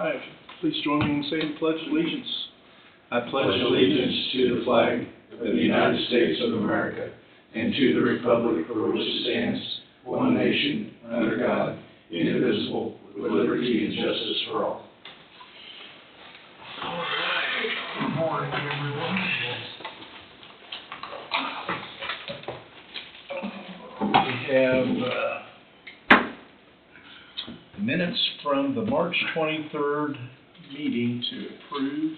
right, please join me in saying the Pledge of Allegiance. I pledge allegiance to the flag of the United States of America and to the republic for which it stands, one nation, under God, indivisible, with liberty and justice for all. All right, good morning, everyone. We have minutes from the March 23rd meeting to approve.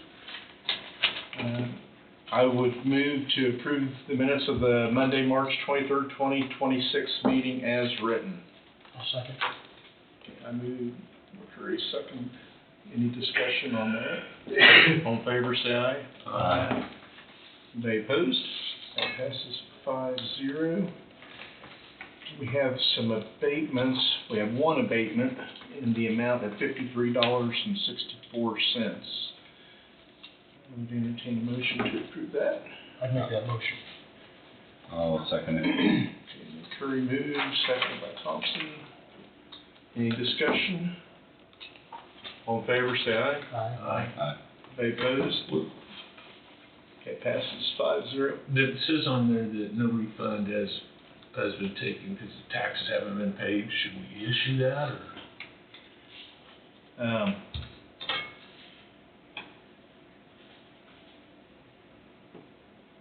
I would move to approve the minutes of the Monday, March 23rd, 2026 meeting as written. I'll second. Okay, I move, McCurry second. Any discussion on that? All in favor, say aye. Aye. They opposed? That passes 5-0. We have some abatements. We have one abatement in the amount of $53.64. I would entertain a motion to approve that. I'd make that motion. I'll second it. Okay, McCurry moves, seconded by Thompson. Any discussion? All in favor, say aye. Aye. Aye. They opposed? Okay, passes 5-0. It says on there that no refund has been taken because the taxes haven't been paid. Should we issue that, or?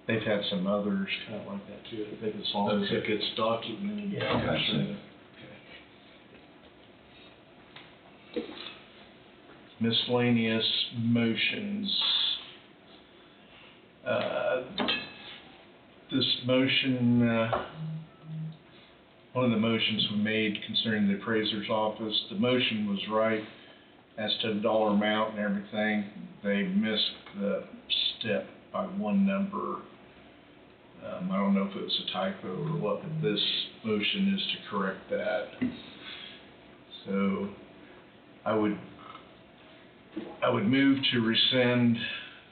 They've had some others kind of like that too. I think as long as it gets documented. Yeah. Gotcha. Okay. Miscellaneous motions. This motion, one of the motions we made concerning the appraiser's office, the motion was right as to the dollar amount and everything. They missed the step by one number. I don't know if it was a typo or what, but this motion is to correct that. So I would move to rescind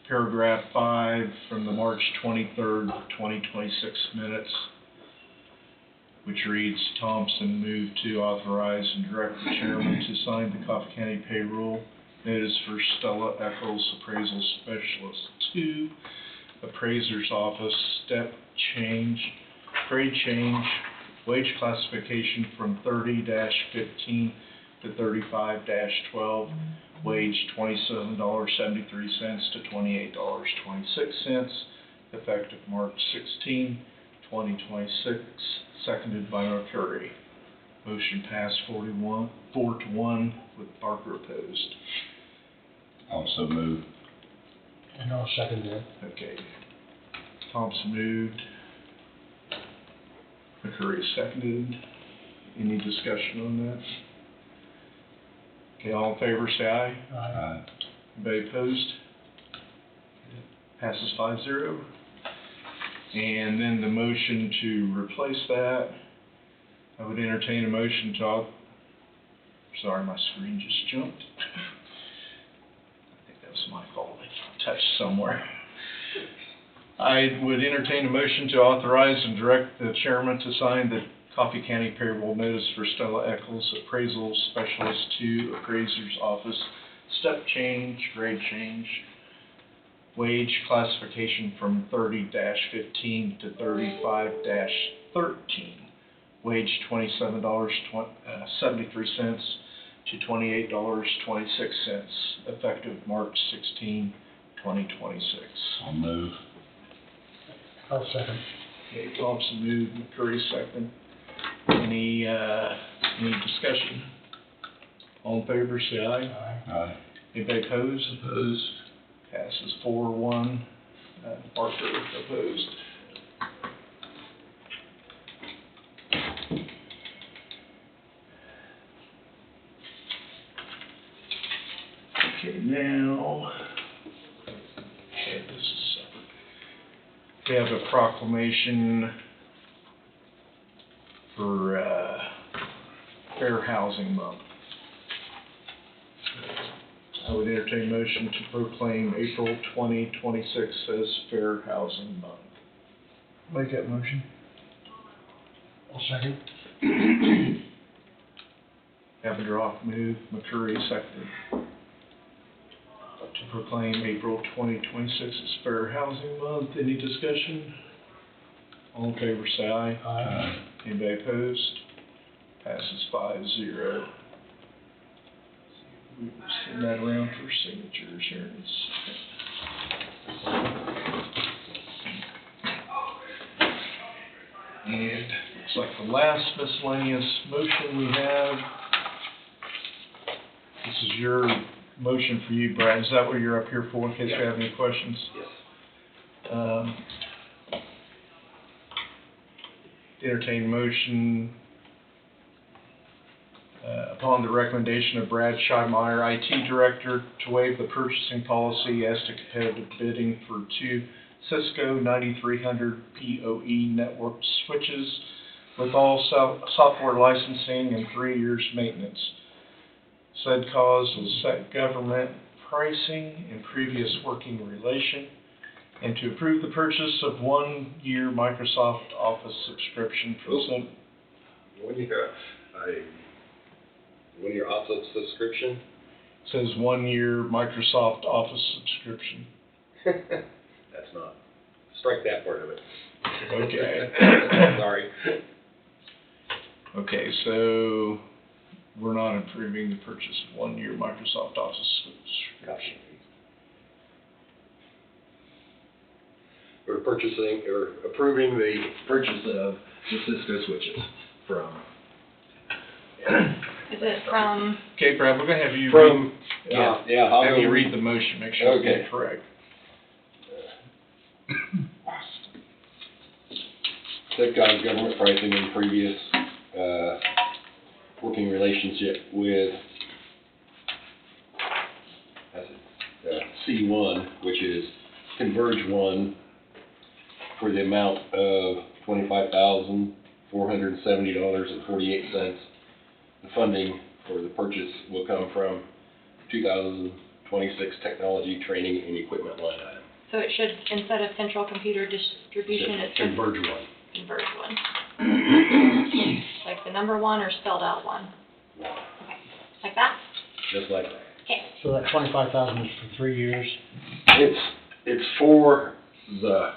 paragraph 5 from the March 23rd, 2026 minutes, which reads, Thompson moved to authorize and direct the chairman to sign the Coffee County payroll notice for Stella Eccles, appraisal specialist 2, appraiser's office, step change, grade change, wage classification from 30-15 to 35-12, wage $27.73 to $28.26, effective March 16, 2026, seconded by McCurry. Motion passed 4-1 with Parker opposed. Also move. And I'll second that. Okay. Thompson moved. McCurry seconded. Any discussion on that? Okay, all in favor say aye. Aye. Anybody opposed? Passes 5-0. And then the motion to replace that, I would entertain a motion to, sorry, my screen just jumped. I think that was my fault. I touched somewhere. I would entertain a motion to authorize and direct the chairman to sign the Coffee County payroll notice for Stella Eccles, appraisal specialist 2, appraiser's office, step change, grade change, wage classification from 30-15 to 35-13, wage $27.73 to $28.26, effective March 16, 2026. I'll move. I'll second. Okay, Thompson moved, McCurry second. Any discussion? All in favor, say aye. Aye. Aye. Anybody opposed? Opposed? Passes 4-1. Parker opposed. Okay, now, okay, this is separate. We have a proclamation for Fair Housing Month. I would entertain a motion to proclaim April 2026 as Fair Housing Month. Make that motion. I'll second. Avendroth moved, McCurry seconded. to proclaim April 2026 as Fair Housing Month. Any discussion? All in favor, say aye. Aye. Anybody opposed? Passes 5-0. We will send that around for signatures here in a second. And looks like the last miscellaneous motion we have. This is your motion for you, Brad. Is that what you're up here for, in case you have any questions? Yes. Entertain motion upon the recommendation of Brad Scheidmeyer, IT Director, to waive the purchasing policy as to competitive bidding for 2 Cisco 9300 PoE network switches with all software licensing and 3 years maintenance. Said cause is set government pricing and previous working relation, and to approve the purchase of 1-year Microsoft Office subscription for some. 1 year, one year Office subscription? Says 1-year Microsoft Office subscription. That's not, strike that part of it. Okay. Sorry. Okay, so we're not approving the purchase of 1-year Microsoft Office subscription. We're purchasing, or approving the purchase of the Cisco switches from. Is it from, Okay, Brad, we're gonna have you From, read, yeah, I'll have you go read the motion, make sure Okay. it's correct. Said God's government pricing and previous, working relationship with, C1, which is Converge One, for the amount of $25,470.48. The funding for the purchase will come from 2026 technology training and equipment line item. so it should, instead of central computer distribution, it should Converge One. Converge One? Like the number 1 or spelled out 1? Okay, like that? Just like that. Okay. So that 25,000 is for 3 years? It's for the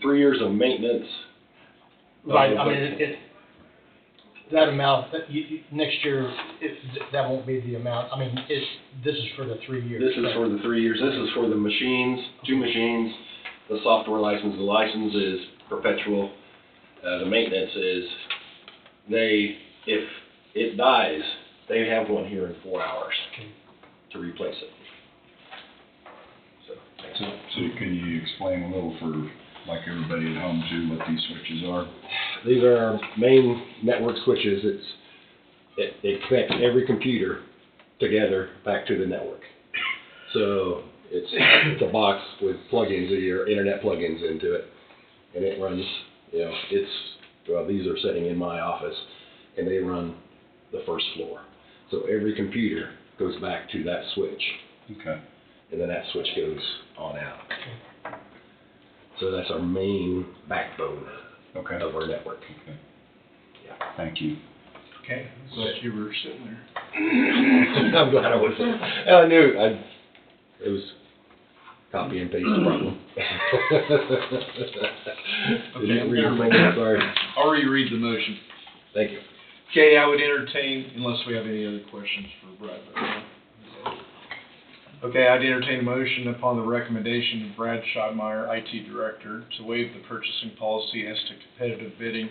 3 years of maintenance. Right, I mean, that amount, next year, that won't be the amount, I mean, this is for the 3 years. This is for the 3 years. This is for the machines, 2 machines, the software license. The license is perpetual. The maintenance is, if it dies, they have one here in 4 hours to replace it. So can you explain a little for, like, everybody at home too, what these switches are? These are our main network switches. They connect every computer together back to the network. So it's a box with plugins, your internet plugins into it, and it runs, these are sitting in my office, and they run the first floor. So every computer goes back to that switch, Okay. and then that switch goes on out. So that's our main backbone Okay. of our network. Okay. Yeah. Thank you. Okay, glad you were sitting there. I'm glad I was. I knew it was copy and paste problem. Okay, Sorry. I'll reread the motion. Thank you. Okay, I would entertain, unless we have any other questions for Brad. Okay, I'd entertain a motion upon the recommendation of Brad Scheidmeyer, IT Director, to waive the purchasing policy as to competitive bidding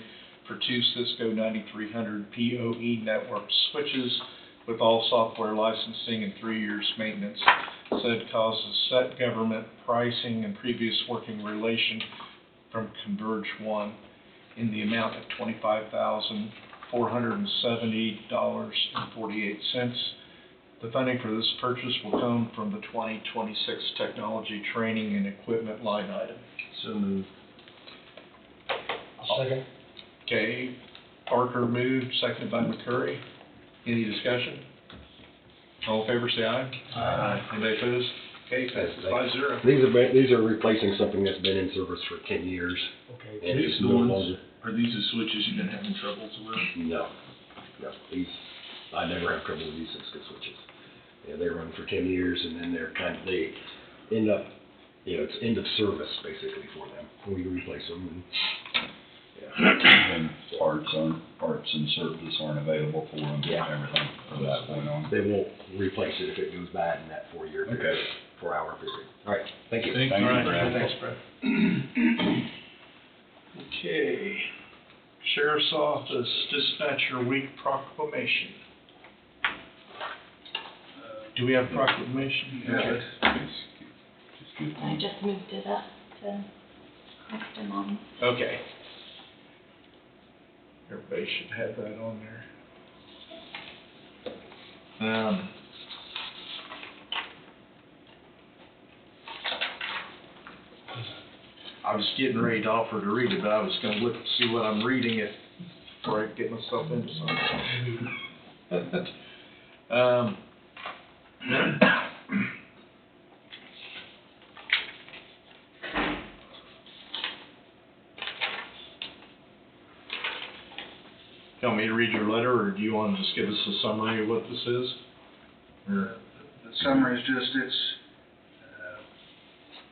for 2 Cisco 9300 PoE network switches with all software licensing and 3 years maintenance. Said causes set government pricing and previous working relation from Converge One in the amount of $25,470.48. The funding for this purchase will come from the 2026 technology training and equipment line item. So moved. Second? Okay, Parker moved, seconded by McCurry. Any discussion? All in favor, say aye. Aye. Anybody opposed? Okay, passes 5-0. These are replacing something that's been in service for 10 years. Okay. And These it's the no ones- longer. Are these the switches you've been having troubles with? No. These, I never have trouble with these Cisco switches. Yeah, they run for 10 years and then they end up, it's end of service basically for them. We replace them and, And parts and service aren't available for them, Yeah. everything from that point on. they won't replace it if it goes bad in that 4-year period, Okay. 4-hour period. All right, thank you. Thank you, Brad. Thanks, Brad. Okay. Sheriff's Office Dispatcher Week Proclamation. Do we have proclamation? Okay. Just good I things. just moved it up to correct him on. Okay. Everybody should have that on there. I was getting ready to offer to read it, but I was gonna look and see what I'm reading before I get myself into something. You want me to read your letter, or do you want to just give us a summary of what this is? Or, The summary is just, it's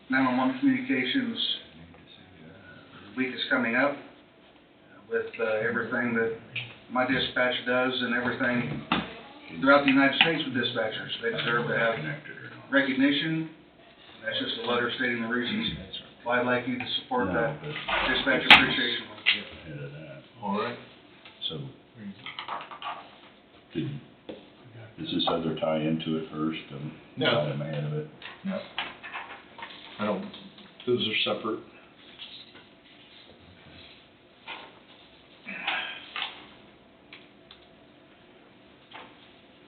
911 communications week is coming up with everything that my dispatch does and everything throughout the United States with dispatchers. They deserve to have recognition. That's just a letter stating the reasons why I'd like you to support that dispatch appreciation month. Ahead of that. all right. So, does this other tie into it first? No. I'm ahead of it. No. I don't, those are separate.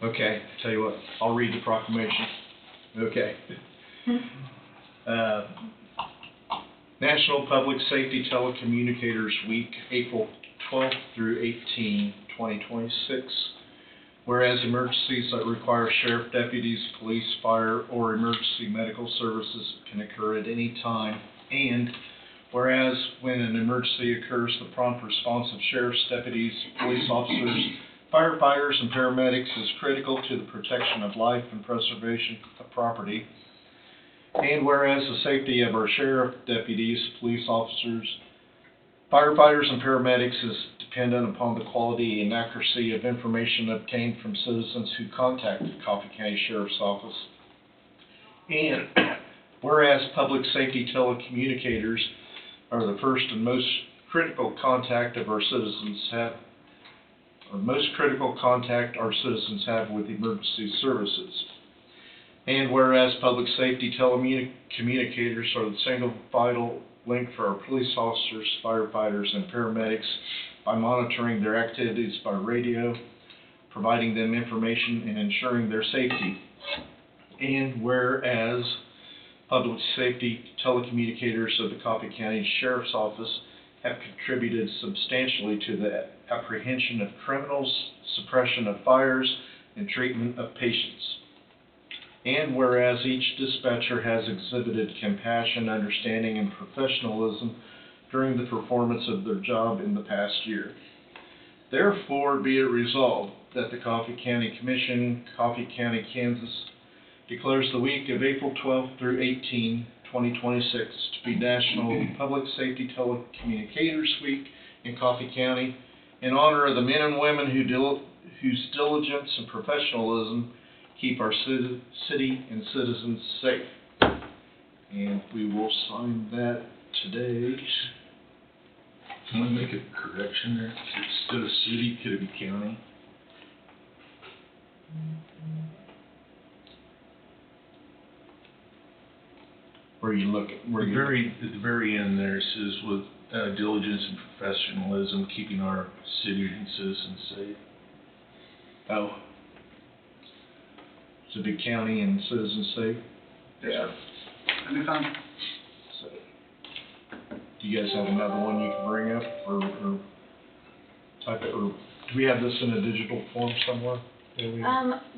Okay, tell you what, I'll read the proclamation. Okay. National Public Safety Telecommunicators Week, April 12th through 18, 2026. Whereas emergencies that require sheriff deputies, police, fire, or emergency medical services can occur at any time, and whereas when an emergency occurs, the prompt response of sheriff's deputies, police officers, firefighters, and paramedics is critical to the protection of life and preservation of property. And whereas the safety of our sheriff, deputies, police officers, firefighters, and paramedics is dependent upon the quality and accuracy of information obtained from citizens who contact the Coffee County Sheriff's Office. And whereas public safety telecommunicators are the first and most critical contact of our citizens have, or most critical contact our citizens have with emergency services. And whereas public safety telecommunicators are the single vital link for our police officers, firefighters, and paramedics by monitoring their activities by radio, providing them information, and ensuring their safety. And whereas public safety telecommunicators of the Coffee County Sheriff's Office have contributed substantially to the apprehension of criminals, suppression of fires, and treatment of patients. And whereas each dispatcher has exhibited compassion, understanding, and professionalism during the performance of their job in the past year. Therefore, be it resolved that the Coffee County Commission, Coffee County, Kansas, declares the week of April 12th through 18, 2026 to be National Public Safety Telecommunicators Week in Coffee County in honor of the men and women whose diligence and professionalism keep our city and citizens safe. And we will sign that today. Can we make a correction there? Instead of city, could it be county? Where you look at, where you. At the very end there, it says with diligence and professionalism, keeping our city and citizens safe. Oh. To be county and citizens safe? Yes, sir. That'd be fine. So, do you guys have another one you can bring up, or type it, or do we have this in a digital form somewhere? Do we?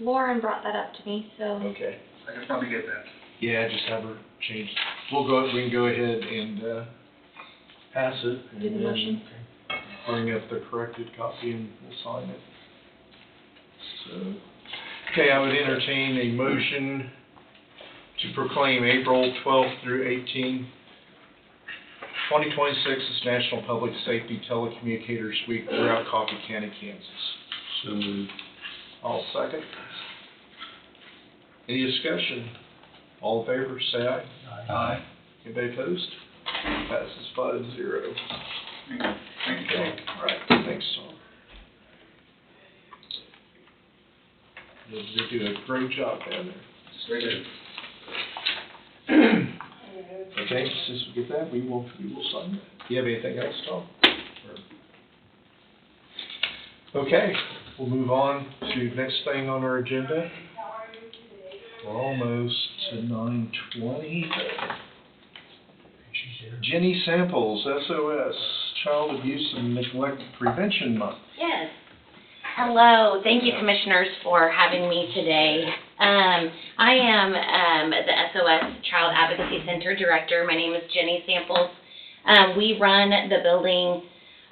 Lauren brought that up to me, so. Okay. I could probably get that. Yeah, just have her change. We can go ahead and, pass it. Do the and then motion. Bring up the corrected copy and we'll sign it. So, Okay, I would entertain a motion to proclaim April 12th through 18th, 2026 as National Public Safety Telecommunicators Week throughout Coffee County, Kansas. So moved. All second. Any discussion? All in favor, say aye. Aye. Anybody opposed? Passes 5-0. Thank you, Okay, Tom. all right, thanks, Tom. You do a great job down there. Stay good. Okay, since we get that, we will sign that. Do you have anything else, Tom? Okay, we'll move on to the next thing on our agenda. We're almost to 9:20. Jenny Samples, SOS, Child Abuse and Neglect Prevention Month. Yes. Hello. Thank you, Commissioners, for having me today. I am the SOS Child Advocacy Center Director. My name is Jenny Samples. We run the building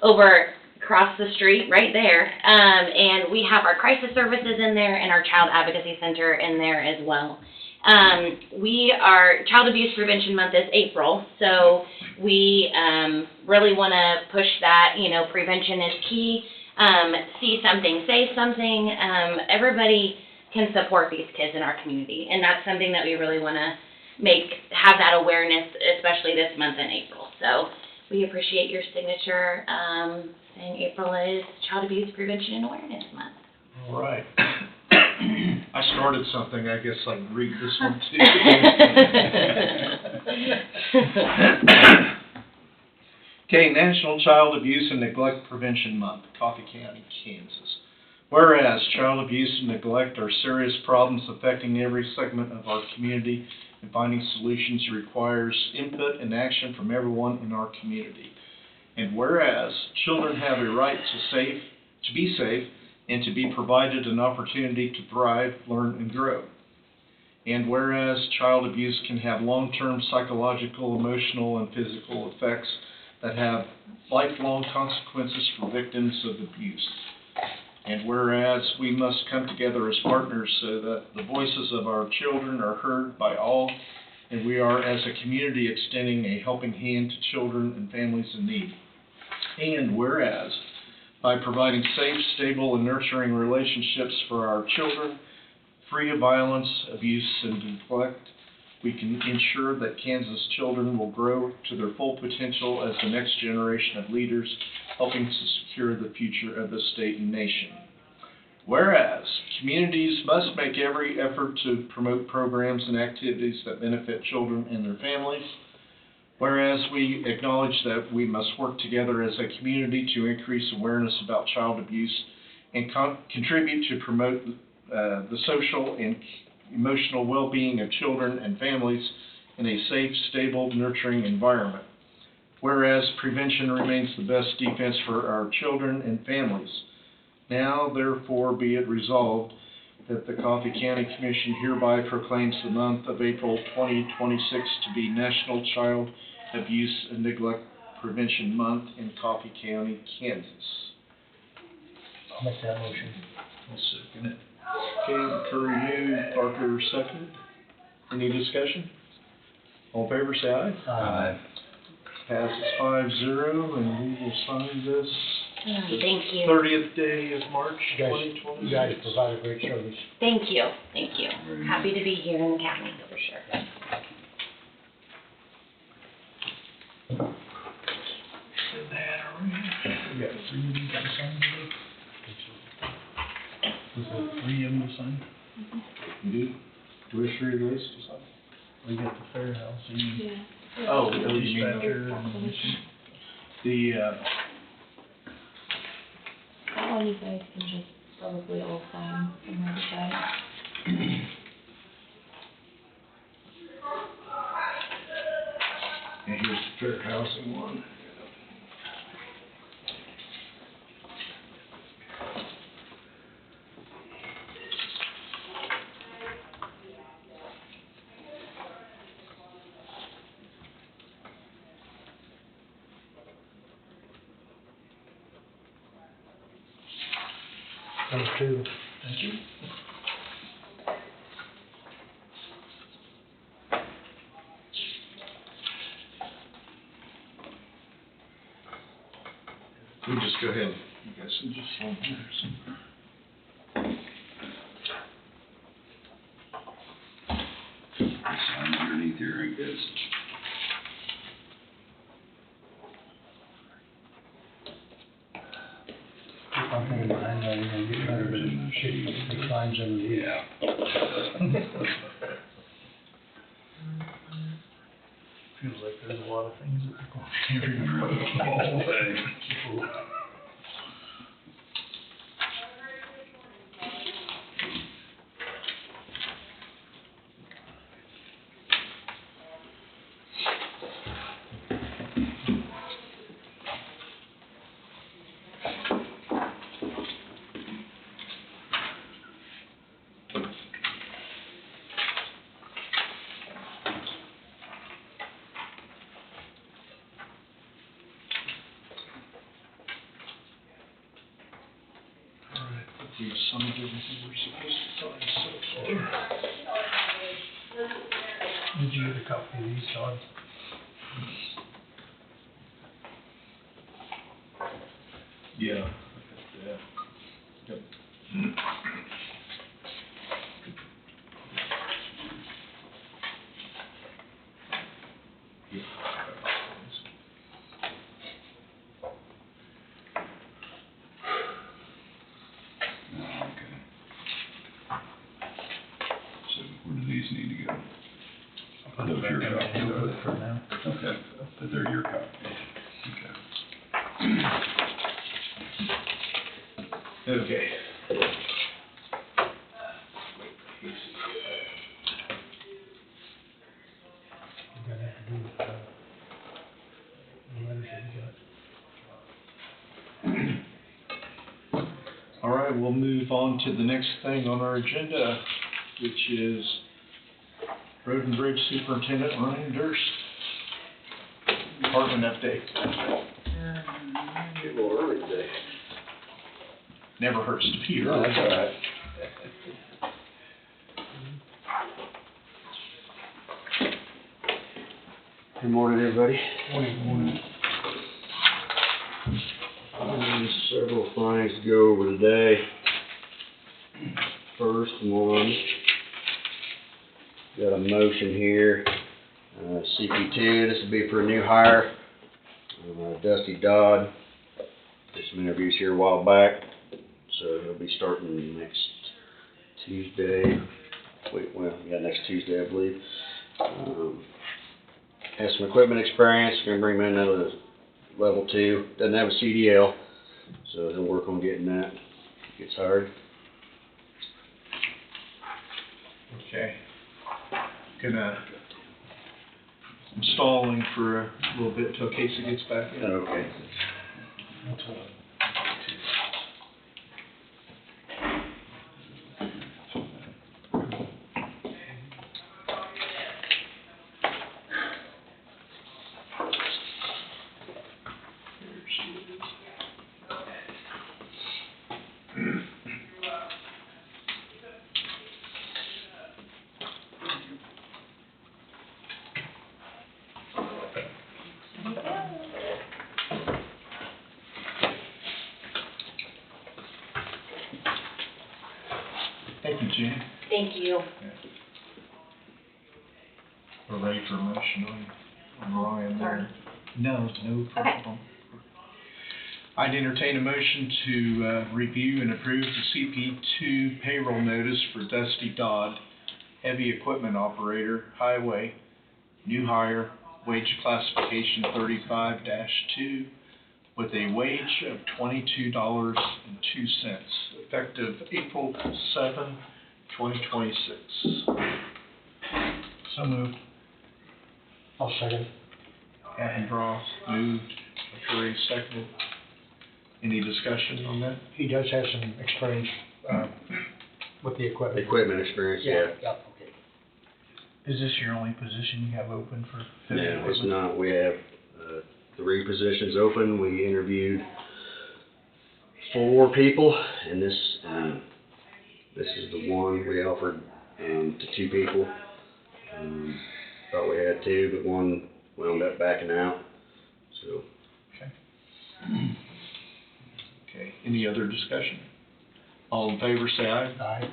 over across the street right there, and we have our crisis services in there and our Child Advocacy Center in there as well. Child Abuse Prevention Month is April, so we really want to push that. You know, prevention is key. See something, say something. Everybody can support these kids in our community, and that's something that we really want to have that awareness, especially this month in April. So we appreciate your signature, saying April is Child Abuse Prevention and Awareness Month. All right. I started something, I guess I can read this one too. Okay, National Child Abuse and Neglect Prevention Month, Coffee County, Kansas. Whereas child abuse and neglect are serious problems affecting every segment of our community, and finding solutions requires input and action from everyone in our community. And whereas children have a right to be safe and to be provided an opportunity to thrive, learn, and grow. And whereas child abuse can have long-term psychological, emotional, and physical effects that have lifelong consequences for victims of abuse. And whereas we must come together as partners so that the voices of our children are heard by all, and we are as a community extending a helping hand to children and families in need. And whereas by providing safe, stable, and nurturing relationships for our children, free of violence, abuse, and neglect, we can ensure that Kansas children will grow to their full potential as the next generation of leaders, helping to secure the future of the state and nation. Whereas communities must make every effort to promote programs and activities that benefit children and their families. Whereas we acknowledge that we must work together as a community to increase awareness about child abuse and contribute to promote the social and emotional well-being of children and families in a safe, stable, nurturing environment. Whereas prevention remains the best defense for our children and families. Now, therefore, be it resolved that the Coffee County Commission hereby proclaims the month of April 2026 to be National Child Abuse and Neglect Prevention Month in Coffee County, Kansas. I'll make that motion. I'll second it. Okay, Curry moved, Parker seconded. Any discussion? All in favor, say aye. Aye. Passes 5-0, and we will sign this Thank you. 30th day of March, You 2026. guys provide a great service. Thank you. Thank you. Happy to be here in the county, for sure. We got 3 of these to sign today? Was there 3 of them to sign? You do? Do we have 3 of those to sign? We got the fair house and Oh, the you mean dispatcher and the, That one you guys can just probably all sign from the other side. and here's the fair housing one. Those two. Thank you. We just go ahead, you guys can just hold here somewhere. Sign underneath here, I guess. Keep on thinking behind that, you're gonna get better, but it climbs underneath. Yeah. Feels like there's a lot of things that are going here. The whole thing. We've signed everything we're supposed to sign so far. Did you get a copy of these, Todd? Yeah. Yeah. Yep. Okay. So where do these need to go? I'll put it Those back your in copies, the are notebook for now. Okay, but they're your copies. Okay. Okay. You're gonna have to do, the letters that you got. All right, we'll move on to the next thing on our agenda, which is Road and Bridge Superintendent Ryan Durst. Department update. Get a little early today. Never hurts to be here. No, that's all right. Good morning, everybody. Morning. Several things to go over today. First one, got a motion here, CP2, this will be for a new hire, Dusty Dodd. Did some interviews here a while back, so he'll be starting next Tuesday. Next Tuesday, I believe. Has some equipment experience, gonna bring him in at a level 2, doesn't have a CDL, so he'll work on getting that, gets hired. Okay. I'm stalling for a little bit till Casey gets back in. Okay. Thank you, Jen. Thank you. We're ready for a motion on Ryan Sorry. there. No problem. I'd entertain a motion to review and approve the CP2 payroll notice for Dusty Dodd, heavy equipment operator, highway, new hire, wage classification 35-2, with a wage of $22.02, effective April 7, 2026. So moved. I'll second. Ross moved, McCurry seconded. Any discussion on that? He does have some experience, with the equipment. Equipment experience, yeah. Yeah, okay. Is this your only position you have open for? No, it's not. We have 3 positions open. We interviewed 4 people, and this is the one we offered to 2 people. Thought we had 2, but one wound up backing out. So. Okay, any other discussion? All in favor, say aye. Aye.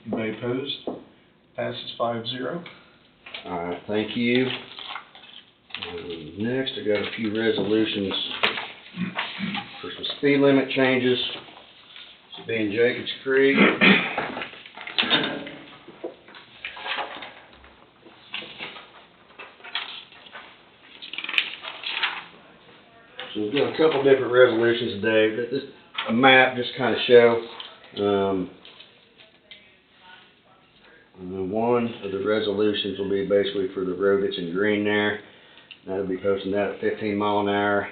Anybody opposed? Passes 5-0. All right, thank you. Next, I got a few resolutions for some speed limit changes. This will be in Jacobs Creek. So we've got a couple different resolutions today, but this, a map just kind of show, one of the resolutions will be basically for the road that's in green there. That'll be posting that at 15 mile an hour.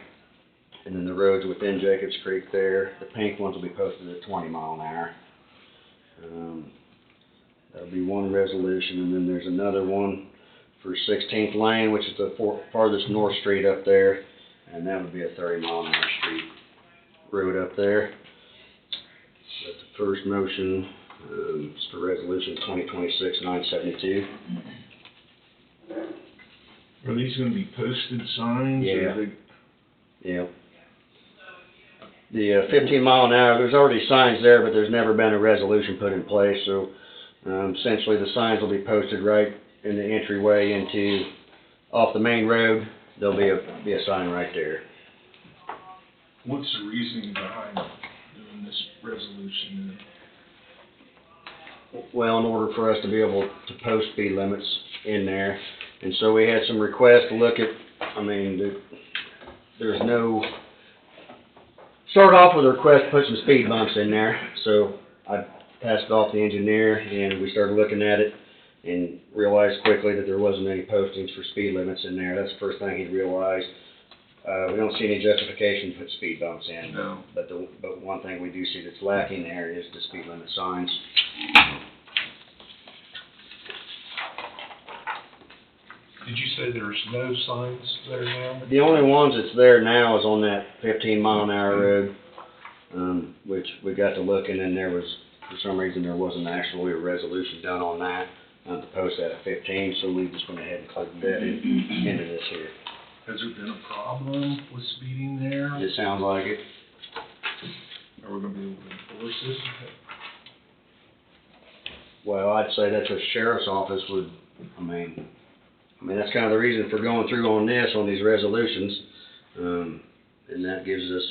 And then the roads within Jacobs Creek there, the pink ones will be posted at 20 mile an hour. That'll be one resolution, and then there's another one for 16th Lane, which is the farthest north street up there. And that would be a 30 mile an hour street road up there. That's the first motion. It's for resolution 2026-972. Are these gonna be posted signs? or Yeah. they- Yeah. The 15 mile an hour, there's already signs there, but there's never been a resolution put in place, so essentially the signs will be posted right in the entryway into, off the main road. There'll be a sign right there. What's the reasoning behind doing this resolution? Well, in order for us to be able to post speed limits in there, and so we had some requests to look at, I mean, there's no, start off with a request to put some speed bumps in there, so I passed it off to the engineer, and we started looking at it, and realized quickly that there wasn't any postings for speed limits in there. That's the first thing he realized. We don't see any justification to put speed bumps in. No. But one thing we do see that's lacking there is the speed limit signs. Did you say there's no signs there now? The only ones that's there now is on that 15 mile an hour road, which we got to looking, and there was, for some reason, there wasn't actually a resolution done on that, to post that at 15, so we just went ahead and plugged that into this here. Has there been a problem with speeding there? It sounds like it. Are we gonna be able to enforce this? Well, I'd say that's a sheriff's office would, I mean, that's kind of the reason for going through on this, on these resolutions. And that gives us,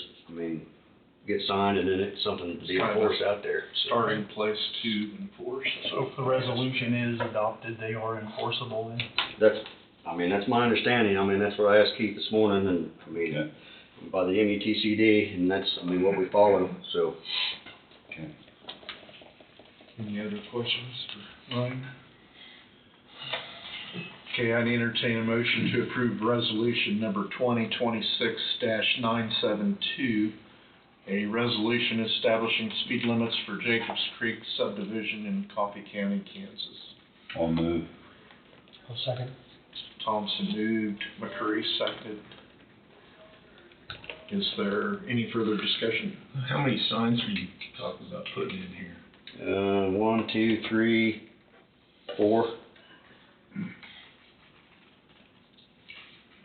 get signed, and then it's something to be enforced out there. Starting place to enforce. So if the resolution is adopted, they are enforceable then? That's my understanding. That's what I asked Keith this morning, and, by the MUTCD, and that's, what we follow, so. Okay. Any other questions for Ryan? Okay, I'd entertain a motion to approve resolution number 2026-972, a resolution establishing speed limits for Jacobs Creek subdivision in Coffee County, Kansas. I'll move. I'll second. Thompson moved, McCurry seconded. Is there any further discussion? How many signs are you talking about putting in here? 1, 2, 3, 4.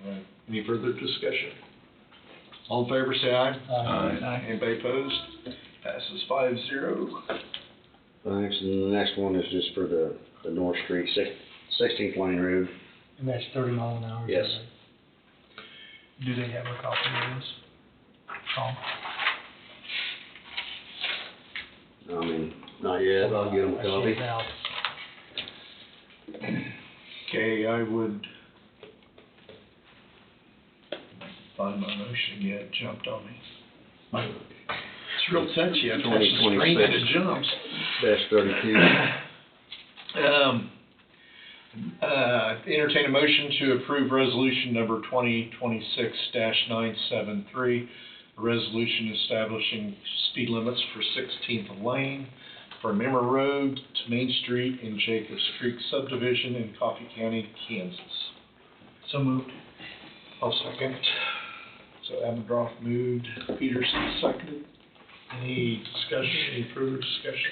All right, any further discussion? All in favor, say aye. Aye. Anybody opposed? Passes 5-0. Thanks, and the next one is just for the North Street, 16th Lane Road. And that's 30 mile an hour? is Yes. that right? Do they have a copy of this? Tom? Not yet, I'll give them a I see copy. it now. Okay, I would find my motion yet, it jumped on me. It's real touchy, I touch the screen and it jumps. -32. Entertain a motion to approve resolution number 2026-973, a resolution establishing speed limits for 16th Lane from Emmer Road to Main Street in Jacobs Creek subdivision in Coffee County, Kansas. So moved. I'll second. So Abendroth moved, Peterson seconded. Any discussion, any further discussion?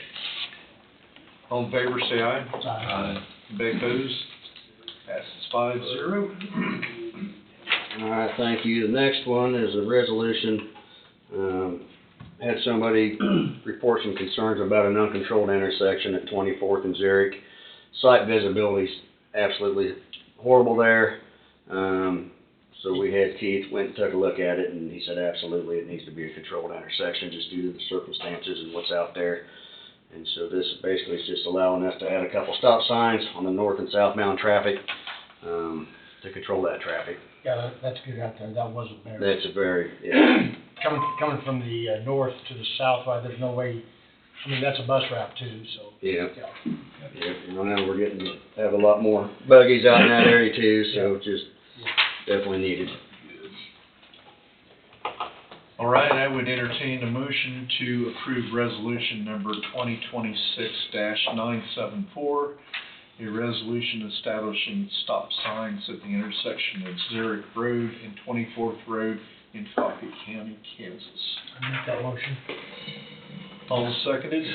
All in favor, say aye. Aye. Anybody opposed? Passes 5-0. All right, thank you. The next one is a resolution, had somebody report some concerns about an uncontrolled intersection at 24th and Zurich. Site visibility's absolutely horrible there. So we had Keith went and took a look at it, and he said absolutely it needs to be a controlled intersection just due to the circumstances and what's out there. And so this basically is just allowing us to add a couple stop signs on the north and southbound traffic, to control that traffic. Yeah, that's good out there, that wasn't there. That's a very, yeah. Coming from the north to the south, right, there's no way, I mean, that's a bus route too, so. Yeah. Yeah. Yeah, you know, now we're getting to have a lot more buggies out in that area too, so just definitely needed. All right, I would entertain a motion to approve resolution number 2026-974, a resolution establishing stop signs at the intersection of Zurich Road and 24th Road in Coffee County, Kansas. I make that motion. All seconded.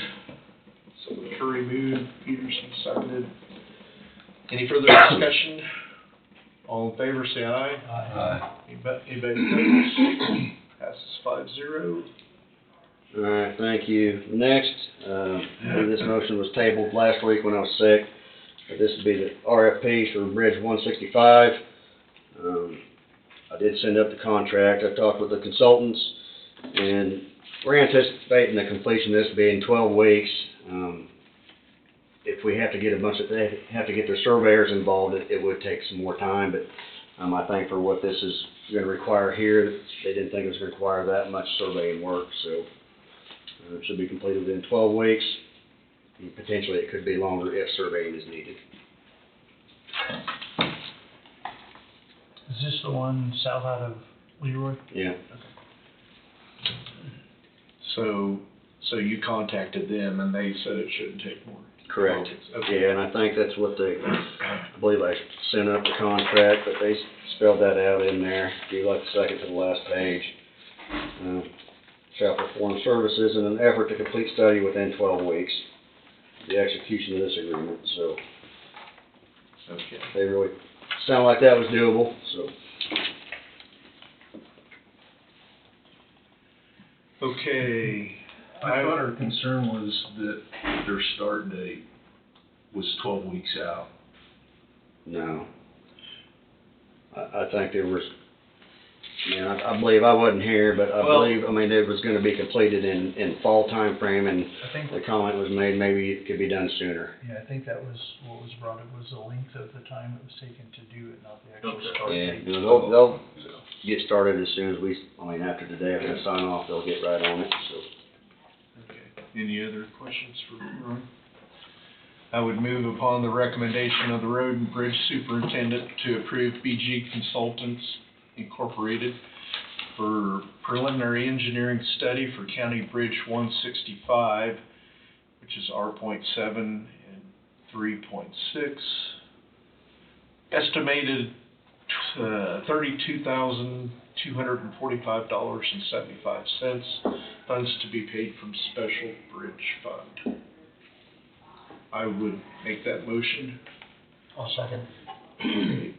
So Curry moved, Peterson seconded. Any further discussion? All in favor, say aye. Aye. Anybody opposed? Passes 5-0. All right, thank you. Next, I believe this motion was tabled last week when I was sick. But this would be the RFP for Bridge 165. I did send up the contract. I talked with the consultants, and we're anticipating the completion of this being 12 weeks. If we have to get they have to get their surveyors involved, it would take some more time, but I think for what this is going to require here, they didn't think it was going to require that much surveying work, so it should be completed within 12 weeks. And potentially it could be longer if surveying is needed. Is this the one south out of Leroy? Yeah. So you contacted them and they said it shouldn't take more? Correct. Okay. Yeah, and I think that's what I believe I sent up the contract, but they spelled that out in there. If you look second to the last page, shall perform services in an effort to complete study within 12 weeks. The execution of this agreement, so Okay. they really sounded like that was doable, so. Okay. I thought our concern was that their start date was 12 weeks out. No. I think there was, I believe, I wasn't here, but I believe, it was gonna be completed in fall time frame, and I think, the comment was made, maybe it could be done sooner. yeah, I think that was what was brought up, was the length of the time it was taken to do it, not the actual Okay. start Yeah, date. they'll get started as soon as after today, after they sign off, they'll get right on it, so. Okay. Any other questions for Ron? I would move upon the recommendation of the Road and Bridge Superintendent to approve BG Consultants Incorporated for preliminary engineering study for County Bridge 165, which is R.7 and 3.6. Estimated $32,245.75. Funds to be paid from Special Bridge Fund. I would make that motion. I'll second.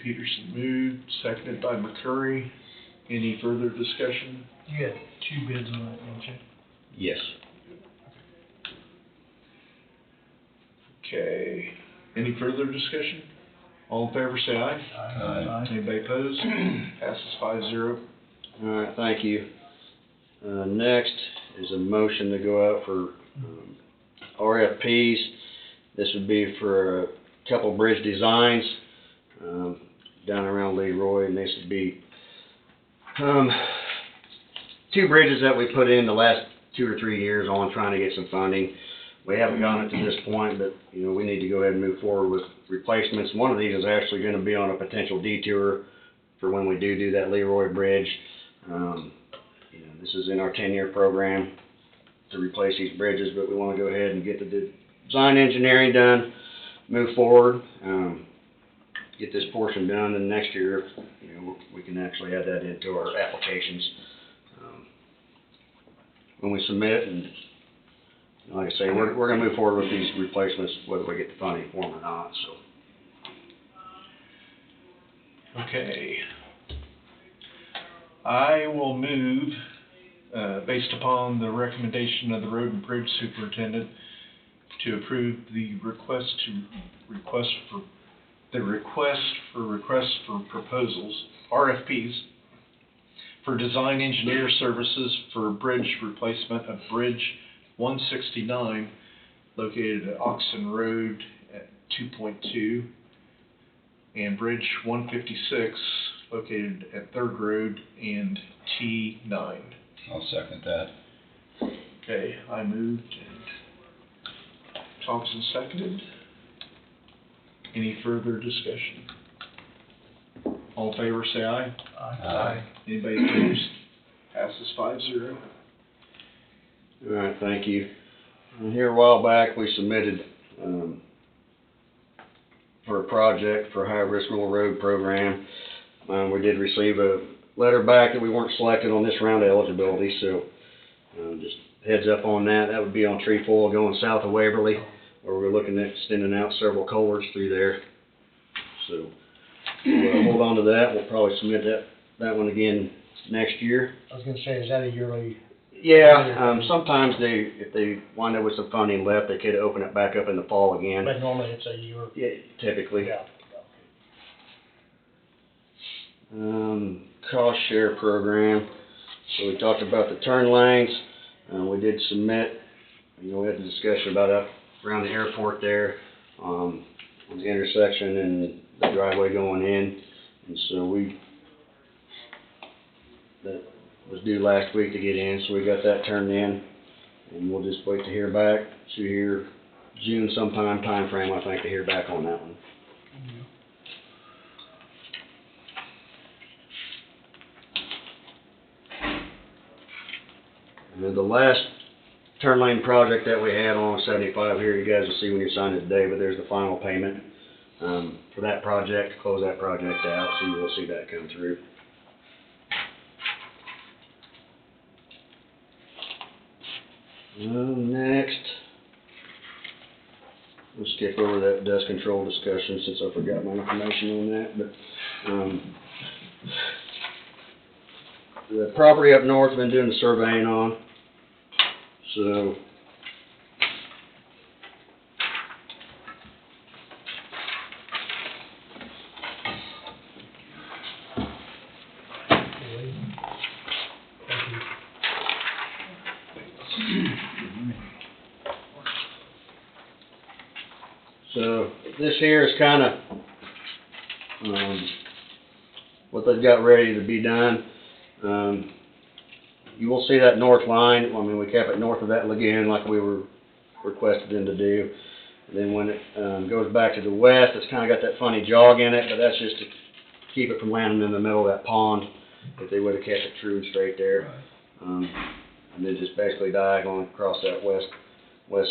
Peterson moved, seconded by McCurry. Any further discussion? You had 2 bids on that, didn't you? Yes. Okay. Any further discussion? All in favor, say aye. Aye. Anybody opposed? Passes 5-0. All right, thank you. Next is a motion to go out for RFPs. This would be for a couple bridge designs down around Leroy, and this would be 2 bridges that we put in the last 2 or 3 years on trying to get some funding. We haven't gotten it to this point, but we need to go ahead and move forward with replacements. One of these is actually going to be on a potential detour for when we do that Leroy Bridge. This is in our 10-year program to replace these bridges, but we want to go ahead and get the design engineering done, move forward, get this portion done, and next year, we can actually add that into our applications when we submit. And like I say, we're going to move forward with these replacements, whether we get the funding for them or not. So. Okay. I will move based upon the recommendation of the road and bridge superintendent, to approve the request for proposals, RFPs, for design engineer services for bridge replacement of Bridge 169 located at Oxon Road at 2.2 and Bridge 156 located at Third Road and T9. I'll second that. Okay, I moved and Thompson seconded. Any further discussion? All in favor, say aye. Aye. Anybody opposed? Passes 5-0. All right, thank you. Here a while back, we submitted, for a project for High Risk Rural Road Program. We did receive a letter back that we weren't selected on this round of eligibility, so, just heads up on that. That would be on Trefoil going south of Waverly, where we're looking at extending out several culverts through there. So, we'll hold on to that. We'll probably submit that one again next year. I was gonna say, is that a yearly? Yeah, sometimes if they wind up with some funding left, they could open it back up in the fall again. But normally it's a year. Yeah, typically. Yeah. Cost share program. So we talked about the turn lanes. We did submit, we had the discussion about up around the airport there, on the intersection and the driveway going in. And so that was due last week to get in, so we got that turned in. And we'll just wait to hear back. Should hear June sometime time frame, I think, to hear back on that one. And then the last turn lane project that we had on 75 here, you guys will see when you sign it today, but there's the final payment for that project, to close that project out, so you will see that come through. Next, we'll skip over that dust control discussion since I forgot my information on that, but the property up north, been doing the surveying on, so this here is kind of what they've got ready to be done. You will see that north line. I mean, we kept it north of that lagoon like we were requested them to do. And then when it goes back to the west, it's kind of got that funny jog in it, but that's just to keep it from landing in the middle of that pond. If they would have kept it true and straight there. And then just basically diagonal across that west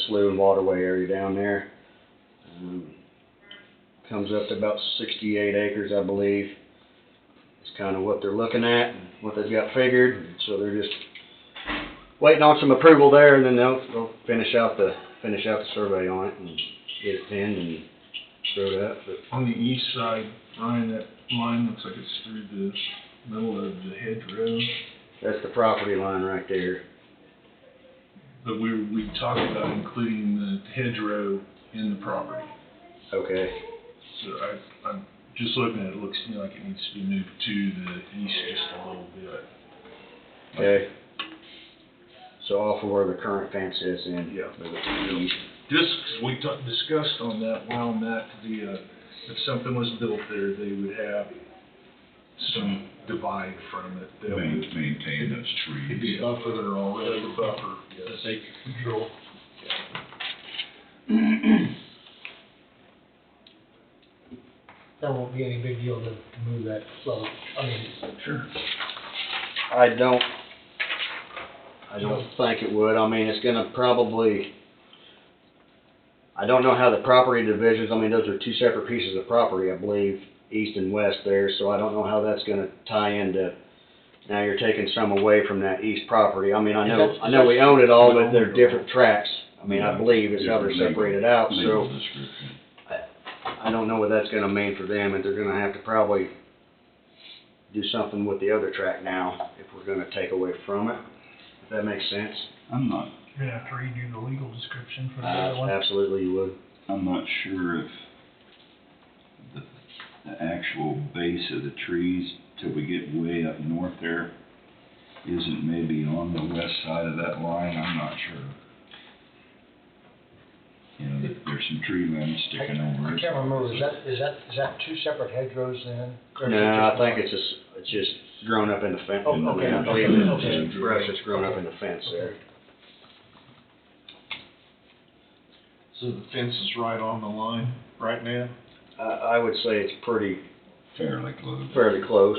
slough and waterway area down there. Comes up to about 68 acres, I believe. It's kind of what they're looking at, what they've got figured. So they're just waiting on some approval there, and then they'll finish out the survey on it and get it pinned and throw it up. But on the east side, Ryan, that line looks like it's through the middle of the hedgerow. That's the property line right there. But we talked about including the hedgerow in the property. Okay. So I'm just looking at it, looks to me like it needs to be moved to the east just a little bit. Okay. So off of where the current fence is in. Yeah. Move it to the east. Just 'cause we discussed on that, while that if something was built there, they would have some divide from it. That would Maintain those it'd be trees. buffer there already, the buffer, yes. They control. That won't be any big deal to move that slope. I mean, Sure. I don't think it would. I mean, it's gonna probably, I don't know how the property divisions, I mean, those are two separate pieces of property, I believe, east and west there, so I don't know how that's gonna tie into, now you're taking some away from that east property. I mean, I know we own it all, but they're different tracks. I mean, I believe it's how they're separated out, Legal so description. I don't know what that's gonna mean for them, and they're gonna have to probably do something with the other track now, if we're gonna take away from it. that makes sense. I'm not, You're gonna have to redo the legal description for the other one. Absolutely you would. I'm not sure if the actual base of the trees, till we get way up north there, isn't maybe on the west side of that line, I'm not sure. You know, there's some tree limbs sticking over I it. can't remember, is that two separate hedgerows then? Or is it No, I just think one? it's just grown up in the fence. Oh, okay. I believe it's Okay. just brush that's grown up in the fence there. So the fence is right on the line right now? I would say it's pretty, Fairly close. fairly close.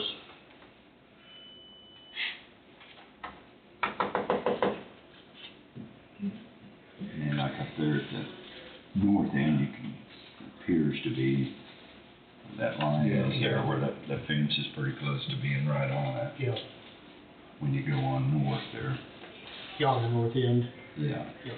And like up there at the north end, you can, appears to be, that line is there where the fence is pretty close to being right on it. Yeah, When you go on north there. yeah, on the north end. Yeah. Yep.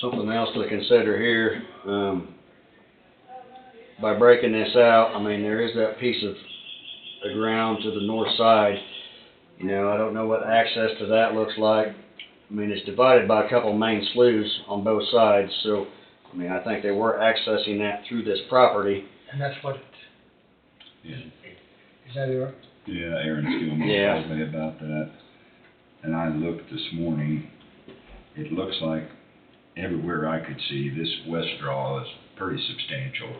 Something else to consider here, by breaking this out, I mean, there is that piece of the ground to the north side. You know, I don't know what access to that looks like. I mean, it's divided by a couple main sloughs on both sides, so, I mean, I think they were accessing that through this property. And that's what, Yeah. is that it? Yeah, Aaron Skillman Yeah. told me about that. And I looked this morning, it looks like everywhere I could see, this west draw is pretty substantial.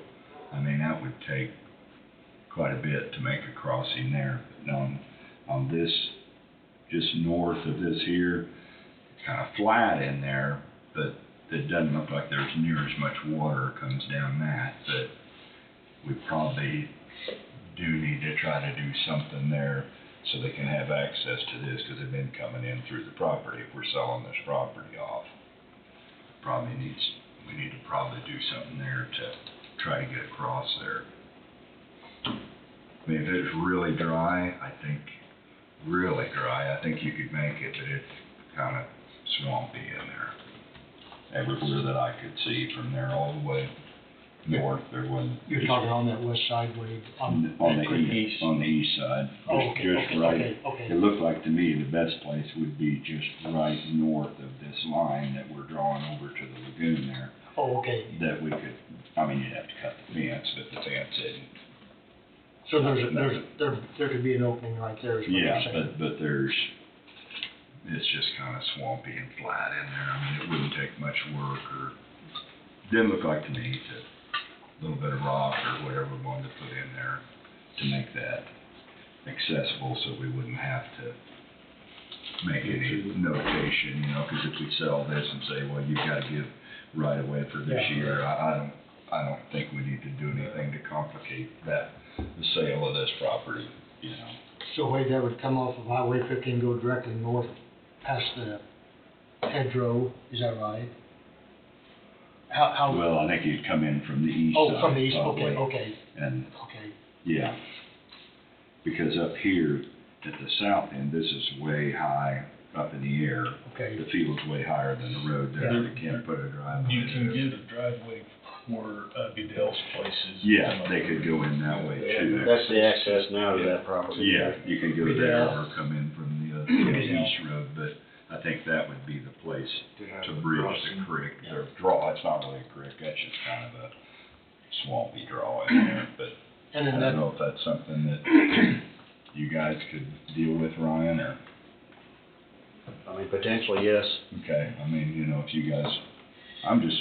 I mean, that would take quite a bit to make a crossing there. On this, just north of this here, it's kind of flat in there, but it doesn't look like there's near as much water comes down that, but we probably do need to try to do something there so they can have access to this, because they've been coming in through the property if we're selling this property off. We need to probably do something there to try to get across there. I mean, if it's really dry, I think you could make it, but it's kind of swampy in there. Everywhere that I could see from there all the way north, there wasn't. You're talking on that west side way, On the east side, Oh, just, okay, just okay, right. okay. It looked like to me the best place would be just right north of this line that we're drawing over to the lagoon there. Oh, okay. That we could, I mean, you'd have to cut the fence, but the fence isn't. So there could be an opening right there, is what you're Yeah, saying? but it's just kinda swampy and flat in there. I mean, it wouldn't take much work or, didn't look like to me to, a little bit of rock or whatever we wanted to put in there to make that accessible so we wouldn't have to make any notation, you know, 'cause if we sell this and say, well, you've gotta give right away for this Yeah. year, I don't think we need to do anything to complicate that, the sale of this property, you know. So wait, that would come off of Highway 15, go directly north past the hedgerow, is that right? How? Well, I think you'd come in from the east Oh, side, from the east, probably. okay, And, okay. yeah, because up here at the south end, this is way high up in the air. Okay. The field's way higher than the road there, Yeah. you can't put a driveway. You can there. get a driveway where Goodell's place is. Yeah, they could go in that way too. That's the access now to that property. Yeah, you can go there Goodell. or come in from the Goodell. east road, but I think that would be the place have to the bridge crossing. the creek, or draw, it's not really a creek, that's just kind of a swampy draw in there, but And I then don't that, know if that's something that you guys could deal with, Ryan, or, I mean, potentially, yes. okay, I mean, you know, if you guys, I'm just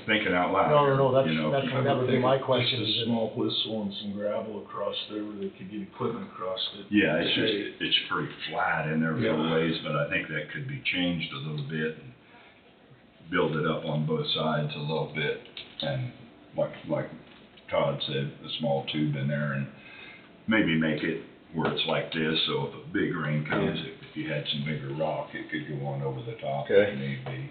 thinking out loud. no, you know, if you- that would be my question. Just a small whistle and some gravel across there where they could get equipment across it. Yeah, it's pretty flat in there for Yeah. a ways, but I think that could be changed a little bit and build it up on both sides a little bit. And like Todd said, a small tube in there and maybe make it where it's like this, so if a big rain comes, if you had some bigger rock, it could go on over the top if Okay. need be.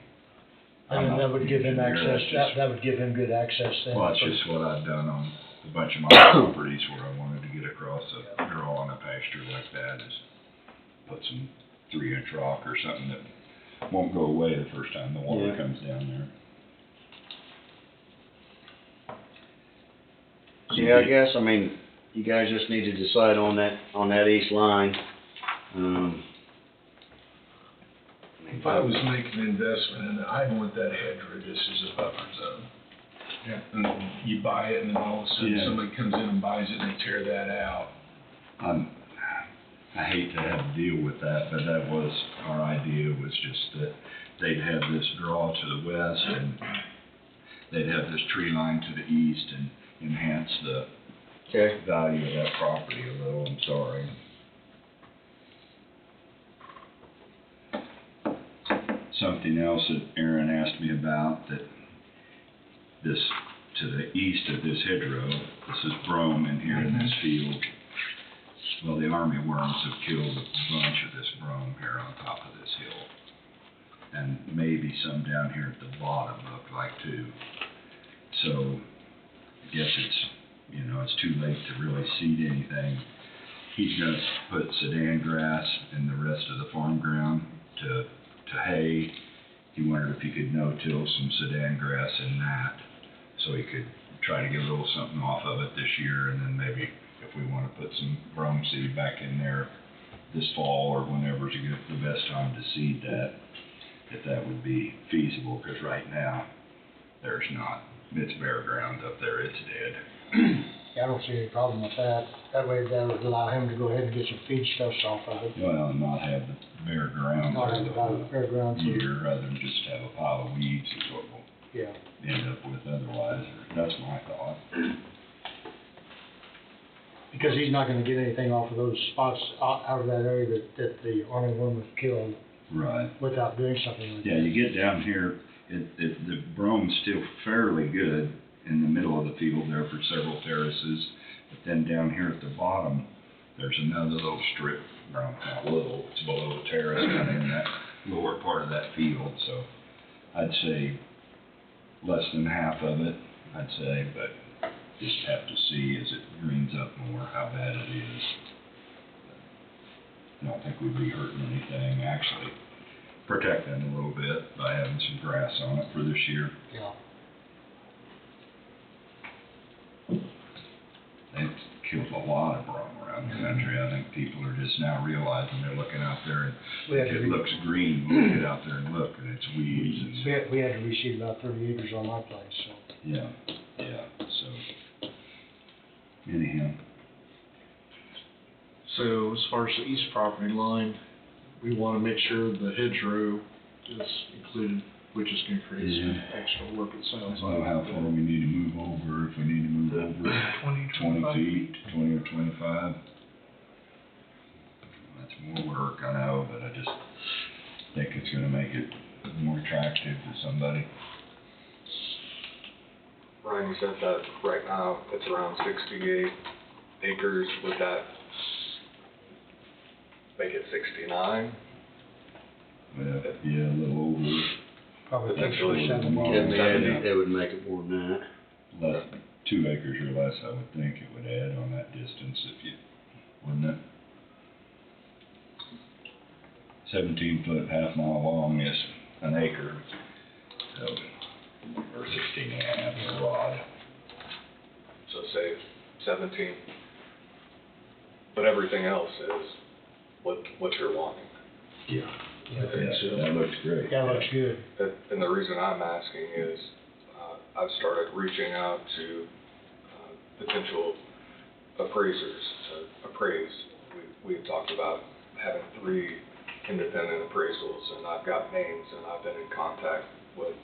And then that would give him I'm not an access, engineer, that's that would give him good access then. well, that's just what I've done on a bunch of my properties where I wanted to get across a draw on a pasture like that, is put some 3-inch rock or something that won't go away the first time the water Yeah. comes down there. So, yeah, I guess, I mean, you guys just need to decide on that east line. If I was making an investment in it, I'd want that hedgerow just as a buffer zone. Yeah. And then you buy it, and then all of a sudden, Yeah. somebody comes in and buys it, and they tear that out. I hate to have to deal with that, but that was, our idea was just that they'd have this draw to the west, and they'd have this tree line to the east, and enhance the Okay. value of that property a little, I'm sorry. Something else that Aaron asked me about, that this, to the east of this hedgerow, this is brome in here in this field. Well, the army worms have killed a bunch of this brome here on top of this hill. And maybe some down here at the bottom look like too. So, I guess it's, you know, it's too late to really seed anything. He's gonna put Sudan grass in the rest of the farm ground to hay. He wondered if he could no-till some Sudan grass in that, so he could try to get a little something off of it this year, and then maybe if we wanna put some brome seed back in there this fall or whenever's the best time to seed that, if that would be feasible, cause right now, there's not. It's bare ground up there, it's dead. Yeah, I don't see any problem with that. That way that would allow him to go ahead and get some feed stuffs off of it. Well, and not have the bare ground Not there have the the whole fairgrounds. year, rather than just have a pile of weeds is what we'll Yeah. end up with otherwise. That's my thought. Because he's not gonna get anything off of those spots out of that area that the army worm was killed Right. without doing something like that. Yeah, you get down here, the brome's still fairly good in the middle of the field there for several terraces. But then down here at the bottom, there's another little strip, well, not little, it's below the terrace, kind of in that lower part of that field. So I'd say less than half of it, I'd say, but just have to see as it greens up more how bad it is. I don't think we'd be hurting anything, actually protecting a little bit by having some grass on it for this year. Yeah. It's killed a lot of brome around the country. I think people are just now realizing, they're looking out there and We had if to it re- looks green, we'll get out there and look, and it's weeds and, We had to reseed about 30 acres on my place, so. yeah, so. Anyhow, So as far as the east property line, we wanna make sure the hedgerow is included, which is gonna create some Yeah. extra work, it I sounds don't know like. how far we need to move over, if we need to move over 20 feet, 20 or 25. That's more work, I know, but I just think it's gonna make it more attractive to somebody. Ryan, you said that right now it's around 68 acres. Would that make it 69? Well, yeah, a little over, Probably Potentially. 7 Yeah, it would make it more than that. less, 2 acres or less, I would think it would add on that distance if you, wouldn't it? 17 foot, half mile long is an acre, so, or 16 and a half, a rod. So say 17. But everything else is what you're wanting. Yeah. I think so. That looks great. That looks good. And the reason I'm asking is, I've started reaching out to potential appraisers to appraise. We had talked about having 3 independent appraisals, and I've got names, and I've been in contact with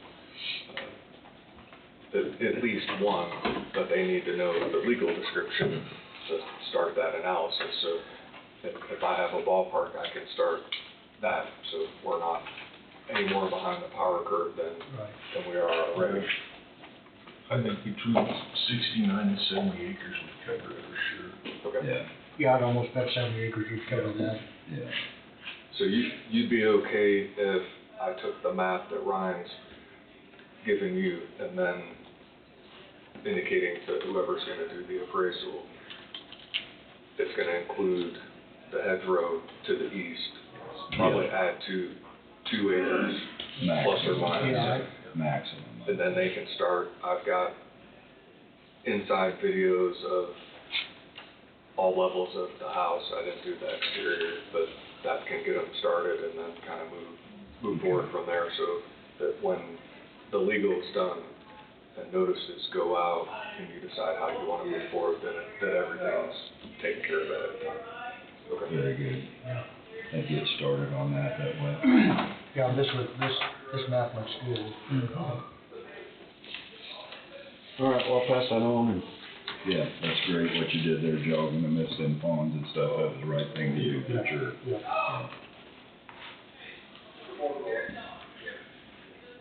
at least one, but they need to know the legal description to start that analysis. So if I have a ballpark, I can start that, so we're not any more behind the power curve Right. than we are already. I think between 69 and 70 acres would cover it for sure. Okay. Yeah, Yeah, I'd almost bet 70 acres would cover that. yeah. So you'd be okay if I took the map that Ryan's given you and then indicating to whoever's gonna do the appraisal, it's gonna include the hedgerow to the east, probably add to 2 acres plus or minus. Yeah. Maximum. And then they can start, I've got inside videos of all levels of the house. I didn't do the exterior, but that can get them started and then kind of move forward from there, so that when the legal's done and notices go out and you decide how you want to move forward, that everything's taken care of at the time. Okay. Very good. And get started on that way. Yeah, this map looks good. All right, well, I'll pass that on and. Yeah, that's great what you did there, jogging the mist and ponds and stuff. That was the right thing to do for sure. Yeah.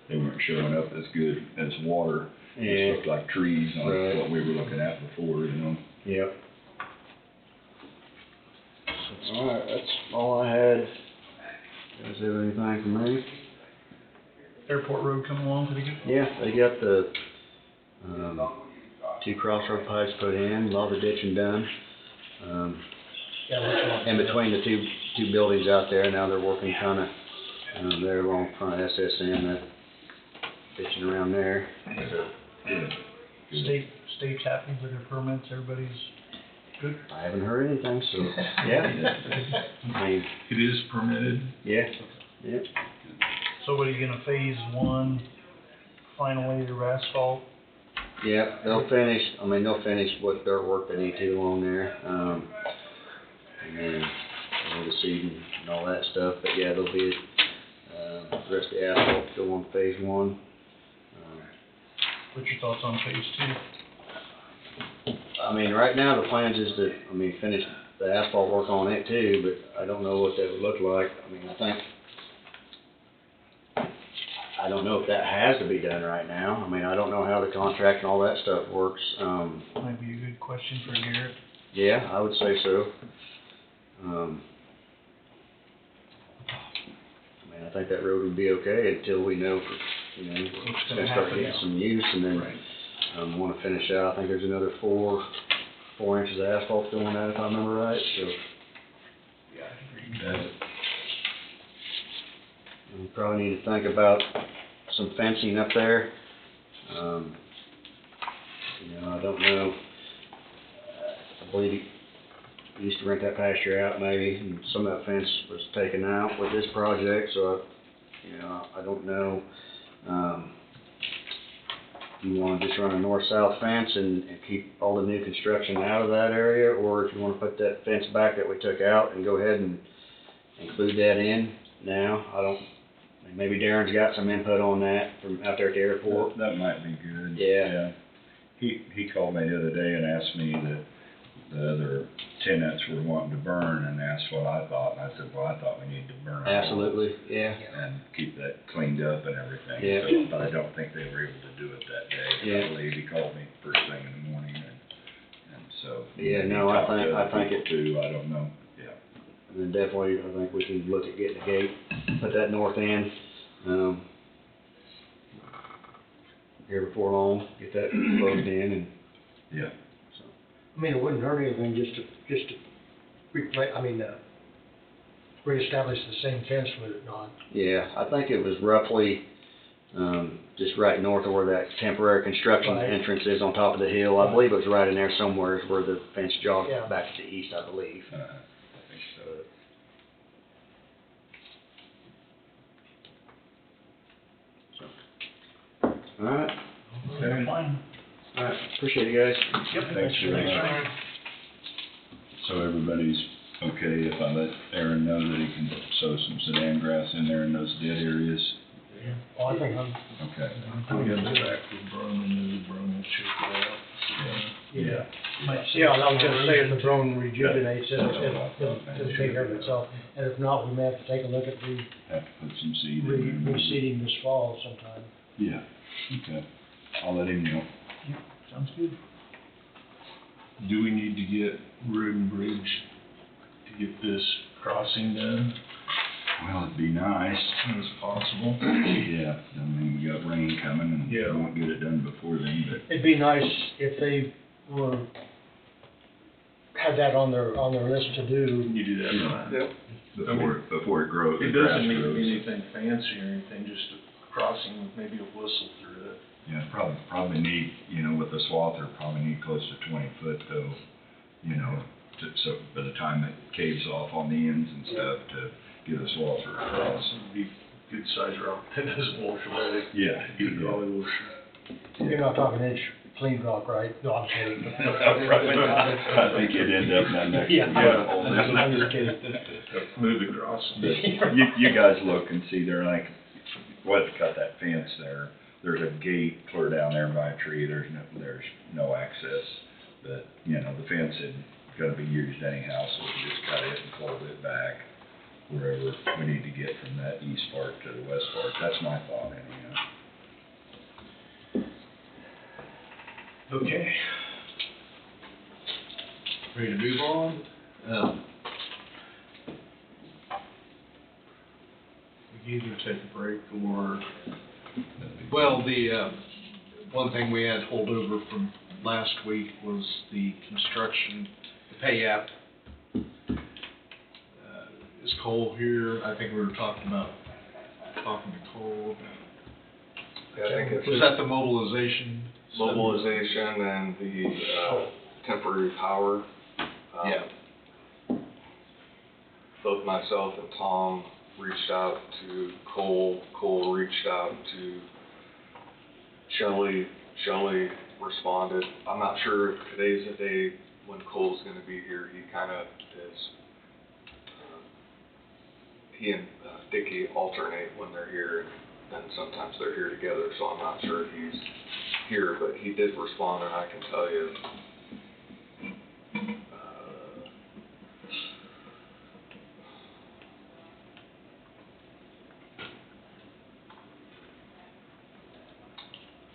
They weren't showing up as good as water. Yeah. It looked like trees on Right. what we were looking at before, you know. Yep. All right, that's all I had. You guys have anything for me? Airport Road coming along pretty good? Yeah, they got the, 2 crossroad pipes put in, a lot of the ditching done. In between the two buildings out there, now they're working kinda, there along front of SSN, that ditching around there. So, State's happy with their permits, everybody's good? I haven't heard anything, so, yeah. I mean, It is permitted. yeah, yeah. So what are you gonna phase 1, final layer of asphalt? Yeah, they'll finish what dirt work they need to on there, and then, the seeding and all that stuff, but yeah, there'll be, the rest of the asphalt go on phase 1. What's your thoughts on phase 2? I mean, right now, the plans is to, finish the asphalt work on it too, but I don't know what that would look like. I don't know if that has to be done right now. I don't know how the contract and all that stuff works. Might be a good question for Garrett. Yeah, I would say so. I think that road would be okay until we know, it's gonna start getting some use, and then, wanna finish out. I think there's another 4 inches of asphalt still on that, if I remember right, so. Yeah, I agree. We probably need to think about some fencing up there. I don't know. I believe he used to rent that pasture out maybe, and some of that fence was taken out with this project, so I don't know. If you wanna just run a north-south fence and keep all the new construction out of that area, or if you wanna put that fence back that we took out and go ahead and include that in now. Maybe Darren's got some input on that from out there at the airport. That might be good. Yeah. He called me the other day and asked me that the other tenants were wanting to burn and asked what I thought, and I said, well, I thought we needed to burn. Absolutely, yeah. And keep that cleaned up and everything. Yeah. So, but I don't think they were able to do it that day. Yeah. I believe he called me first thing in the morning, and so. Yeah, maybe no, talk to I other think people too, I don't know, yeah. And then definitely, I think we can look at getting a gate, put that north end, here before long, get that closed in and. Yeah. It wouldn't hurt anything just to reestablish the same fence, would it not? Yeah, I think it was roughly, just right north of where that temporary construction Right. entrance is on top of the hill. I believe it was right in there somewhere is where the fence jogged Yeah. back to the east, I believe. I think so. All right, Okay. Fine. all right, appreciate it, guys. Yep. Thanks very much. So everybody's okay if I let Aaron know that he can sow some sedan grass in there in those dead areas? Oh, I think I'm, Okay. We got the back with Brown and the Brown will check it out. Yeah. yeah, I was gonna say if the drone rejuvenates it, That's what I thought. it'll take care of itself. And if not, we may have to take a look at Have to put some seed in there. reseeding this fall sometime. Yeah, okay. I'll let him know. Sounds good. Do we need to get Road and Bridge to get this crossing done Well, it'd be nice. as soon as possible? Yeah, we got rain coming and Yeah. we won't get it done before then, but It'd be nice if they were had that on their list to do. You do that, right? Yep. Before it grows, It the grass doesn't need to grows. be anything fancy or anything, just a crossing with maybe a whistle through it. Yeah, probably need, you know, with the swather, probably need close to 20 foot though, you know, so by the time it caves off on the ends and stuff, to get a swather across. It'd be good size rock that doesn't wash away. Yeah. Hydraulic wash. You're not talking inch clean rock, right? No, I'm kidding. I think you'd end up in that next Yeah. one. I'm just kidding. Smooth across. You guys look and see, they're like, what, cut that fence there, there's a gate clear down there by a tree, there's no access. But, you know, the fence is gonna be used anyhow, so we just cut it and close it back wherever we need to get from that east part to the west part. That's my thought anyhow. Okay. Ready to move on? We can either take a break or, well, the, one thing we had holdover from last week was the construction, the pay app. Is Cole here? I think we were talking to Cole. Yeah, I think it's Was that the mobilization? mobilization and the, temporary power. Yeah. Both myself and Tom reached out to Cole. Cole reached out to Shelley. Shelley responded. I'm not sure if today's the day when Cole's gonna be here. He kinda is, he and Dickie alternate when they're here, and sometimes they're here together, so I'm not sure if he's here, but he did respond, and I can tell you,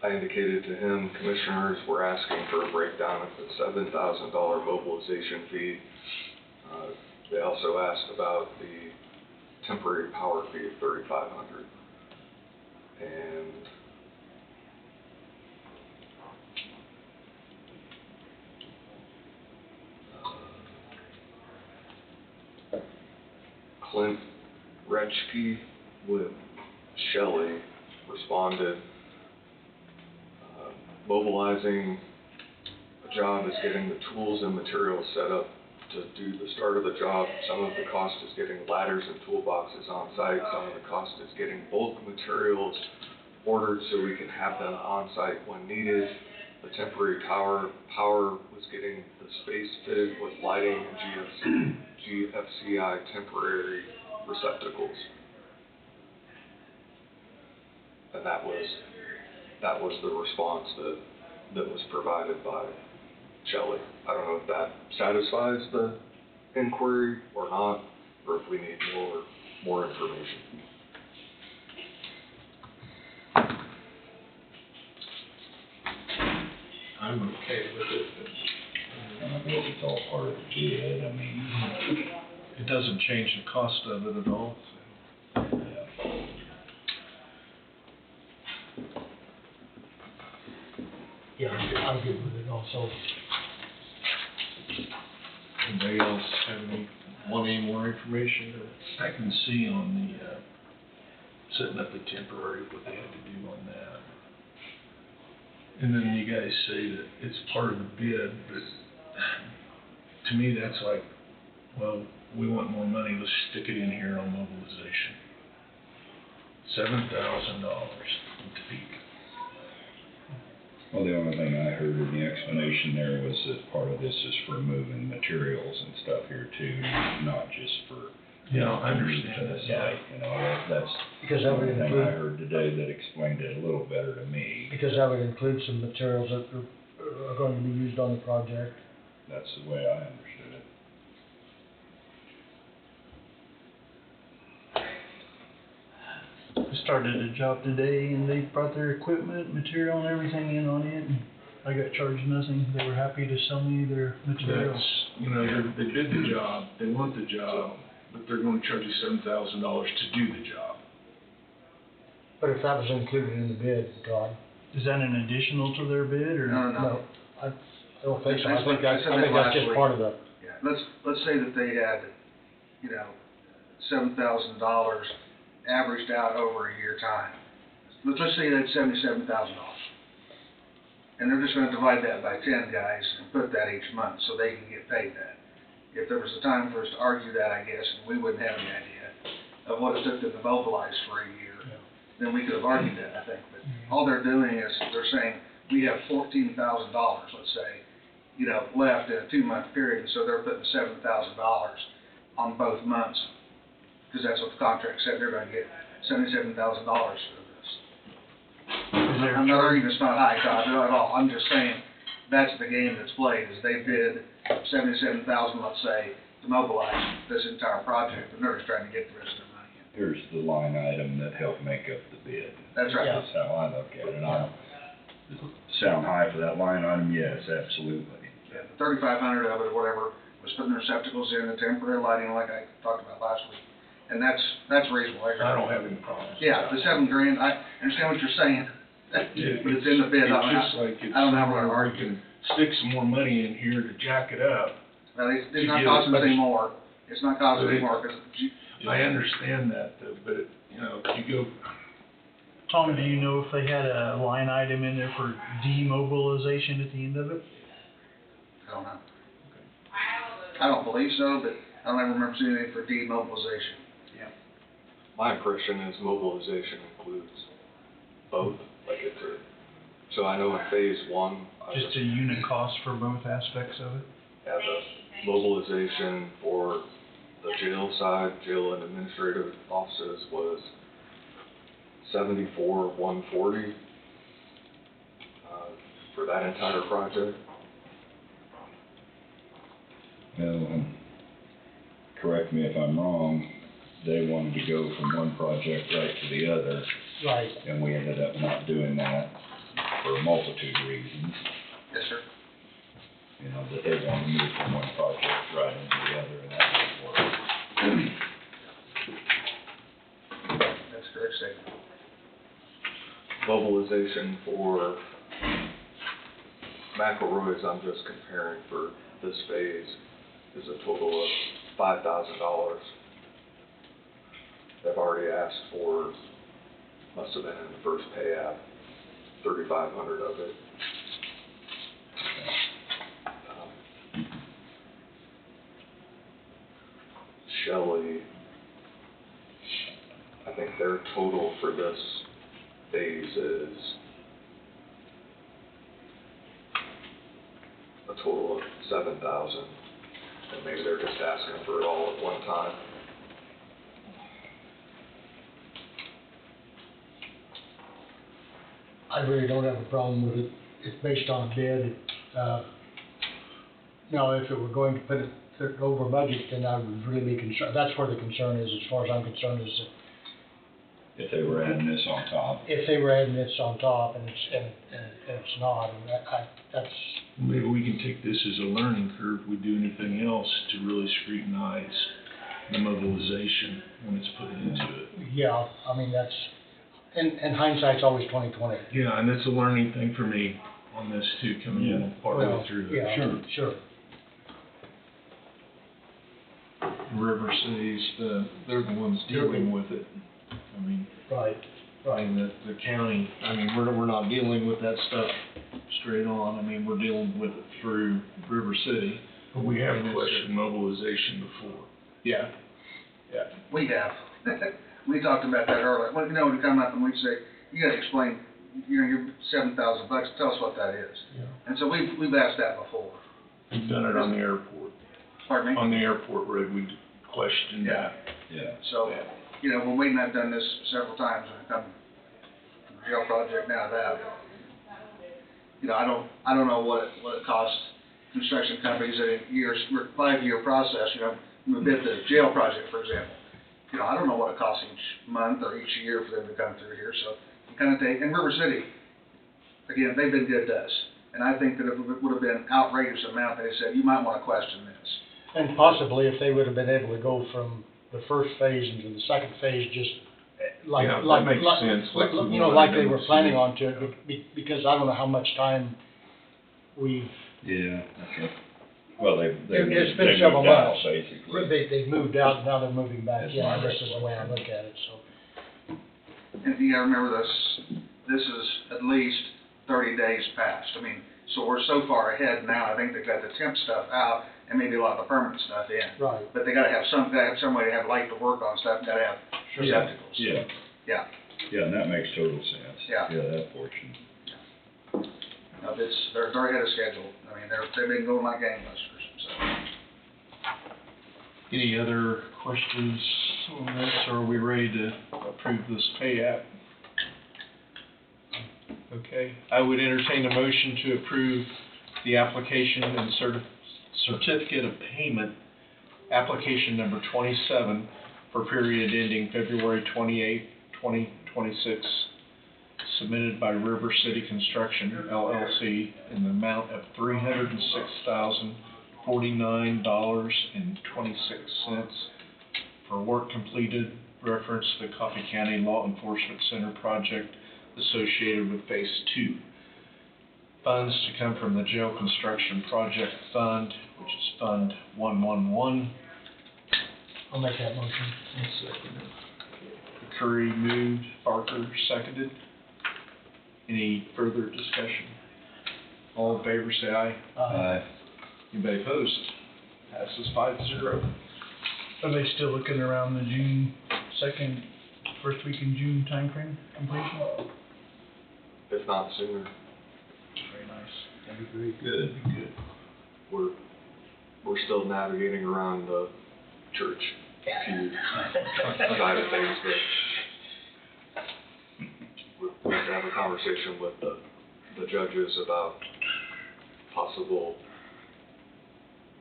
I indicated to him, commissioners were asking for a breakdown of the $7,000 mobilization fee. They also asked about the temporary power fee of $3,500. And Clint Retschke with Shelley responded, mobilizing a job is getting the tools and materials set up to do the start of the job. Some of the cost is getting ladders and toolboxes on site. Some of the cost is getting bulk materials ordered so we can have them on site when needed. The temporary power was getting the space fitted with lighting and GFCI temporary receptacles. And that was the response that was provided by Shelley. I don't know if that satisfies the inquiry or not, or if we need more information. I'm okay with it. And I guess it's all part of the bid, I mean. It doesn't change the cost of it at all. Yeah, I'm good with it also. Anybody else want any more information? I can see on the, setting up the temporary, what they had to do on that. And then you guys say that it's part of the bid, but to me, that's like, well, we want more money, let's stick it in here on mobilization. $7,000 to peak. Well, the only thing I heard in the explanation there was that part of this is for moving materials and stuff here too, not just for. Yeah, I to understand the that, site, you know, that's Because the that would only thing I include, heard today that explained it a little better to me. because that would include some materials that are going to be used on the project. That's the way I understood it. I started a job today and they brought their equipment, material and everything in on it, and I got charged nothing. They were happy to sell me their materials. That's, you know, they did the job, they want the job, but they're gonna charge you $7,000 to do the job. But if that was included in the bid, Todd? Is that an additional to their bid, or? No. No, I don't think so. I That's think what I said that's last just week. part of the, Yeah. let's say that they had, you know, $7,000 averaged out over a year time. Let's say they had $77,000. And they're just gonna divide that by 10 guys and put that each month so they can get paid that. If there was a time for us to argue that, I guess, and we wouldn't have any idea of what it took them to mobilize for a year, then we could have argued that, I think. But all they're doing is, they're saying, we have $14,000, let's say, you know, left in a 2-month period, and so they're putting $7,000 on both months, because that's what the contract said, they're gonna get $77,000 for this. I'm not arguing it's not high, Todd, not at all, I'm just saying, that's the game that's played, is they bid $77,000, let's say, to mobilize this entire project, and they're just trying to get the rest of their money in. Here's the line item that helped make up the bid. That's right. That's how I look at it, and I, does it sound high for that line item? Yes, absolutely. Yeah, the 3,500 of it, or whatever, was putting the receptacles in, the temporary lighting, like I talked about last week. And that's reasonable. I don't have any problems. Yeah, the $7 grand, I understand what you're saying, but it's in the bid. It's just like it's I don't know somewhere where where you can stick some more money in here to jack it up. Well, it's to not get costing us as much- any more. It's not costing us any more, because I understand that, though, but, you know, if you go, Tom, do you know if they had a line item in there for demobilization at the end of it? I don't know. I don't believe so, but I don't ever remember seeing anything for demobilization. My impression is mobilization includes both, like it's a, so I know in phase one, Just a unit cost for both aspects of it? the mobilization for the jail side, jail and administrative offices was $74,140 for that entire project. Well, correct me if I'm wrong, they wanted to go from one project right to the other, Right. and we ended up not doing that for a multitude of reasons. Yes, sir. You know, that they wanted to move from one project right into the other, and that didn't work. That's a correct statement. Mobilization for McElroy's, I'm just comparing for this phase, is a total of $5,000. They've already asked for, must have been in the first pay app, 3,500 of it. Shelley, I think their total for this phase is a total of 7,000, and maybe they're just asking for it all at one time. I really don't have a problem with it. It's based on a bid. Now, if it were going to put it over budget, then I would really be concerned. That's where the concern is, as far as I'm concerned, is that If they were adding this on top. if they were adding this on top and it's not, and that's, maybe we can take this as a learning curve, we do anything else to really scrutinize the mobilization when it's put into it. yeah, I mean, that's, and hindsight's always 20/20. Yeah, and it's a learning thing for me on this too, coming in partway Well, through it. yeah, sure. River City's they're the ones dealing with it. I mean, Right, I mean, the county, I mean, we're not dealing with that stuff straight on. I mean, we're dealing with it through River City. But we have And it's- questioned mobilization before. Yeah. We have. We talked about that earlier. Well, you know, when you come up and we say, you gotta explain, you know, your $7,000, tell us what that is. Yeah. And so we've asked that before. We've done it on the airport. Pardon me? On the airport road, we questioned that. Yeah. So, you know, when Wade and I've done this several times, when it come from the jail project now to that, you know, I don't know what it costs construction companies in a 5-year process, you know, we bid the jail project, for example. You know, I don't know what it costs each month or each year for them to come through here, so you kind of take, and River City, again, they've been good to us. And I think that it would have been outrageous amount, they said, you might want to question this. And possibly if they would have been able to go from the first phase into the second phase, just like, Yeah, that like, makes like, sense, like we you know, wanted like they them were to planning see. on to, because I don't know how much time we, Yeah, okay. Well, It's been they several moved out, months. basically. They moved out, now they're moving back That's in, my this is the way I look at it, so. And you gotta remember this is at least 30 days past. I mean, so we're so far ahead now, I think they've got the temp stuff out and maybe a lot of the permanent stuff in. Right. But they gotta have some way to have light to work on stuff, gotta have receptacles. Yeah, Yeah, yeah, and that makes total sense. Yeah. Yeah, that portion. no, they're ahead of schedule. I mean, they've been going like gangbusters, so. Any other questions on this, or are we ready to approve this pay app? Okay, I would entertain a motion to approve the application and certificate of payment, application number 27, for period ending February 28, 2026, submitted by River City Construction LLC in the amount of $306,049.26 for work completed, reference to the Coffee County Law Enforcement Center project associated with Phase 2. Funds to come from the Jail Construction Project Fund, which is Fund 111. I'll make that motion. Curry moved, Parker seconded. Any further discussion? All in favor, say aye. Anybody opposed? Passes 5-0. Are they still looking around the June second, first week in June timeframe completion? If not sooner. Very nice. That'd be great. Good. Good. We're still navigating around the church feud side of things, but we have to have a conversation with the judges about possible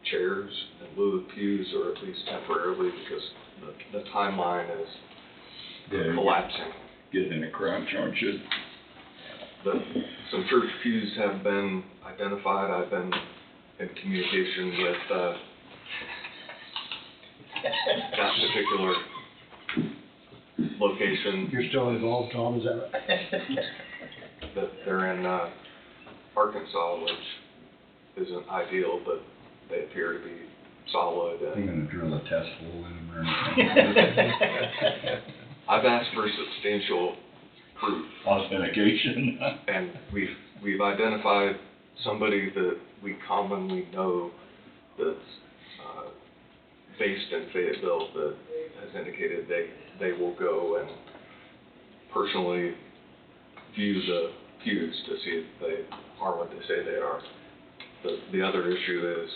chairs in lieu of pews, or at least temporarily, because the timeline is collapsing. Getting in a crunch, aren't you? Some church pews have been identified. I've been in communication with that particular location. You're still involved, Tom, is that right? That they're in Arkansas, which isn't ideal, but they appear to be solid. I'm And gonna drill a test hole in them or anything. I've asked for substantial proof, Authentication. and we've identified somebody that we commonly know that's based in Fayetteville that has indicated they will go and personally view the pews to see if they are what they say they are. The other issue is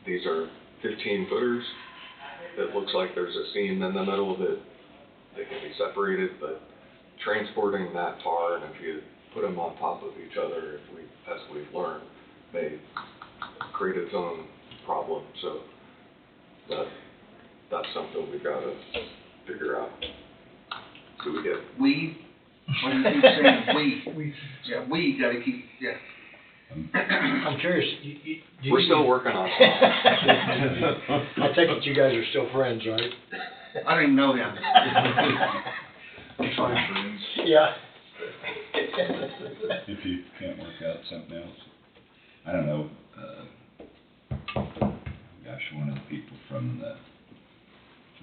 these are 15-footers. It looks like there's a seam in the middle that they can be separated, but transporting that far, and if you put them on top of each other, as we've learned, may create its own problem. So that's something we've got to figure out. Do we get? We, when you keep saying we, yeah, we gotta keep, yeah. I'm curious, do We're you- still working on it. I take it you guys are still friends, right? I don't even know him. Sorry, friends. Yeah. If you can't work out something else. I don't know, gosh, one of the people from the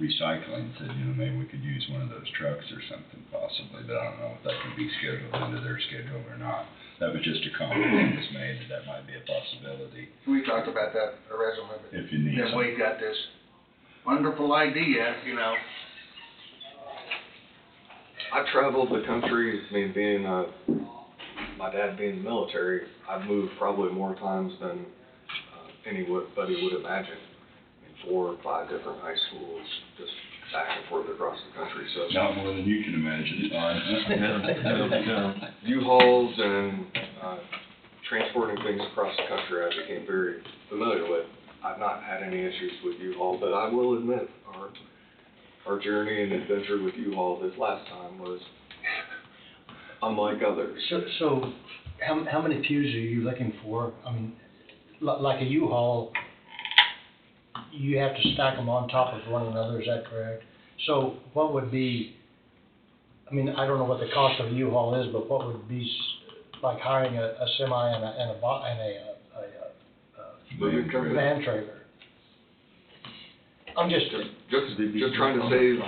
recycling said, maybe we could use one of those trucks or something possibly, but I don't know if that can be scheduled into their schedule or not. That was just a comment that was made, that might be a possibility We talked about that originally, but if you need then something. we got this wonderful idea, I've traveled the country, I mean, being my dad being in the military, I've moved probably more times than anybody would imagine. In 4 or 5 different high schools, just back and forth across the country, so. Not more than you can imagine. U-Hauls and transporting things across the country, I became very familiar with. I've not had any issues with U-Haul, but I will admit, our journey and adventure with U-Haul this last time was unlike others. So, how many pews are you looking for? I mean, like a U-Haul, you have to stack them on top of one another, is that correct? So what would be, I mean, I don't know what the cost of a U-Haul is, but what would be like hiring a semi and a moving Van company. van trailer. I'm just, Just trying to save,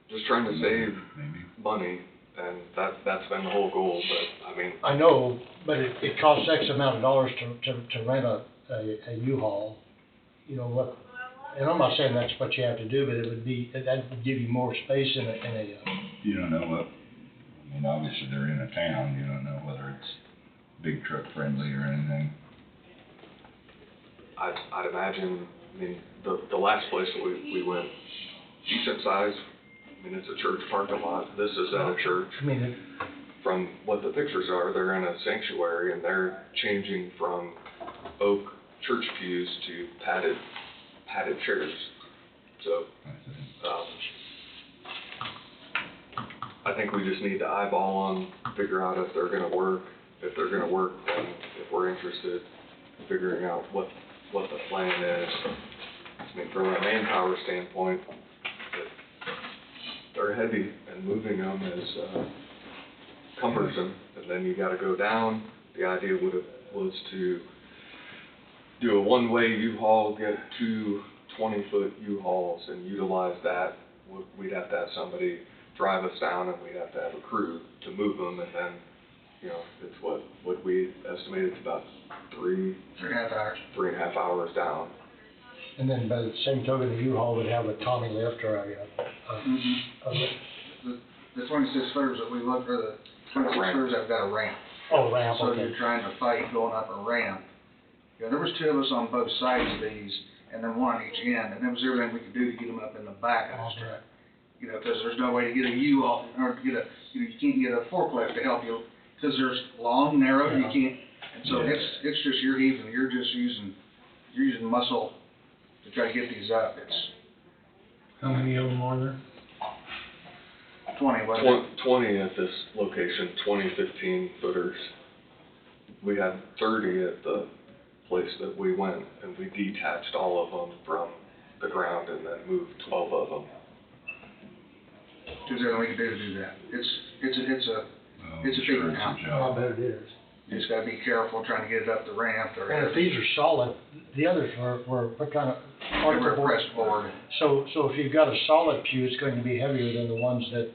just trying to save Maybe. money, and that's been the whole goal, but, I mean, I know, but it costs X amount of dollars to rent a U-Haul. You know what, and I'm not saying that's what you have to do, but that would give you more space in a You don't know what, I mean, obviously they're in a town, you don't know whether it's big truck friendly or anything. I'd imagine, I mean, the last place that we went, decent size, I mean, it's a church parking lot, this is at a church. I mean, From what the pictures are, they're in a sanctuary, and they're changing from oak church pews to padded chairs. So, I think we just need to eyeball them, figure out if they're gonna work. If they're gonna work, then if we're interested in figuring out what the plan is. I mean, from a manpower standpoint, they're heavy, and moving them is cumbersome, and then you gotta go down. The idea was to do a one-way U-Haul, get two 20-foot U-Hauls and utilize that. We'd have to have somebody drive us down, and we'd have to have a crew to move them, and then, you know, it's what we estimated, it's about 3.5 hours. 3.5 hours down. and then by the same token, the U-Haul would have a Tommy lift or The 26 footers that we looked, or the 26 footers have got a ramp. ramp, So okay. you're trying to fight going up a ramp. You know, there was two of us on both sides of these, and then one on each end, and there was everything we could do to get them up in the back of this truck. You know, because there's no way to get a U-Haul, or to get you can't get a forklift to help you, because there's long, narrow, you can't, and so Yeah. it's just you're using muscle to try to get these up. It's How many of them are there? 20, wasn't it? 20 at this location, 20 15-footers. We had 30 at the place that we went, and we detached all of them from the ground and then moved 12 of them. There's nothing we can do to do that. It's a big Sure, it's amount. a I job. bet it is. You just gotta be careful trying to get it up the ramp or. And if these are solid, the others were what kind of? They were pressed forward. So if you've got a solid pew, it's going to be heavier than the ones that,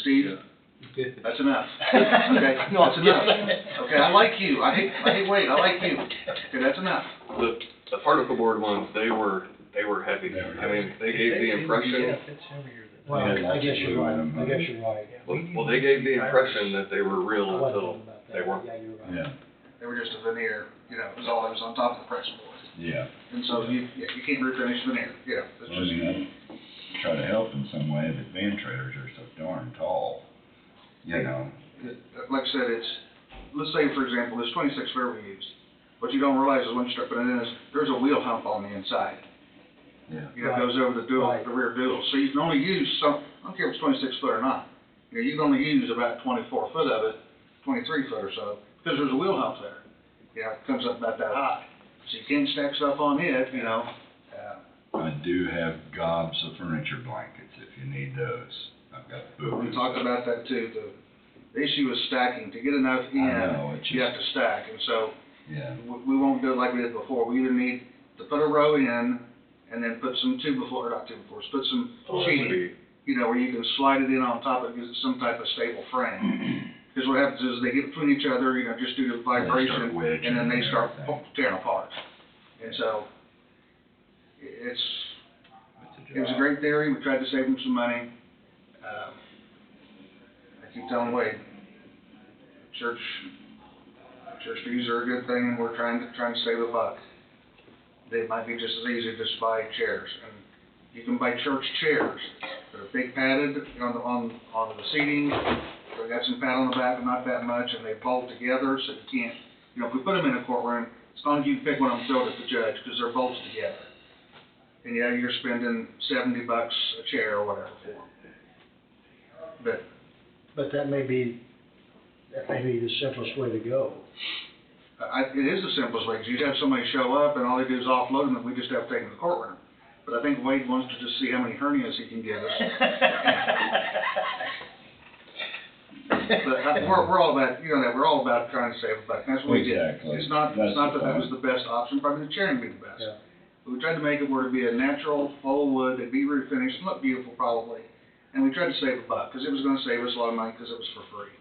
Steve, that's enough. Okay, No, that's enough. Okay, I like you. I hate weight. I like you. Okay, that's enough. The particle board ones, they were heavy. They were I mean, they gave the impression, well, Yeah, I guess you're right, lots of I guess you're right. well, they gave the impression that they were real I wasn't until talking about that. they weren't. Yeah, you're right. Yeah, They were just a veneer, you know, it was all that was on top of the press board. yeah. And so you can't refinish veneer, you know, it's Well, I just. mean, I try to help in some way, but van trailers are so darn tall, you know. Like I said, let's say, for example, this 26 footer we used. What you don't realize is when you start putting it in, there's a wheel hump on the inside. Yeah. You know, it goes over the dual, Right. the rear dual. So you can only use I don't care if it's 26 foot or not. You know, you can only use about 24 foot of it, 23 foot or so, because there's a wheel hump there. You know, it comes up about that high. So you can't stack stuff on it, you know. I do have gobs of furniture blankets if you need those. I've got We boobies. talked about that too. The issue is stacking. To get enough I know, in, it's you just- have to stack. And so Yeah, we won't do it like we did before. We either need to put a row in and then put some put some sheeting, you know, where you can slide it in on top of some type of stable frame. Because what happens is they get between each other, you know, just due to vibration, wedging and then they and start everything. tearing apart. And so it it's was a great theory. We tried to save them some money. I keep telling Wade, church fees are a good thing, and we're trying to save a buck. They might be just as easy to just buy chairs, and you can buy church chairs. They're big padded on the seating. They got some pad on the back, but not that much, and they bolt together, so you can't. You know, if we put them in a courtroom, as long as you pick one of them, throw it at the judge, because they're bolted together. And yeah, you're spending $70 a chair or whatever for them. But that may be the simplest way to go. It is the simplest way, because you'd have somebody show up and all they do is offload them and we just have to take them to the courtroom. But I think Wade wants to just see how many hernias he can give us. But we're all about, you know, that, we're all about trying to save a buck, that's what we did. Exactly. It's not That's that the that was point. the best option, probably the chairing would be the best. Yeah. But we tried to make it where it'd be a natural, full wood, it'd be refinished, look beautiful probably. And we tried to save a buck, because it was gonna save us a lot of money, because it was for free.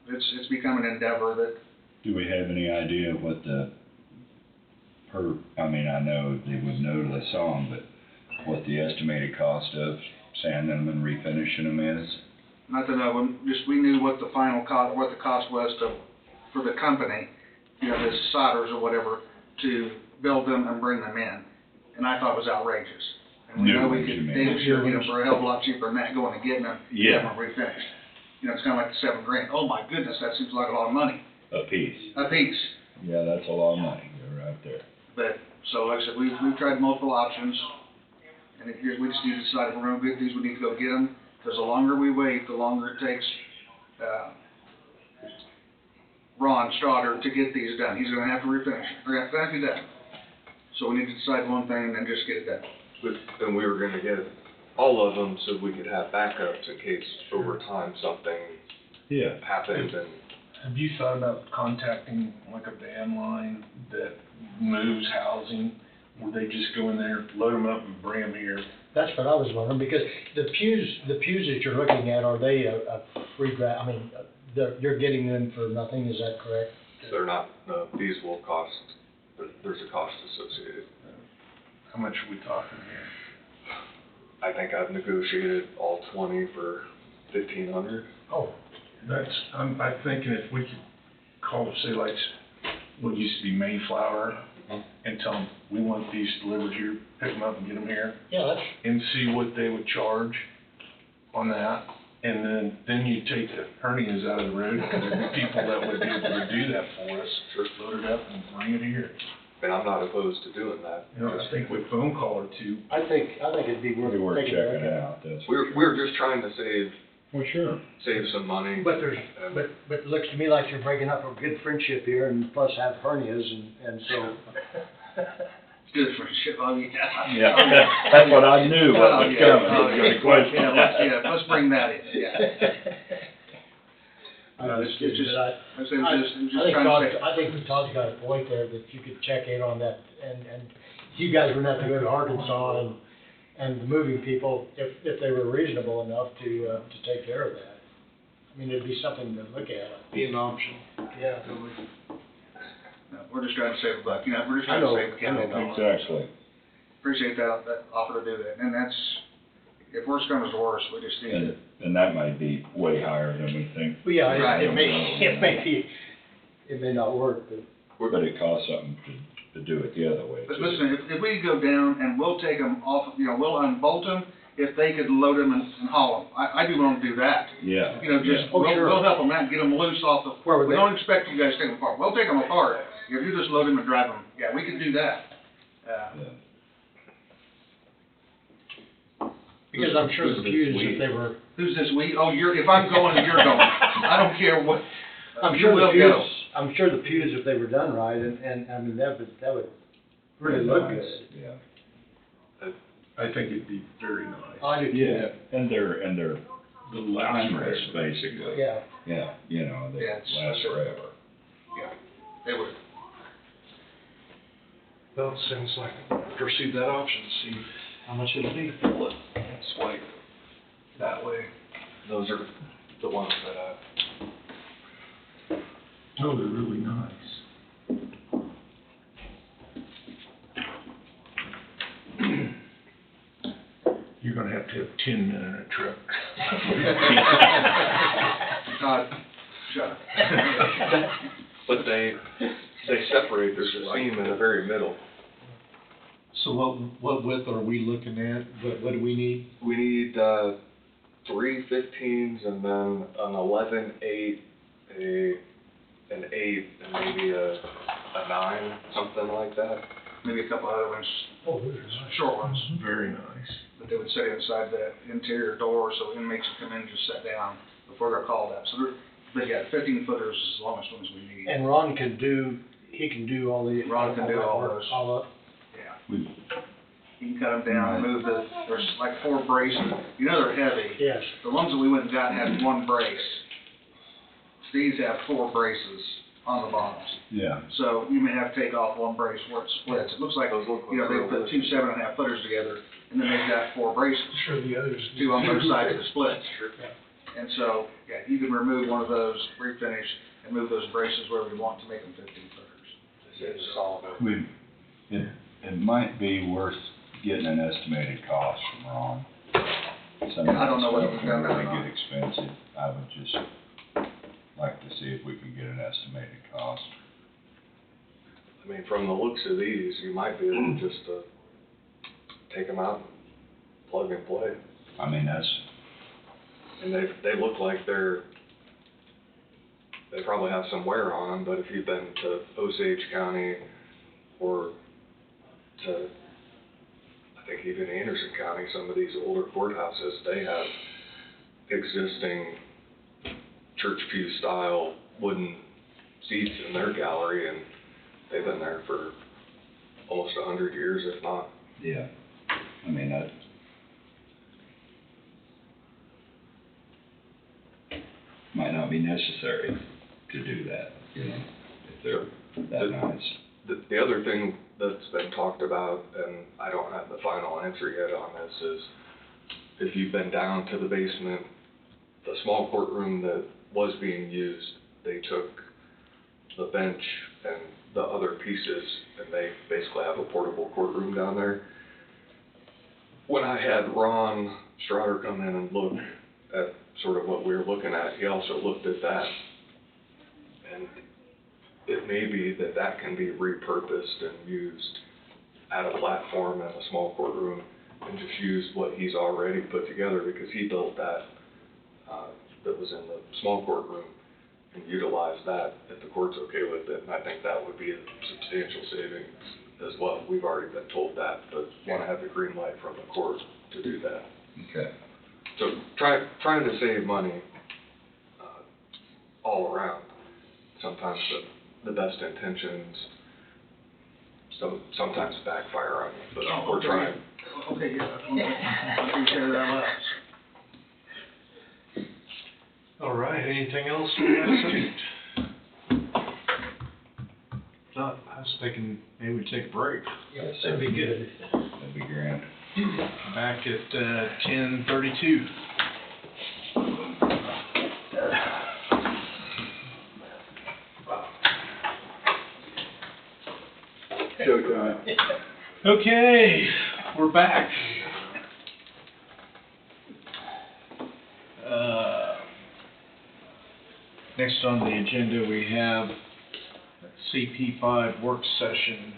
It's become an endeavor that, Do we have any idea of what the I mean, I know they would know till they saw them, but what the estimated cost of sanding them and refinishing them is? not to know, just we knew what the final cost, what the cost was for the company, you know, the solders or whatever, to build them and bring them in. And I thought it was outrageous. And we New know we ones, you could, mean. they was sure get them for a hell of a lot cheaper than that, going and getting them, Yeah. have them refinished. You know, it's kinda like the $7,000. Oh my goodness, that seems like a lot of money, A piece. a piece. Yeah, that's a lot of money, you're right there. But, so like I said, we've tried multiple options. And if we just need to decide if we're gonna get these, we need to go get them. Cause the longer we wait, the longer it takes, Ron Strodder to get these done. He's gonna have to refinish, they're gonna have to be done. So we need to decide one thing and then just get it done. But, and we were gonna get all of them so we could have backups in case over time something Yeah. happened and. Have you thought about contacting like a van line that moves housing, where they just go in there, load them up and bring them here? That's what I was wondering, because the pews that you're looking at, are they a free I mean, you're getting them for nothing, is that correct? They're not, these will cost, there's a cost associated. How much are we talking here? I think I've negotiated all 20 for 1,500. Oh, I'm thinking if we could call, say like, what used to be Mayflower, and tell them, we want these delivered here, pick them up and get them here, yeah, that's, and see what they would charge on that. And then you take the hernias out of the road, because there'd be people that would be able to do that for us, just load it up and bring it here. And I'm not opposed to doing that. You know, I think with phone call or two, I think it'd be worth Maybe we're taking a look checking it at. out, that's. We're just trying to save Well, sure. some money. But there's, and- but it looks to me like you're breaking up a good friendship here, and plus have hernias, and so. Good for shit, I mean, Yeah, that's what I knew what Oh, was yeah, coming, oh, was the question. let's bring that in, yeah. It's It's just, I I said, just think trying Todd, to say, I think Todd's got a point there, that you could check in on that, and you guys wouldn't have to go to Arkansas and the moving people, if they were reasonable enough to take care of that. I mean, it'd be something to look at. Be an option. Yeah. no, we're just trying to save a buck, you know, we're just trying I know, to save the county I know. dollars. Exactly. Appreciate that offer to do that, and that's, if worse comes to worse, we just need to. And that might be way higher than we think. Well, yeah, Right. it may not work, but. But it costs something to do it the other way. But too. listen, if we go down and we'll take them off, you know, we'll unbolt them, if they could load them and haul them, I'd be willing to do that. Yeah. You know, just, yeah. Oh, we'll, sure. we'll help them out and get them loose off the, Where would we they- don't expect you guys to take them apart, we'll take them apart, if you just load them and drive them, yeah, we can do that. Yeah. Because I'm sure the pews, if they were, Who's this we? Oh, if I'm going, you're going, I don't care what, I'm you sure the will pews, go. I'm sure the pews, if they were done right, and I mean, that would really look good. Yeah. I think it'd be very nice. I do too. Yeah, and they're The last timeless, rest. basically. Yeah. Yeah, you know, they Yeah, it's- last forever. They would. Well, it sounds like pursue that option, see how much it'll be. Swipe that way. Those are the ones that Oh, they're really nice. You're gonna have to have 10 men in a truck. Todd, shut up. but they separate, there's a seam in the very middle. So what width are we looking at? What do we need? We need, 3 15s and then an 11/8, an 8, and maybe a 9, something like that. Maybe a couple other ones, Oh, those are nice. short ones, Very nice. that they would sit inside the interior door, so inmates would come in and just sit down before they're called up. So but yeah, 15 footers is the longest ones we need. And Ron can do all the. Ron can do all those. All up. Yeah. We- You can cut them down, move there's like 4 braces, you know they're heavy. Yes. The ones that we went and got had 1 brace, these have 4 braces on the bottoms. Yeah. So you may have to take off one brace where it splits. It looks like, Those look you know, they like put 2 7.5 footers together, and then they've got 4 braces, Sure, the others. 2 on both sides of the split. And so, yeah, you can remove one of those, refinish, and move those braces wherever you want to make them 15 footers. It might be worth getting an estimated cost from Ron. Some I don't know of whether this we've stuff done that or can not. get expensive. I would just like to see if we can get an estimated cost. I mean, from the looks of these, you might be able just to take them out, plug and play. I mean, that's, And they look like they probably have some wear on them, but if you've been to Osage County or to, I think even Anderson County, some of these older courthouses, they have existing church pew style wooden seats in their gallery, and they've been there for almost 100 years, if not. yeah. I mean, that, might not be necessary to do that, you know, if they're that nice. The other thing that's been talked about, and I don't have the final answer yet on this, is if you've been down to the basement, the small courtroom that was being used, they took the bench and the other pieces, and they basically have a portable courtroom down there. When I had Ron Strider come in and look at sort of what we were looking at, he also looked at that. And it may be that that can be repurposed and used at a platform in a small courtroom and just use what he's already put together, because he built that, that was in the small courtroom, and utilized that if the court's okay with it. And I think that would be a substantial savings as well. We've already been told that, but want to have the green light from the court to do that. Okay. So trying to save money all around. Sometimes the best intentions sometimes backfire on you, but we're trying. Okay, yeah, I think say that out loud. All right, anything else from that street? Not, I was thinking maybe we'd take a break. Yes, that'd be good. That'd be grand. Back at 10:32. Showtime. Okay, we're back. Next on the agenda, we have CP5 work session.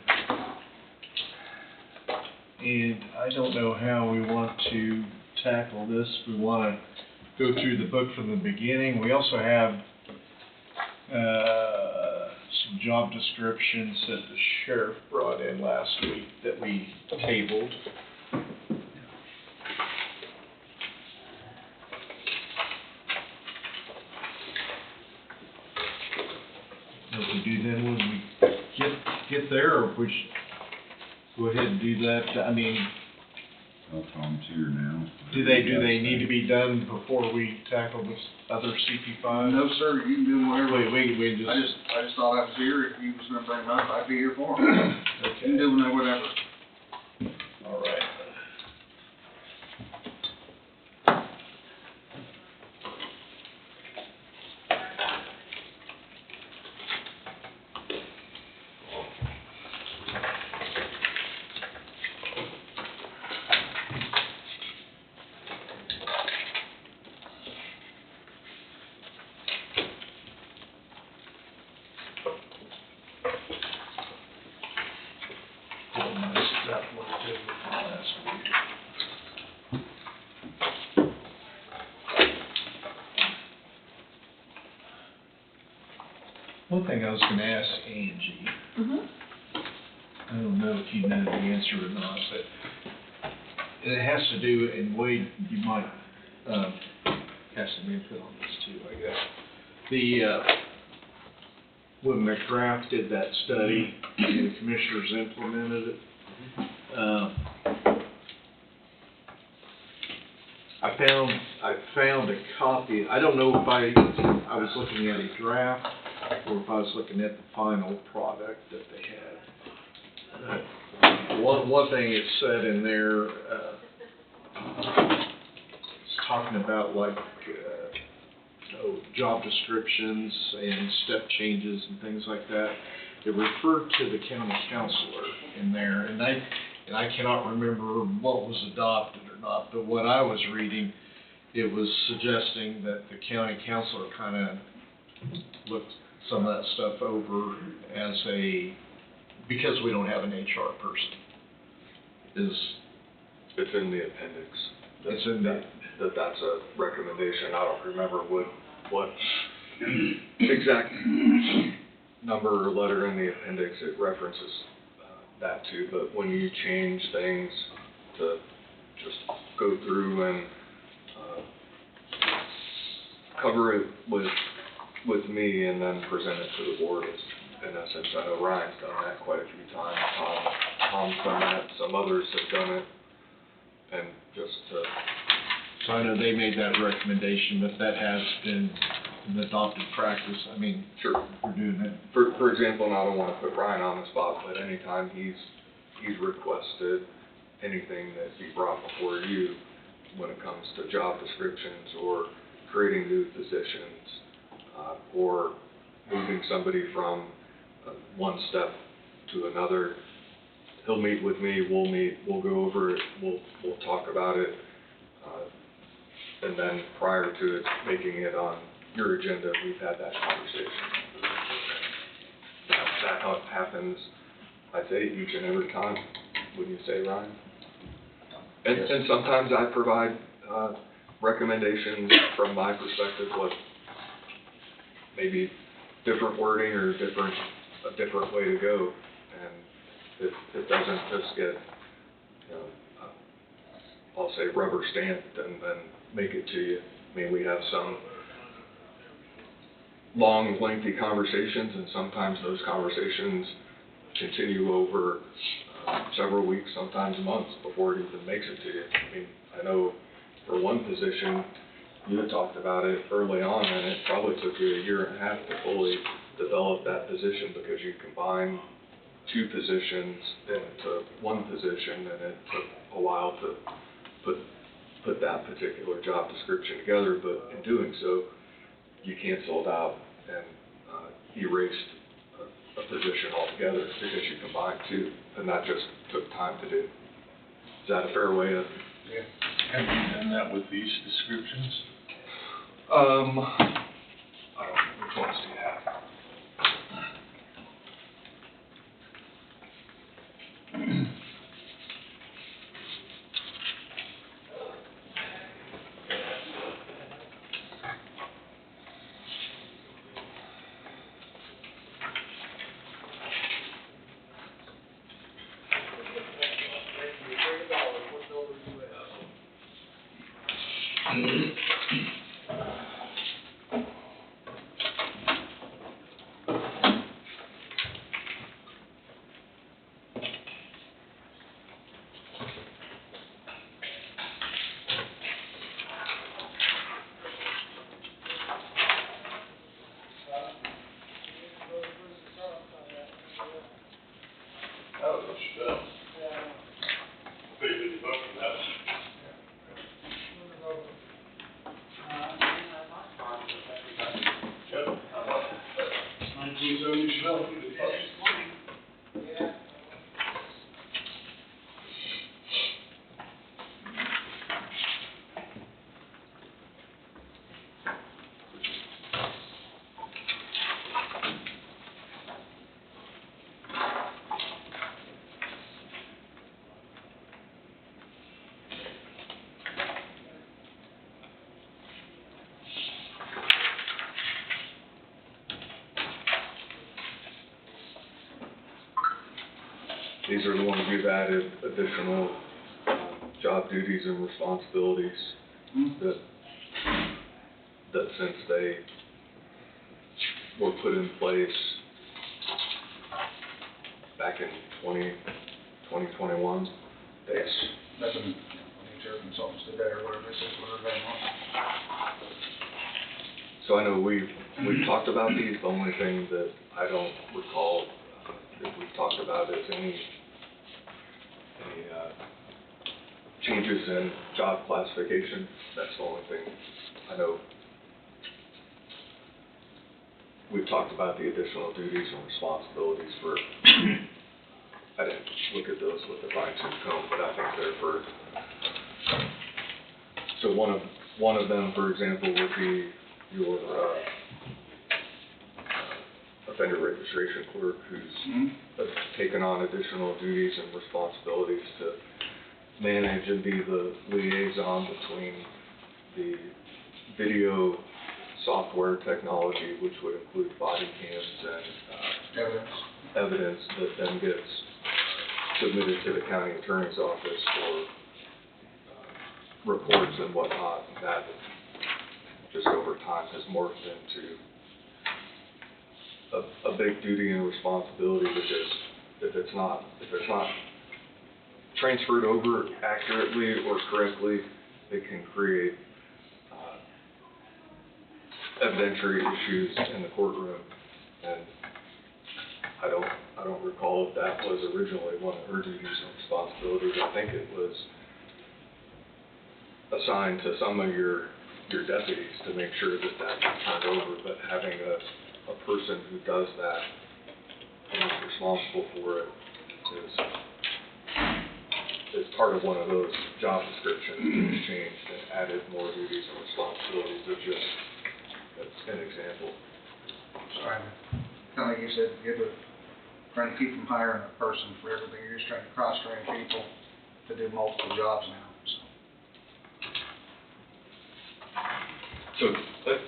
And I don't know how we want to tackle this. We want to go through the book from the beginning. We also have some job descriptions that the sheriff brought in last week that we tabled. What we do then when we get there, or if we should go ahead and do that, I mean, Well, Tom's here now. do they need to be done before we tackle this other CP5? No, sir, you can do whatever. We just. I just thought I was here. If you was gonna bring them up, I'd be here for them. You can do whatever. All right. One thing I was gonna ask Angie, I don't know if you know the answer or not, but it has to do, and Wade, you might, have some input on this too, I guess. When McGrath did that study, and the commissioners implemented it, I found a copy. I don't know if I was looking at a draft or if I was looking at the final product that they had. One thing it said in there, it's talking about like, job descriptions and step changes and things like that. It referred to the county counselor in there, and I cannot remember what was adopted or not, but what I was reading, it was suggesting that the county counselor kind of looked some of that stuff over as because we don't have an HR person. It's in the appendix. It's in the... That's a recommendation. I don't remember what exact number or letter in the appendix it references that to, but when you change things to just go through and cover it with me and then present it to the board is, in essence, I know Ryan's done that quite a few times. Tom's done that, some others have done it, and just to... So I know they made that recommendation, but that has been an adopted practice. I mean, sure, we're doing it. For example, and I don't want to put Ryan on the spot, but anytime he's requested anything that be brought before you when it comes to job descriptions or creating new positions or moving somebody from one step to another, he'll meet with me, we'll go over it, we'll talk about it, and then prior to it making it on your agenda, we've had that conversation. That happens, I'd say, each and every time, wouldn't you say, Ryan? And sometimes I provide recommendations from my perspective, what maybe different wording or a different way to go, and it doesn't just get, I'll say rubber stamped and then make it to you. I mean, we have some long, lengthy conversations, and sometimes those conversations continue over several weeks, sometimes months, before it even makes it to you. I mean, I know for one position, you had talked about it early on, and it probably took you a year and a half to fully develop that position because you combine two positions into one position, and it took a while to put that particular job description together, but in doing so, you canceled out and erased a position altogether because you combined two, and that just took time to do. Is that a fair way to? Yeah. Have you done that with these descriptions? I don't know, which ones do you have? These are the ones we've added additional job duties and responsibilities that since they were put in place back in 2021. Yes, that's material consultants today, or whatever this is, whatever they want. So I know we've talked about these, the only thing that I don't recall that we've talked about is any changes in job classification. That's the only thing I know. We've talked about the additional duties and responsibilities for, I didn't look at those with the fine tooth comb, but I think they're for, so one of them, for example, would be your offender registration clerk who's taken on additional duties and responsibilities to manage and be the liaison between the video software technology, which would include body cams and evidence that then gets submitted to the county attorney's office for reports and whatnot. And that just over time has morphed into a big duty and responsibility, because if it's not transferred over accurately or correctly, it can create evidentiary issues in the courtroom. And I don't recall if that was originally one of her duties and responsibilities. I think it was assigned to some of your deputies to make sure that that gets turned over, but having a person who does that and is responsible for it is part of one of those job descriptions that's changed and added more duties and responsibilities. That's an example. Sorry, kind of like you said, you're trying to keep from hiring a person for everything. You're just trying to cross-train people to do multiple jobs now, So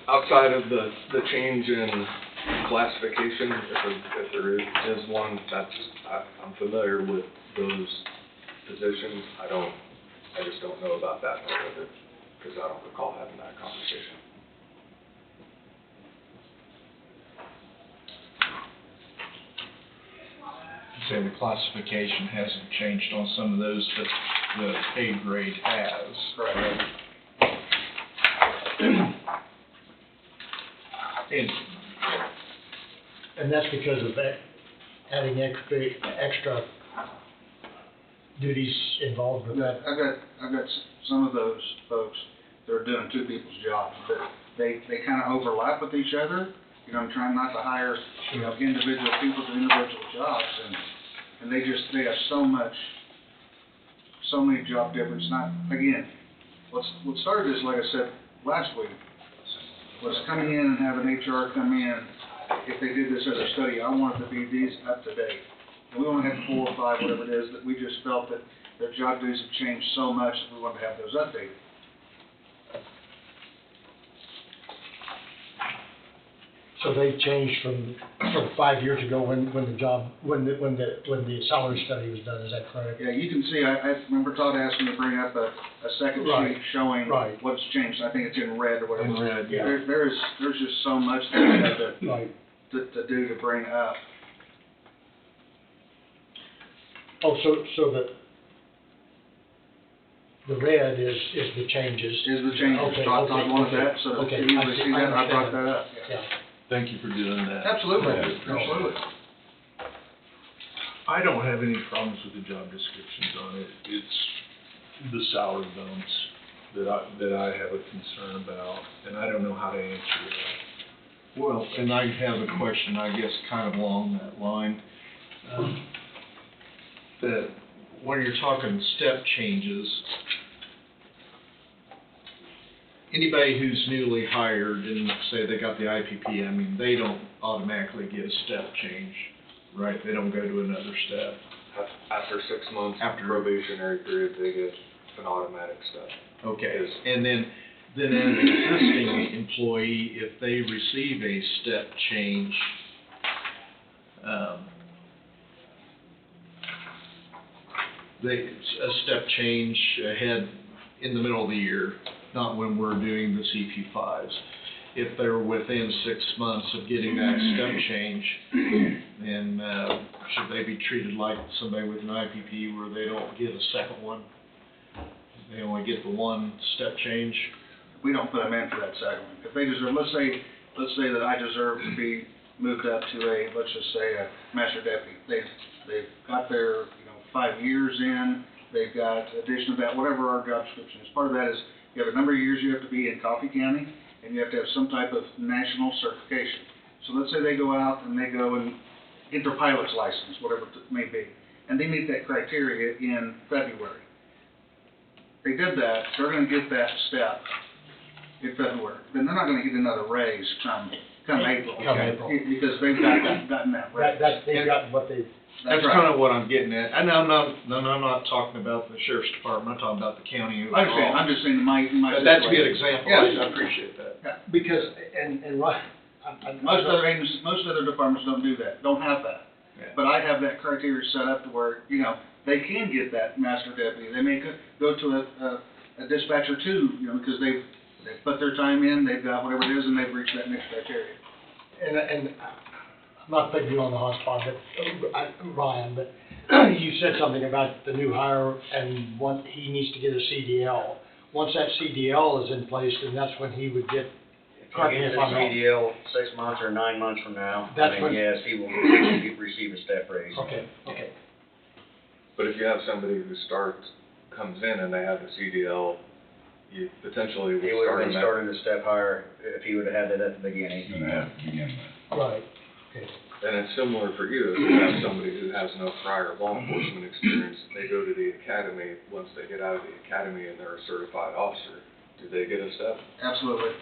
outside of the change in classification, if there is one, I'm familiar with those positions. I just don't know about that part of it, because I don't recall having that conversation. Say the classification hasn't changed on some of those, but the pay grade has. correct? And that's because of that, adding extra duties involved with that. I've got some of those folks that are doing two people's jobs, but they kind of overlap with each other. You know, I'm trying not to hire, individual people to individual jobs, and they have so many job difference. Not, again, what started this, like I said last week, was coming in and having HR come in. If they did this other study, I want it to be these up to date. And we only had 4 or 5, whatever it is, that we just felt that their job duties have changed so much that we wanted to have those updated. So they changed from 5 years ago when the salary study was done, is that correct? Yeah, you can see, I remember Todd asked me to bring up a second Right. sheet showing Right. what's changed. I think it's in red or whatever. In red, yeah. There's just so much that we have Right. to do to bring up. Oh, so the red is the changes. Is the changes. Okay, Todd wanted okay, that, so okay. if you I easily see- see that, I brought understand that up. Yeah. Thank you for doing that. Absolutely, Yeah. absolutely. I don't have any problems with the job descriptions on it. It's the salary bumps that I have a concern about, and I don't know how to answer that. Well, and I have a question, I guess, kind of along that line. That when you're talking step changes, anybody who's newly hired and say they got the IPP, I mean, they don't automatically get a step change, right? They don't go to another step. After 6 months After- probationary period, they get an automatic step. Okay, and then an existing employee, if they receive a step change, a step change ahead in the middle of the year, not when we're doing the CP5s. If they're within 6 months of getting that step change, then should they be treated like somebody with an IPP where they don't get a second one? They only get the one step change. We don't put them in for that second one. If they deserve, let's say that I deserve to be moved up to a, let's just say, a master deputy. They've got their, 5 years in, they've got addition to that, whatever our job description is. Part of that is, you have a number of years you have to be in Coffee County, and you have to have some type of national certification. So let's say they go out and they go and get their pilot's license, whatever it may be, and they meet that criteria in February. They did that, they're gonna get that step in February. Then they're not gonna get another raise come April. Come April. Because they've gotten that raise. They've got what they've. That's right. kind of what I'm getting at. And I'm not talking about the sheriff's department, I'm talking about the county overall. I understand, I'm just saying my But that's a good situation. example, Yes. I appreciate that. Because, and Ryan, Most other agencies, most other departments don't do that, don't have that. Yeah. But I have that criteria set up to where, they can get that master deputy. They may go to a dispatcher too, because they've put their time in, they've got whatever it is, and they've reached that next criteria. and I'm not putting you on the hot spot, but, Ryan, but you said something about the new hire and he needs to get a CDL. Once that CDL is in place, then that's when he would get, correct me if I'm wrong. CDL 6 months or 9 months from now, That's when- yes, he will receive a step raise. Okay. But if you have somebody who comes in and they have a CDL, you potentially would He would have start been them at. starting to step higher if he would have had that at the beginning. You're gonna have to begin with. Right, okay. And it's similar for you, if you have somebody who has no prior law enforcement experience, they go to the academy, once they get out of the academy and they're a certified officer, do they get a step? Absolutely,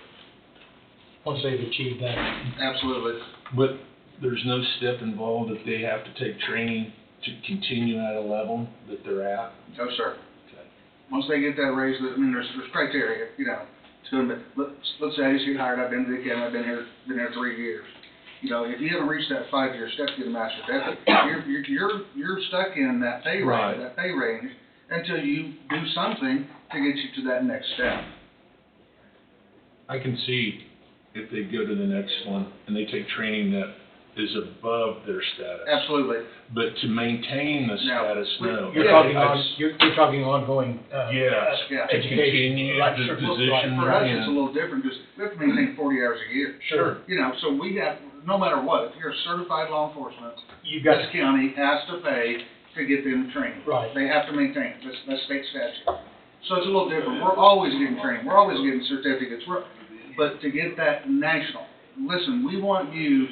Once they've achieved that. absolutely. But there's no step involved if they have to take training to continue at a level that they're at? No, sir. Okay. Once they get that raise, there's criteria, to them. Let's say I just get hired, I've been to the academy, I've been here 3 years. If you haven't reached that 5-year step to get a master deputy, you're stuck in that pay Right. range until you do something to get you to that next step. I can see if they go to the next one and they take training that is above their status. Absolutely. But to maintain the status, no. You're talking ongoing, Yes, Yeah. to education. continue Right, the sure. position For they're us, it's a in. little different, because we have to maintain 40 hours a year. Sure. So we have, no matter what, if you're a certified law enforcement, You've got, this county has to pay to get them trained. Right. They have to maintain it, that's state statute. So it's a little different, we're always getting trained, we're always getting certificates, but to get that national, listen, we want you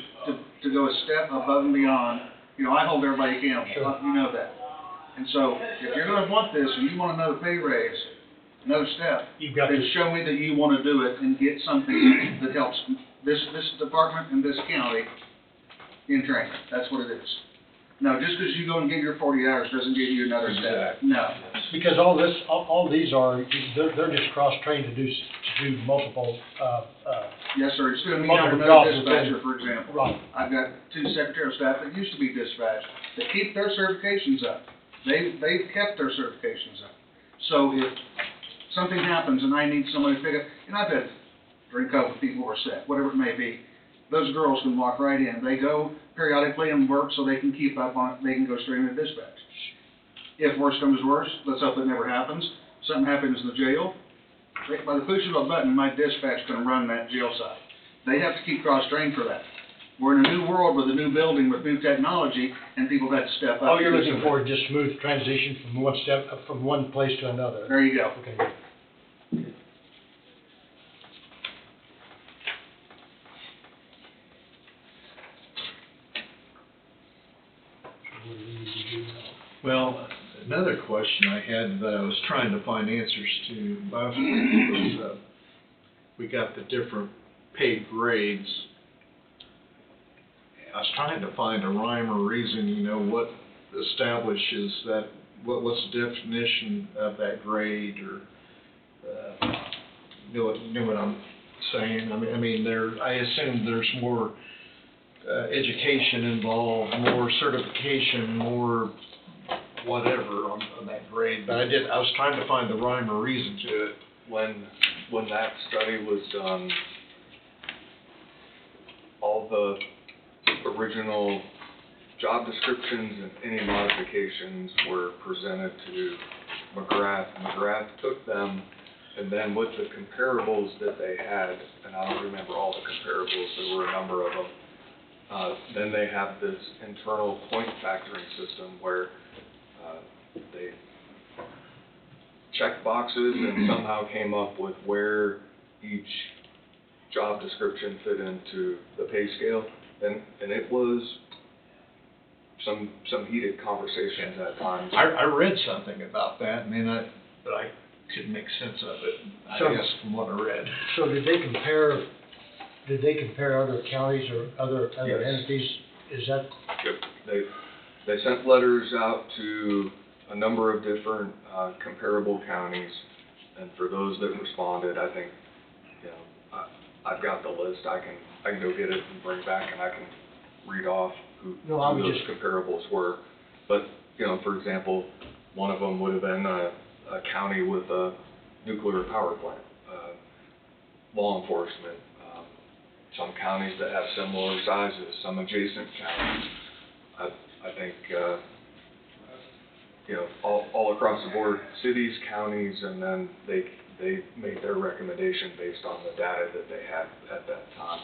to go a step above and beyond. I hold everybody accountable, Sure. you know that. And so, if you're gonna want this, and you want another pay raise, another step, you've got then to, show me that you wanna do it and get something that helps this department and this county in training, that's what it is. No, just because you go and get your 40 hours doesn't give you another step, Exactly. no. because all these are, they're just cross-trained to do multiple, Yes, sir, it's gonna mean Multiple another jobs dispatcher, within- for example. right. I've got 2 secretarial staff that used to be dispatched, that keep their certifications up. They've kept their certifications up. So if something happens and I need somebody to pick up, and I've had drink up with people who are sick, whatever it may be, those girls can walk right in. They go periodically and work so they can keep up on it, they can go straight into dispatch. If worse comes to worse, let's hope it never happens, something happens in the jail, by the push of a button, my dispatch can run that jail site. They have to keep cross-trained for that. We're in a new world with a new building with new technology, and people have to step up. All you're to do looking something. for is just smooth transition from one place to another. There you go. Okay. Well, another question I had that I was trying to find answers to last week was, we got the different pay grades. I was trying to find a rhyme or reason, what establishes that, what's the definition of that grade, or, you know what I'm saying? I assume there's more, education involved, more certification, more whatever on that grade, but I was trying to find the rhyme or reason to it. When that study was done, all the original job descriptions and any modifications were presented to McGrath took them, and then with the comparables that they had, and I don't remember all the comparables, there were a number of them, then they have this internal point factoring system where they checked boxes and somehow came up with where each job description fit into the pay scale, and it was some heated conversations at times. I read something about that, and then but I couldn't make sense of it, I guess, from what I read. So did they compare other counties or other Yes. entities? Is that, Yep. They sent letters out to a number of different comparable counties, and for those that responded, I think, you know, I've got the list. I can go get it and bring back, and I can read off who those comparables were. But, you know, for example, one of them would have been a county with a nuclear power plant, law enforcement, some counties that have similar sizes, some adjacent counties. I think, you know, all across the board, cities, counties, and then they made their recommendation based on the data that they had at that time.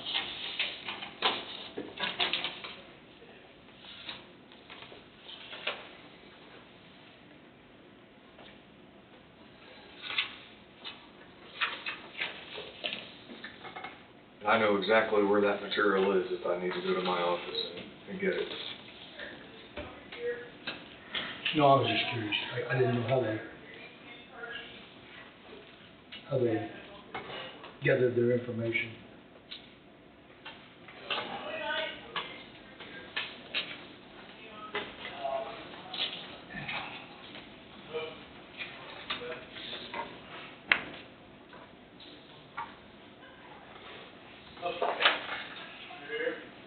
I know exactly where that material is if I need to go to my office and get it. no, I was just curious. I didn't know how they gathered their information.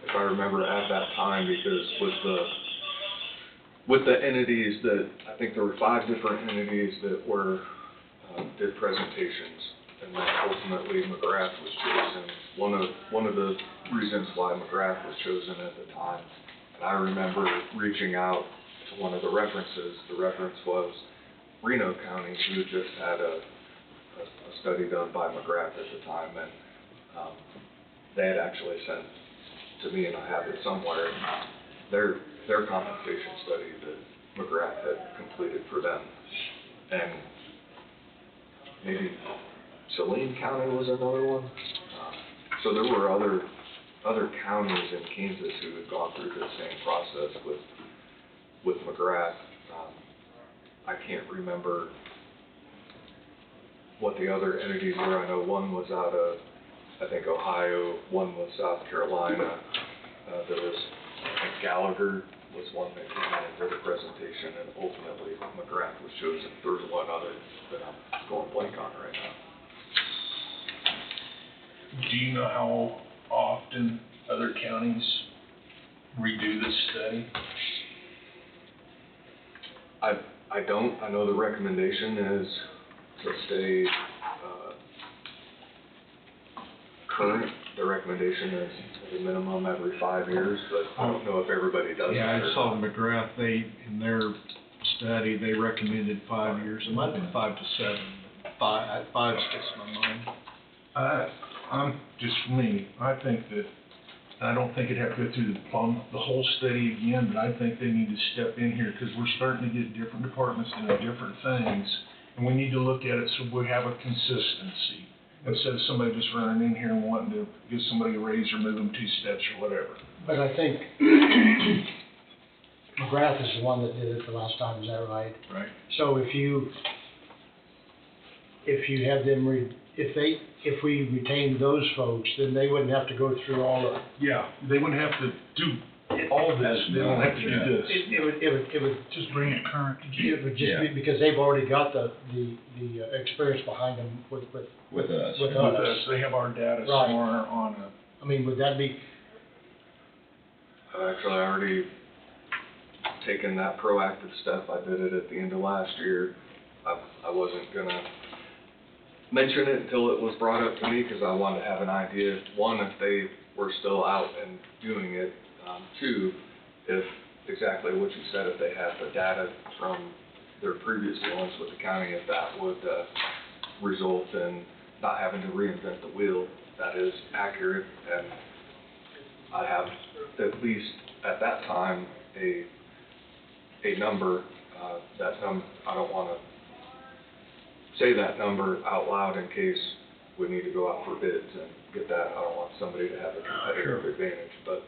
If I remember at that time, because with the entities that, I think there were 5 different entities that were, did presentations, and then ultimately McGrath was chosen. One of the reasons why McGrath was chosen at the time, and I remember reaching out to one of the references. The reference was Reno County, who just had a study done by McGrath at the time, and they had actually sent to me, and I have it somewhere, their compensation study that McGrath had completed for them. And maybe Saline County was another one. So there were other counties in Kansas who had gone through the same process with McGrath. I can't remember what the other entities were. I know one was out of, I think, Ohio, one was South Carolina. There was, I think, Gallagher was one that came in and did a presentation, and ultimately McGrath was chosen. There was one other that I'm going blank on right now. Do you know how often other counties redo this study? I don't. I know the recommendation is to stay current. The recommendation is at a minimum every 5 years, but I don't know if everybody does Yeah, that I or saw not. McGrath, in their study, they recommended 5 years. It might have been 5 to 7. 5 sticks in my mind. I'm just me. I think that, I don't think it'd have to go through the whole study again, but I think they need to step in here, because we're starting to get different departments doing different things, and we need to look at it so we have a consistency, instead of somebody just running in here and wanting to give somebody a raise or move them 2 steps or whatever. But I think McGrath is the one that did it the last time, is that right? Right. So if you have them if we retain those folks, then they wouldn't have to go through all of. Yeah, they wouldn't have to do all this, they don't have to do this. It would Just bring it current. It would just be, because they've already got the experience behind them with With us. with With us. us, they have our data Right. somewhere on a. I mean, would that be, I've actually already taken that proactive step. I did it at the end of last year. I wasn't gonna mention it until it was brought up to me, because I wanted to have an idea, one, if they were still out and doing it, 2, if exactly what you said, if they had the data from their previous dealings with the county, if that would, result in not having to reinvent the wheel. That is accurate, and I have, at least at that time, a number, I don't wanna say that number out loud in case we need to go out for bids and get that. I don't want somebody to have a competitive advantage, but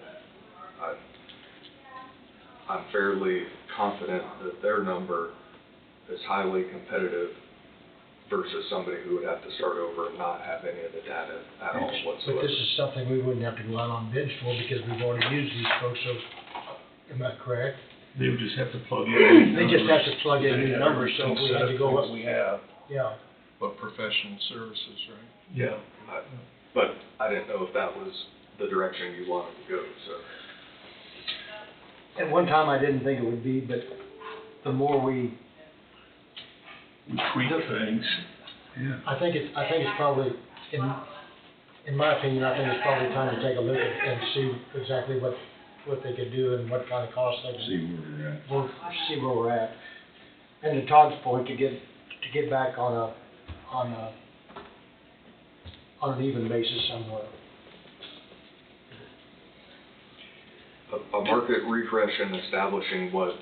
I'm fairly confident that their number is highly competitive versus somebody who would have to start over and not have any of the data at all But whatsoever. this is something we wouldn't have to go out on bids for because we've already used these folks, so, am I correct? They would just have to plug in. They just have to plug in new numbers, so if we had to go What up, we have. yeah. But professional services, right? Yeah. But I didn't know if that was the direction you wanted to go, so. At one time, I didn't think it would be, but the more we, We tweak things. Yeah. I think it's probably, in my opinion, I think it's probably time to take a look at and see exactly what they could do and what kind of costs they could. See where we're at. We'll see where we're at. And to Todd's point, to get back on an even basis somewhere. A market refresh and establishing what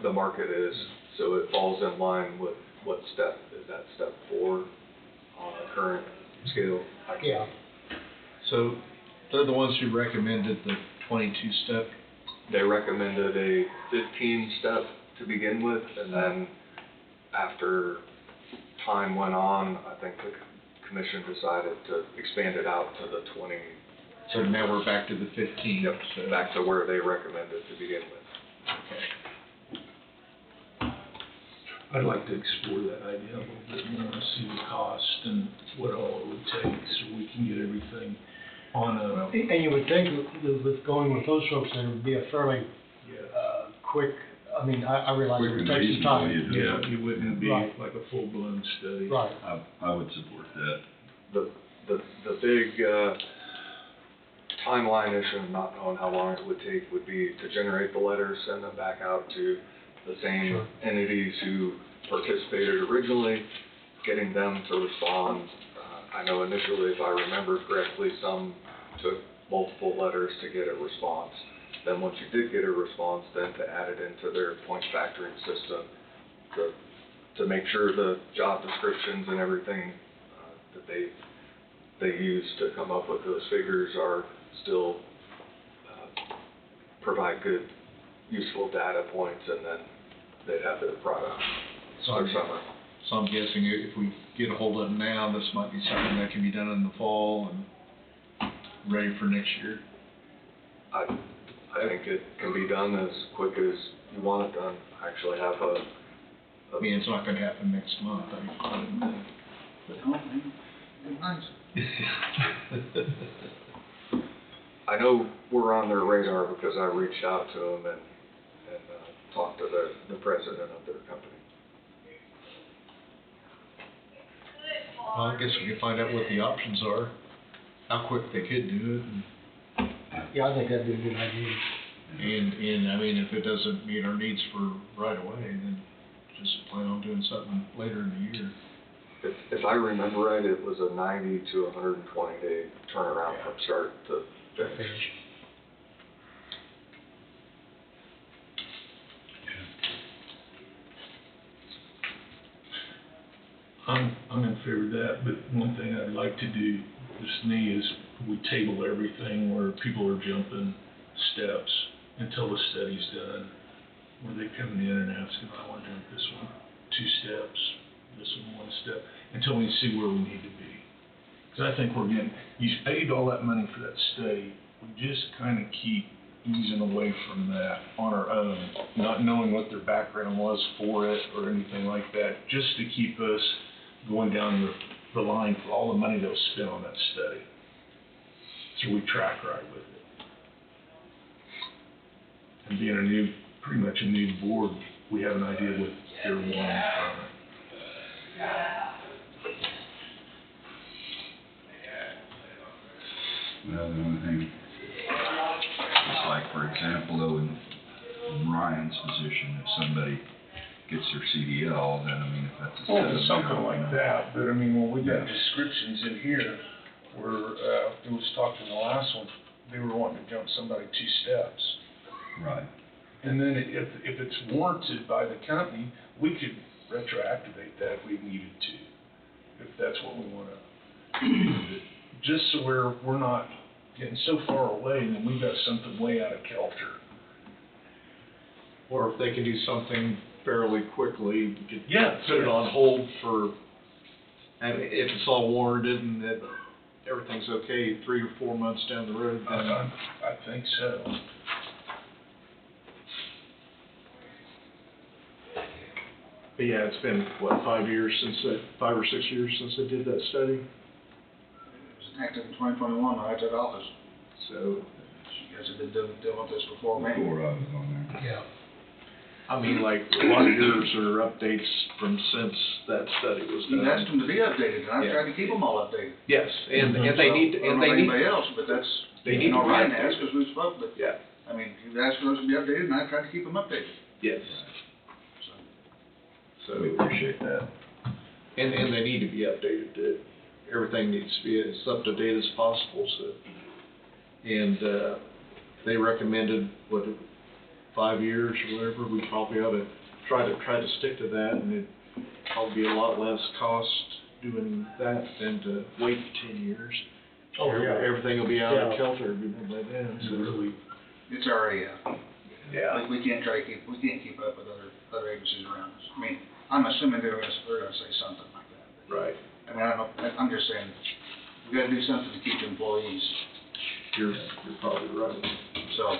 the market is, so it falls in line with what step, is that step 4 on the current scale? Yeah. So they're the ones who recommended the 22-step. They recommended a 15-step to begin with, and then after time went on, I think the commission decided to expand it out to the 20. So now we're back to the 15. Yep, So back to where they recommended to begin with. I'd like to explore that idea a little bit more, and see the cost and what all it would take, so we can get everything on a, And you would think with going with those folks, there would be a fairly quick, I mean, I realize it would Quick and take some time. reasonable, you do yeah, it wouldn't be Right. like a full-blown study. Right. I would support that. The big timeline issue, not knowing how long it would take, would be to generate the letters, send them back out to the same Sure. entities who participated originally, getting them to respond. I know initially, if I remember correctly, some took multiple letters to get a response. Then once you did get a response, then to add it into their point factoring system to make sure the job descriptions and everything that they use to come up with those figures are still provide good, useful data points, and then they'd have their product So or summer. So I'm guessing if we get a hold of them now, this might be something that can be done in the fall and ready for next year. I think it can be done as quick as you want it done. I actually have I mean, it's not gonna happen next month, I wouldn't think. I know we're on their radar because I reached out to them and talked to the president of their company. Well, I guess we can find out what the options are, how quick they could do it, Yeah, I think that'd be a good idea. and I mean, if it doesn't meet our needs for right away, then just plan on doing something later in the year. If I remember right, it was a 90 to 120 day turnaround from start to finish. I'm in favor of that, but one thing I'd like to do, just me, is we table everything where people are jumping steps until the study's done. Where they come in and asking, I want to jump this one 2 steps, this one 1 step, until we see where we need to be. Because I think we're getting, you paid all that money for that study, we just kind of keep easing away from that on our own, not knowing what their background was for it or anything like that, just to keep us going down the line for all the money that was spent on that study. So we track right with it. And being pretty much a new board, we have an idea what they're wanting from it. Well, the only thing, it's like, for example, though, in Ryan's position, if somebody gets their CDL, then I mean, if that's a Well, set it's amount, something like then- that, but I mean, when we got Yeah. descriptions in here, where, it was talked in the last one, they were wanting to jump somebody 2 steps. Right. And then if it's warranted by the company, we could retroactivate that if we needed to, if that's what we wanna do. Just so we're not getting so far away and then we've got something way out of kilter. Or if they can do something fairly quickly, we could Yeah. put it on hold for, and if it's all warranted and that everything's okay 3 or 4 months down the road, then I think so. but yeah, it's been, what, 5 or 6 years since they did that study? It was enacted in 2021 when I took office. So, You guys have been dealing with this before me. Before I was on there. Yeah. I mean, like, a lot of yours are updates from since that study was You asked done. them to be updated, and I've Yeah. tried to keep them all updated. Yes, and they So, need, I don't and know they need, anybody else, but that's, they you need to know, be Ryan asked, updated. because we spoke, but, Yeah, I mean, you asked for those to be updated, and I tried to keep them updated, yes, so. So we appreciate that. and they need to be updated, everything needs to be as up to date as possible, so. And, they recommended, 5 years or whatever, we probably ought to try to stick to that, and it'd probably be a lot less cost doing that than to wait 10 years. Oh, yeah. Everything will be out of Yeah. kilter by then, so. Really, It's already out. Yeah. We can't keep up with other agencies around us. I mean, I'm assuming they're gonna say something like that. Right, I mean, I don't know, I'm just saying, we gotta do something to keep employees, you're probably right. so.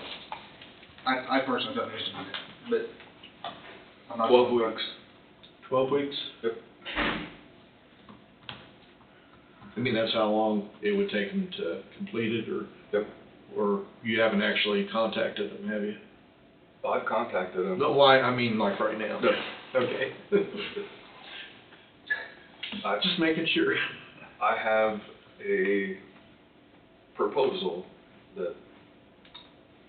I personally don't need to do that, but I'm not. 12 weeks. 12 weeks? Yep. I mean, that's how long it would take them to complete it, or? Yep. Or you haven't actually contacted them, have you? I've contacted them. No, why, I mean, like right now? No. Okay. Just making sure. I have a proposal that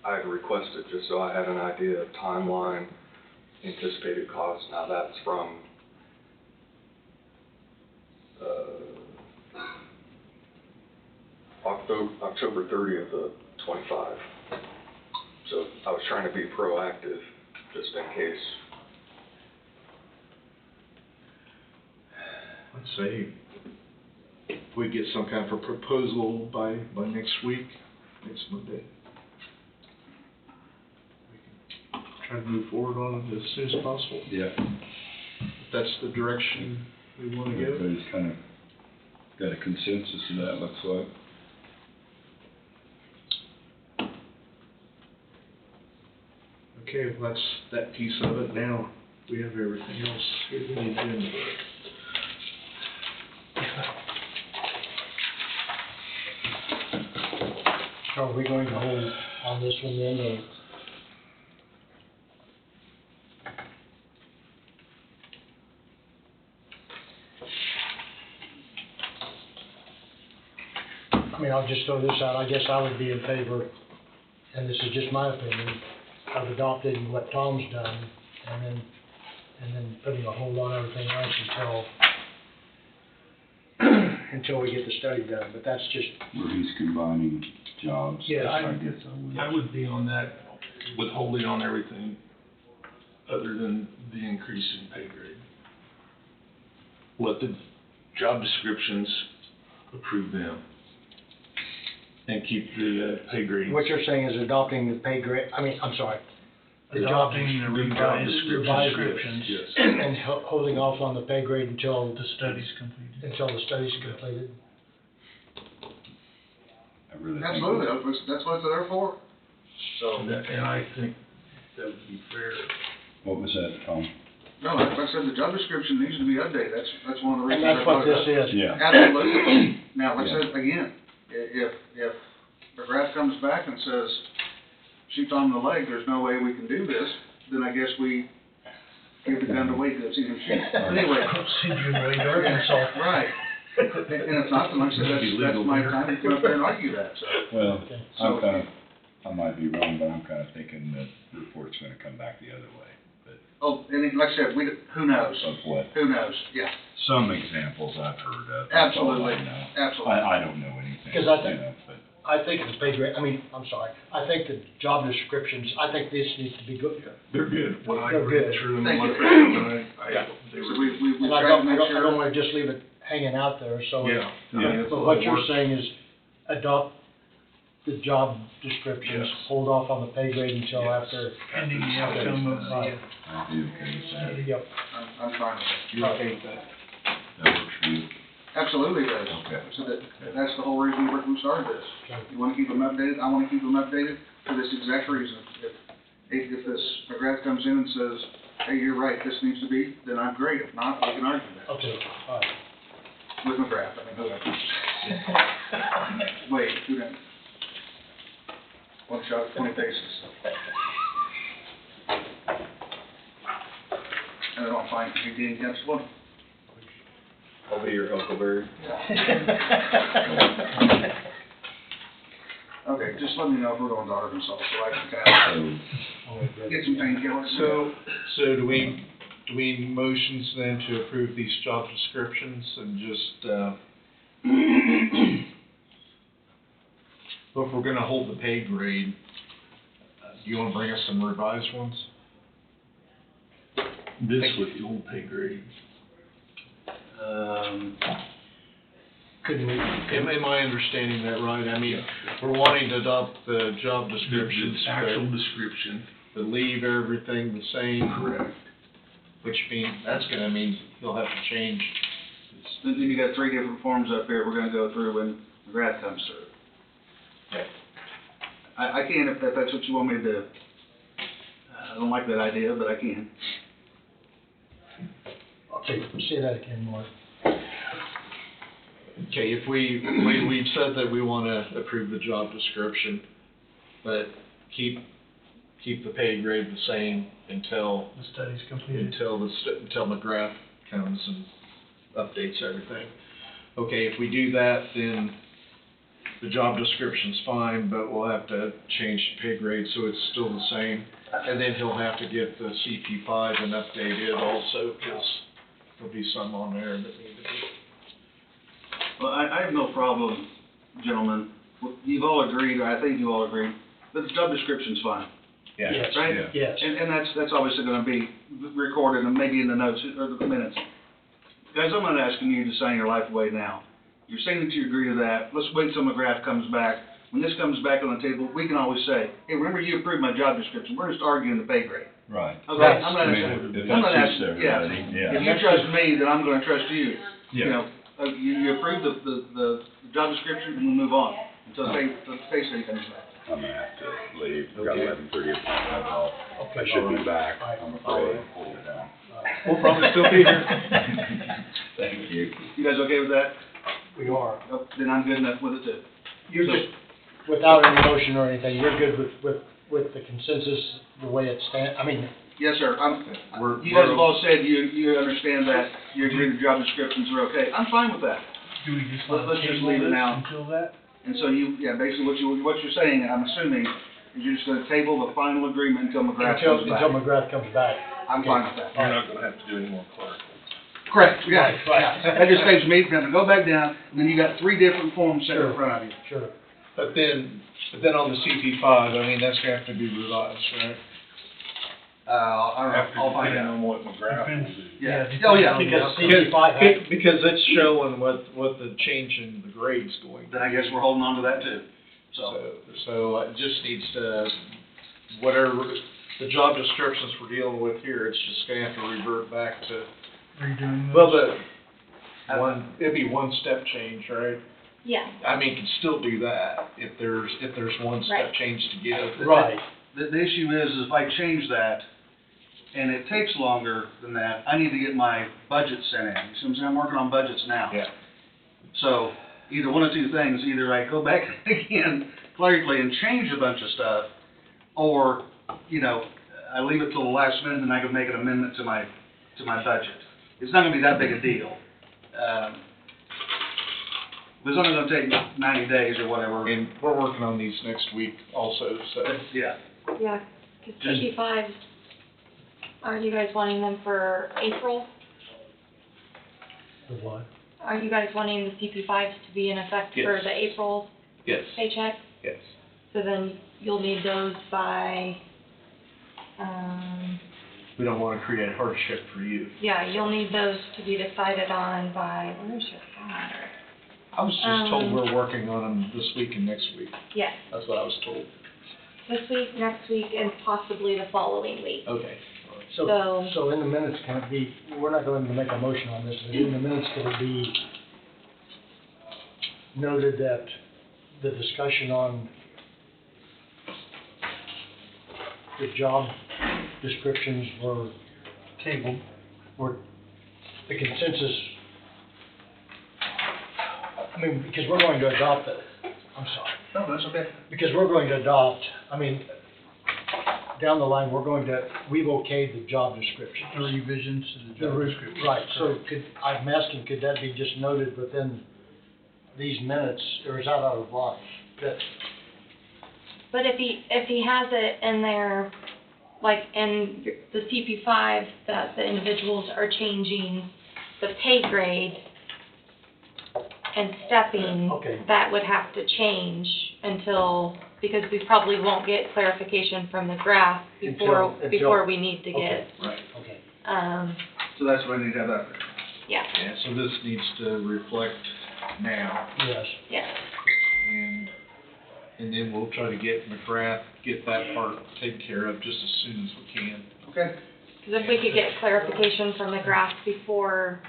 I had requested, just so I had an idea of timeline, anticipated costs. Now that's from, October 30th of '25. So I was trying to be proactive, just in case. Let's say if we get some kind of a proposal by next week, next Monday. We can try to move forward on it as soon as possible. Yeah. If that's the direction we want to go. Everybody's kind of got a consensus of that, looks like. Okay, well, that's that piece of it. Now, we have everything else here in the agenda. Are we going to hold on this one then, or? I mean, I'll just throw this out, I guess I would be in favor, and this is just my opinion, of adopting what Tom's done, and then putting a hold on everything else until we get the study done, but that's just, Where he's combining jobs. Yeah, I guess I would. I would be on that, withholding on everything other than the increase in pay grade. Let the job descriptions approve them. And keep the pay grade. what you're saying is adopting the pay grade, I mean, I'm sorry. The job Adopting the job revised descriptions, descriptions yes. And holding off on the pay grade until the study's completed. the study's completed. I really think. Absolutely, that's what they're for, so. And I think that would be fair. What was that, Tom? No, like I said, the job description needs to be updated, that's one of the And reasons. that's what this is. Yeah. Absolutely. Now, like I Yeah. said, again, if McGrath comes back and says, shoots on the leg, there's no way we can do this, then I guess we give the gun to Wade to see him shoot. But anyway. Send you away to Arkansas. Right. And if not, then like I said, that's my time to come up there and argue that, so. Well, I'm So- I might be wrong, but I'm kind of thinking that the report's gonna come back the other way, but. Oh, and like I said, who knows? Of what? Who knows? Yeah, Some examples I've heard of. That's all absolutely, I know. absolutely. I don't know anything, Because I think- you know, but. I think the pay grade, I'm sorry, I think the job descriptions, I think this needs to be good. They're good. When I They're read good. through them, Thank looked you. at them, they So were, we And I tried to don't, make I don't sure. wanna just leave it hanging out there, so. yeah. I mean, it's a But lot what of you're work. saying is adopt the job descriptions, Yes. hold off on the pay grade until Yes. after. Pending the outcome of the, Right. I'd be okay with that. Yep. I'm fine with it. You're okay with that? That works for you. Absolutely does. Okay. So that's the whole reason we started this. You wanna keep them updated, I wanna keep them updated for this exact reason. If this McGrath comes in and says, hey, you're right, this needs to be, then I'm great. If not, we can argue that Okay, all right. with McGrath, I mean, whoever. Wait, who didn't? One shot, 20 faces. And then I'll find you getting against one. I'll be your Huckleberry. Okay, just let me know if we're going to Arkansas so I can So, get some painkillers. So do we motions then to approve these job descriptions and just, well, if we're gonna hold the pay grade, do you wanna bring us some revised ones? This with the old pay grade. Couldn't we? Am I understanding that right? I mean, we're wanting to adopt the job descriptions, The actual description. but leave everything the same, Correct. which means, that's gonna mean he'll have to change. Then you got 3 different forms up here we're gonna go through when McGrath comes through. Okay. I can if that's what you want me to do. I don't like that idea, but I can. Okay, say that again, Mark. Okay, if we've said that we wanna approve the job description, but keep the pay grade the same until the study's completed. until McGrath comes and updates everything. Okay, if we do that, then the job description's fine, but we'll have to change the pay grade so it's still the same. And then he'll have to get the CP5 and update it also, because there'll be some on there that need to be. Well, I have no problem, gentlemen. You've all agreed, or I think you all agreed, that the job description's fine, Yes, right? Yeah. yes. And that's obviously gonna be recorded and maybe in the notes or the minutes. Guys, I'm not asking you to sign your life away now. You're saying that you agree to that. Let's wait till McGrath comes back. When this comes back on the table, we can always say, hey, remember you approved my job description. We're just arguing the pay grade. right. Okay, Right. I'm not I mean, asking, if I'm not that suits asking, yeah. everybody, yeah. If you trust me, then I'm gonna trust you. You Yeah. know, you approve the job description and we move on until the pay study comes back. I'm gonna have to leave, got Okay. 11:30 appointment, I should be back, I'm afraid. Hold it down. We'll probably still be here. Thank you. You guys okay with that? We are. Oh, then I'm good enough with it too. You're just, without any motion or anything, you're good with the consensus, the way it stands, I mean, Yes, sir. We're- You guys have all said you understand that, you agree the job descriptions are okay. I'm fine with that. Do we just Let's want to just table leave it this now. until that? And so basically what you're saying, I'm assuming, is you're just gonna table the final agreement until McGrath comes back. until McGrath comes back. I'm fine with that. You're not gonna have to do any more clerk. Correct, yeah, Right, right. yeah. That just saves me from having to go back down, and then you got 3 different forms set in Sure. front of you. Sure. But then on the CP5, I mean, that's gonna have to be revised, right? I'll find out. on what McGrath will do. Yeah. depends Oh, yeah. on the Because outcome. CP5 has, Because it's showing what the change in the grade's going to Then I guess we're holding on to that too. So, So it just needs to, whatever, the job descriptions we're dealing with here, it's just gonna have to revert back to, Redoing well, those. it'd be one step change, right? Yeah, I mean, you can still do that if there's one step Right. change to give. right, the issue is if I change that, and it takes longer than that, I need to get my budget sent in. You see what I'm saying? I'm working on budgets now. Yeah. So, either one of two things, either I go back again clerically and change a bunch of stuff, or, I leave it till the last minute and I can make an amendment to my budget. It's not gonna be that big a deal. It's only gonna take 90 days or whatever. And we're working on these next week also, so. Yeah. Yeah, cause Just- CP5's Are you guys wanting them for April? The what? Are you guys wanting the CP5s to be in effect for Yes. the April Yes, paycheck? yes. So then you'll need those by, We don't wanna create hardship for you. yeah, you'll need those to be decided on by, where's your file? I was just told Um, we're working on them this week and next week. Yes, That's what I was told. this week, next week, and possibly the following week. Okay. So in the minutes, can it be, we're not going to make a motion on this, but in the minutes, can it be noted that the discussion on the job descriptions were tabled, or the consensus, I mean, because we're going to adopt it, I'm sorry. No, that's okay. Because we're going to adopt, down the line, we've okayed the job description. The revisions to the job description. Right, so I'm asking, could that be just noted within these minutes, or is that out of line? That, But if he has it in there, like in the CP5, that the individuals are changing the pay grade and stepping, Okay. that would have to change until, because we probably won't get clarification from the graph Until- before we need to okay. get, Right. okay. So that's why we need to have that. yeah, Yeah, so this needs to reflect now, Yes. yeah. and then we'll try to get McGrath, get that part taken care of just as soon as we can. Okay. Because if we could get clarification from the graph before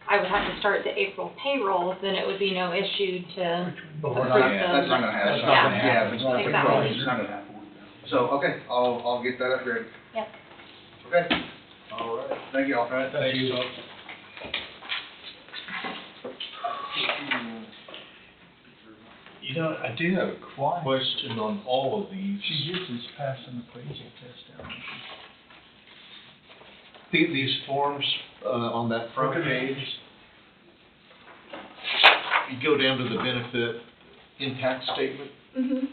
I would have to start the April payroll, then it would be no issue to But we're approve not, That's not those. gonna happen. That's not gonna happen. Yeah, it's Exactly. it's not gonna happen. So, okay, I'll get that upgraded. Yep. Okay, All right. thank you all. Thank you. You know, I do have a question on all of these. She gets us passing the appraisal test down. These forms, on that front page, you go down to the benefit impact statement. Mhm.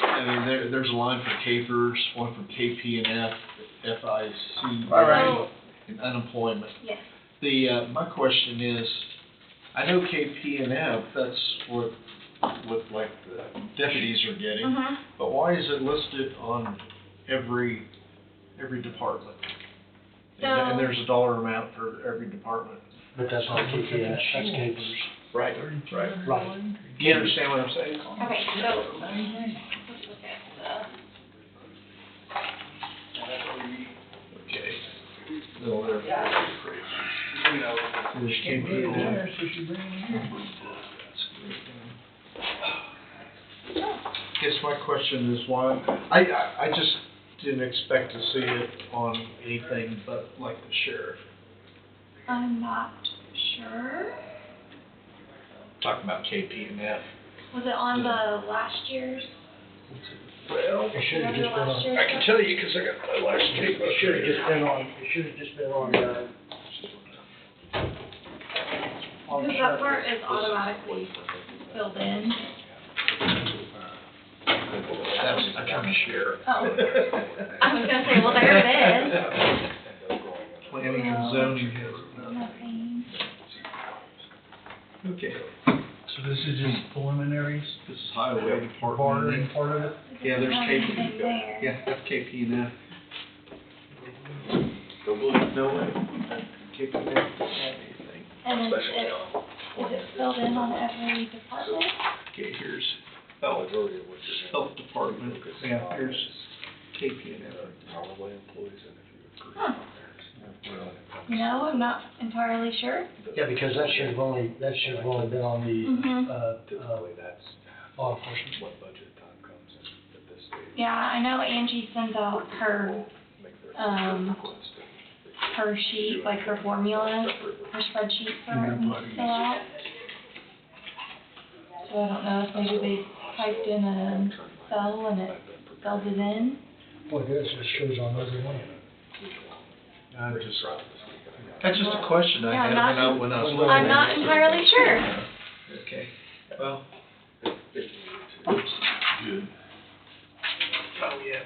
I mean, there's a line for CAFERS, one for KP&F, FIC, Right. and unemployment. Yes. My question is, I know KP&F, that's what like the deputies are getting, Mhm. but why is it listed on every department? And there's a dollar amount for every department. but that's not KPS, that's capers. Right, right. Right. Do you understand what I'm saying? Okay, so, let's look at Okay. No, there. There's KP&F. Guess my question is why, I just didn't expect to see it on anything but like the sheriff. I'm not sure. Talking about KP&F. Was it on the last year's? Well, It should have Remember just been last on, year's? I can tell you because I got my last tape up it should have there. just been on, it should have just been on the Because that part is automatically filled in. That's, I turned sheriff. Oh. I was gonna say, well, there it is. Planning and zoning has nothing. Nothing. Okay, So this is just preliminaries, this is highway department. barring part of it? Yeah, there's Not KP, anything there. yeah, that's KP&F. Don't believe, no way, KP&F doesn't have anything. And is it filled in on every department? Okay, here's health, health department, yeah, here's KP&F. Huh. No, I'm not entirely sure. yeah, because that should have only been on the, Mhm. law enforcement. Yeah, I know Angie sends out her, her sheet, like her formula, her spreadsheet for everyone to fill out. So I don't know if maybe they typed in a cell and it filled it in. Boy, this shows on every one. That's just a question I Yeah, had I'm not- when I was looking I'm at not it. entirely sure. Okay, well. Oops, good. Oh, yeah,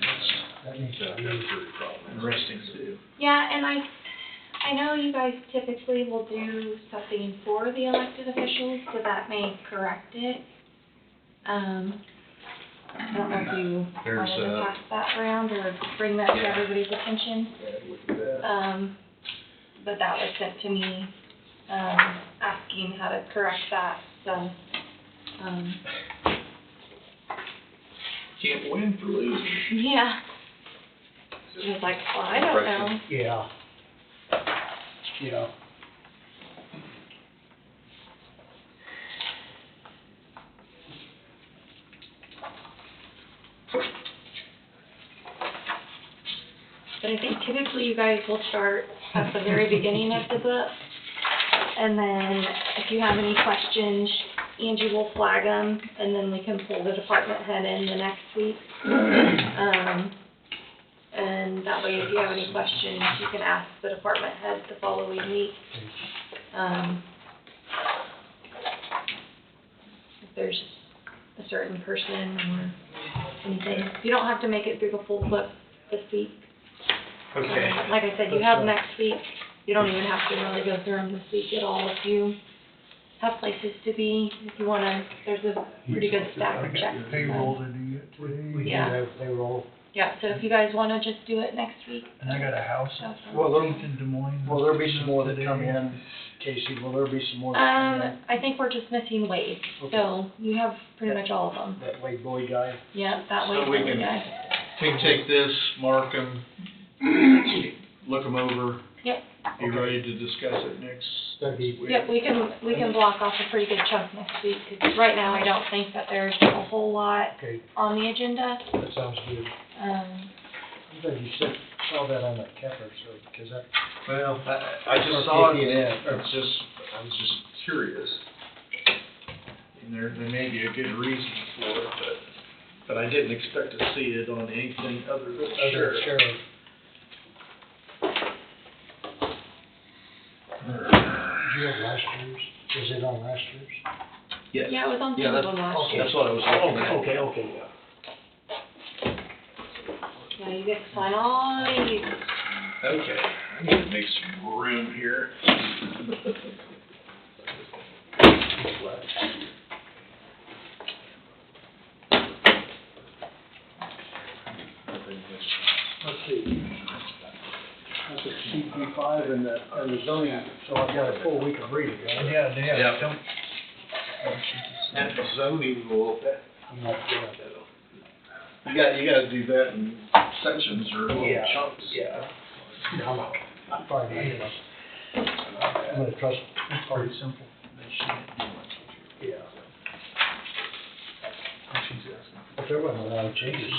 That needs to That's be, pretty interesting too. Yeah, and I know you guys typically will do something for the elected officials, so that may correct it. I don't know if you There's wanted to a- pass that around or bring that to Yeah. everybody's attention. Yeah, look at that. But that was sent to me, asking how to correct that, so, Can't win for losing. yeah. He was like, well, I don't know. yeah. Yeah. But I think typically you guys will start at the very beginning of the book. And then if you have any questions, Angie will flag them, and then we can pull the department head in the next week. And that way, if you have any questions, you can ask the department head the following week. If there's a certain person or anything. You don't have to make it through the full book this week. Okay. Like I said, you have next week. You don't even have to really go through them this week at all. If you have places to be, if you wanna, there's a pretty good stack of checks. Payroll to do yet today. We do Yeah. have payroll. Yeah, so if you guys wanna just do it next week. And I got a house that's fine. Well, in Des Moines. Will there be some more that come in, Casey? Will there be some more that come in? I think we're just missing Wade, so you have pretty much all of them. That Wade Boyd guy? Yeah, that So Wade we Boyd can- guy. Take this, mark them, look them over, Yep, be ready to discuss it next That'd be, week. yep, we can block off a pretty good chunk next week, 'cause right now I don't think that there's a whole lot okay, on the agenda. that sounds good. Um, I'm glad you saw that on that Kepler, so, because that. Well, I Or just saw it, KPN. it's just, I was just curious. And there may be a good reason for it, but I didn't expect to see it on anything other than sheriff. Sheriff. Did you have last year's? Was it on last year's? Yes. yeah, it was on Yeah, some of them last year. That's what I was looking at. Okay, yeah. Yeah, you get to sign all these. Okay, I need to make some room here. Let's see. That's a CP5 and the zoning, so I've got a full week of reading, right? Yeah, they have, Yeah. don't, And the zoning rule, I'm not good. you gotta do that in sections or little Yeah. chunks. Yeah. No, I'm probably not enough. I'm gonna trust, it's pretty simple. yeah. She's asking. If there wasn't a lot of changes,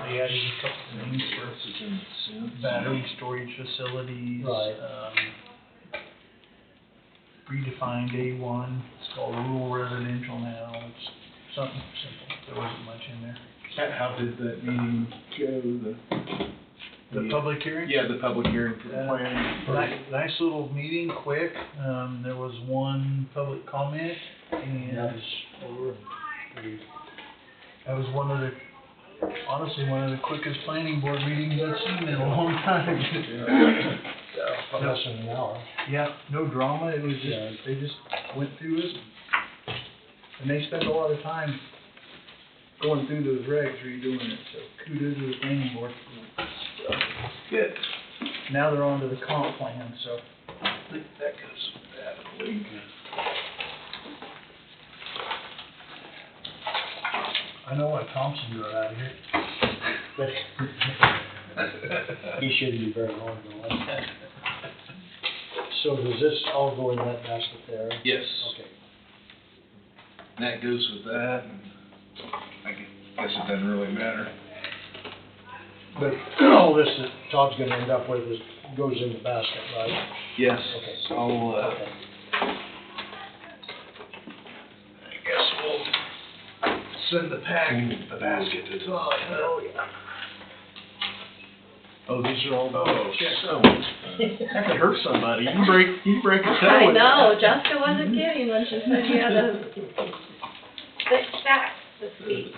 They added a couple things for battery storage facilities. Right. Redefined A1, it's called rural residential now, it's something simple, there wasn't much in there. How did that meeting go, The public hearing? Yeah, the public hearing for the planning. Nice little meeting, quick, there was one public comment, and that was honestly, one of the quickest planning board meetings I've seen in a long time. less than an hour. Yeah, no drama, it was just, they just went through it, and they spent a lot of time going through those regs, redoing it, so kudos to the planning board. Good. Now they're on to the comp plan, so. I think that goes badly. I know why Thompson got out of here. But he shouldn't be very long ago. So does this all go in that basket there? Yes, Okay. and that goes with that, and I guess it doesn't really matter. But all this that Todd's gonna end up with is, goes in the basket, right? Yes, Okay. I'll, Okay. I guess we'll send the basket to Todd. Oh, yeah. Oh, these are all, so, that could hurt somebody, you can break a toe I with know, that. Jessica wasn't kidding when she said you had a thick stack this week.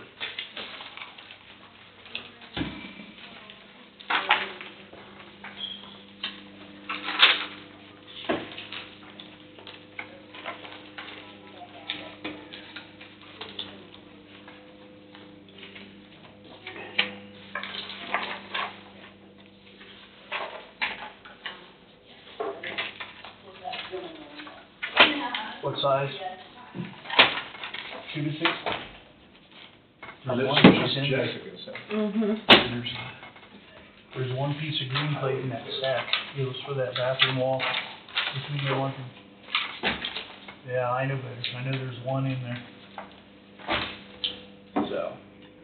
What size? 2 to 6? There's This one is piece just in there. Jessica's. Mm-hmm. There's one piece of green plate in that stack. It was for that bathroom wall between the one. Yeah, I know better. I know there's one in there. So,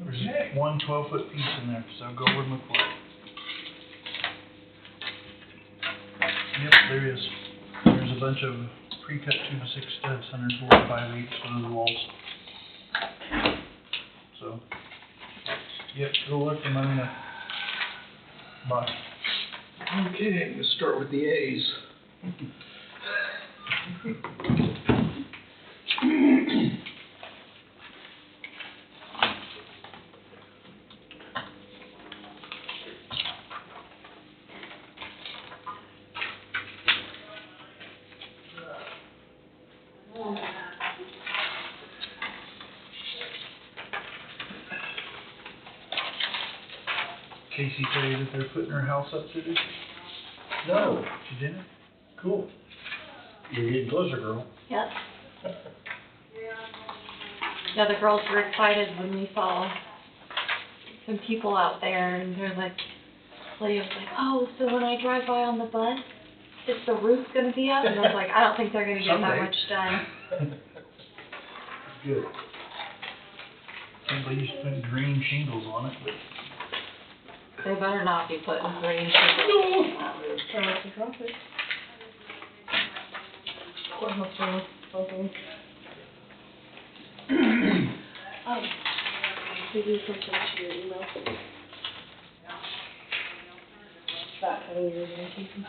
there's one 12-foot piece in there, so go with McCoy. Yep, there is. There's a bunch of pre-cut 2 to 6 studs, 145/8 for those walls. So, yep, go look and let me know. Bye. Okay, let's start with the A's. Casey tell you that they're putting her house up today? No, She didn't? cool. You're getting closer, girl. Yep. Yeah, the girls were excited when we saw some people out there, and they're like, Lydia was like, oh, so when I drive by on the bus, is the roof gonna be up? And I was like, I don't think they're gonna get that Someday. much done. Good. Can't believe you put green shingles on it, but They better not be putting green shingles. Did you send them to your email? That how you're gonna keep them?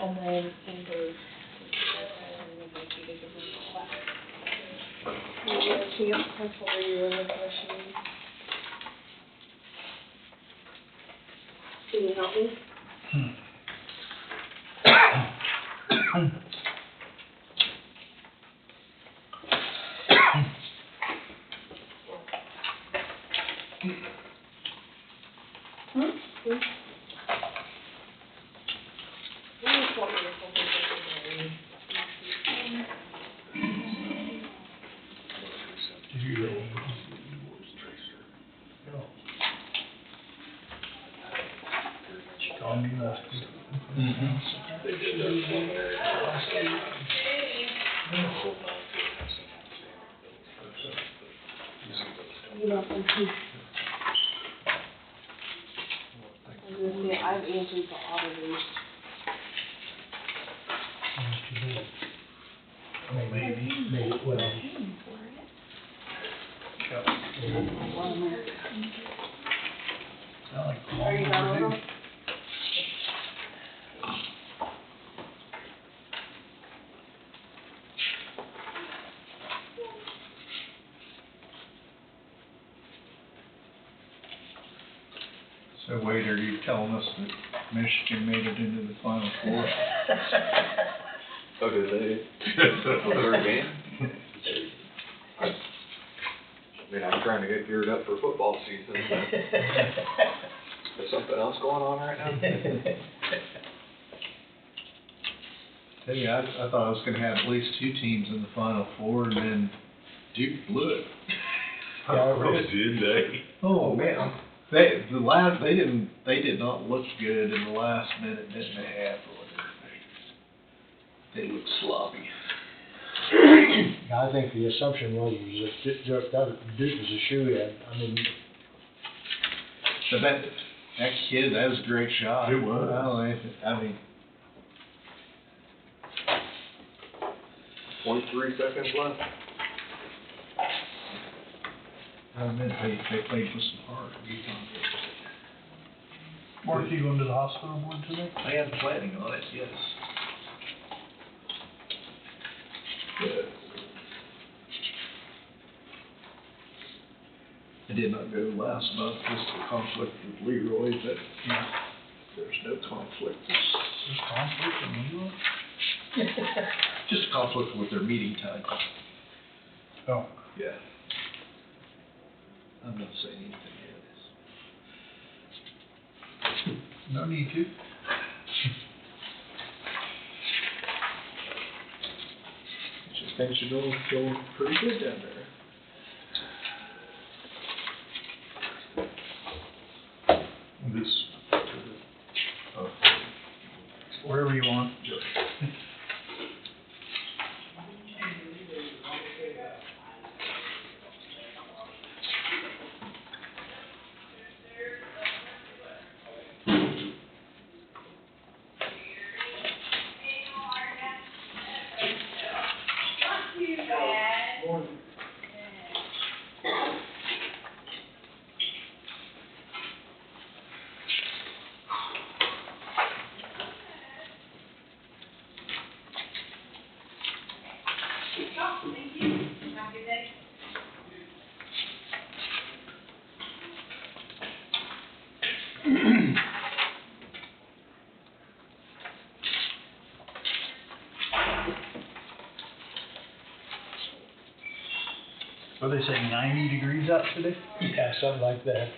And then send those. Were you in the question? Can you help me? she called me last week. You know, and he. I was gonna say, I've answered the auditors. That's too bad. Maybe, well, Sound like Are you done with them? So Wade, are you telling us that Michigan made it into the Final Four? Oh, did they? Third game? I mean, I'm trying to get geared up for football season, but there's something else going on right now? Tell you, I thought I was gonna have at least 2 teams in the Final Four, and then Duke blew it. Yeah, I read. Did they? Oh, man. They did not look good in the last minute and a half or whatever. They looked sloppy. I think the assumption was that Duke was a shoe-in. I mean, But that kid, that was a great shot. It was. I mean, 23 seconds left. I meant they played with some heart. Mark, you going to the hospital board today? I am planning on it, yes. But I did not go last month, just a conflict with Leroy, but there's no conflict. There's conflict in Leroy? Just a conflict with their meeting time. Oh. Yeah. I'm not saying anything yet. No need to. things are going pretty good down there. This, Wherever you want. What they say, 90 degrees out today? Yeah, something like that.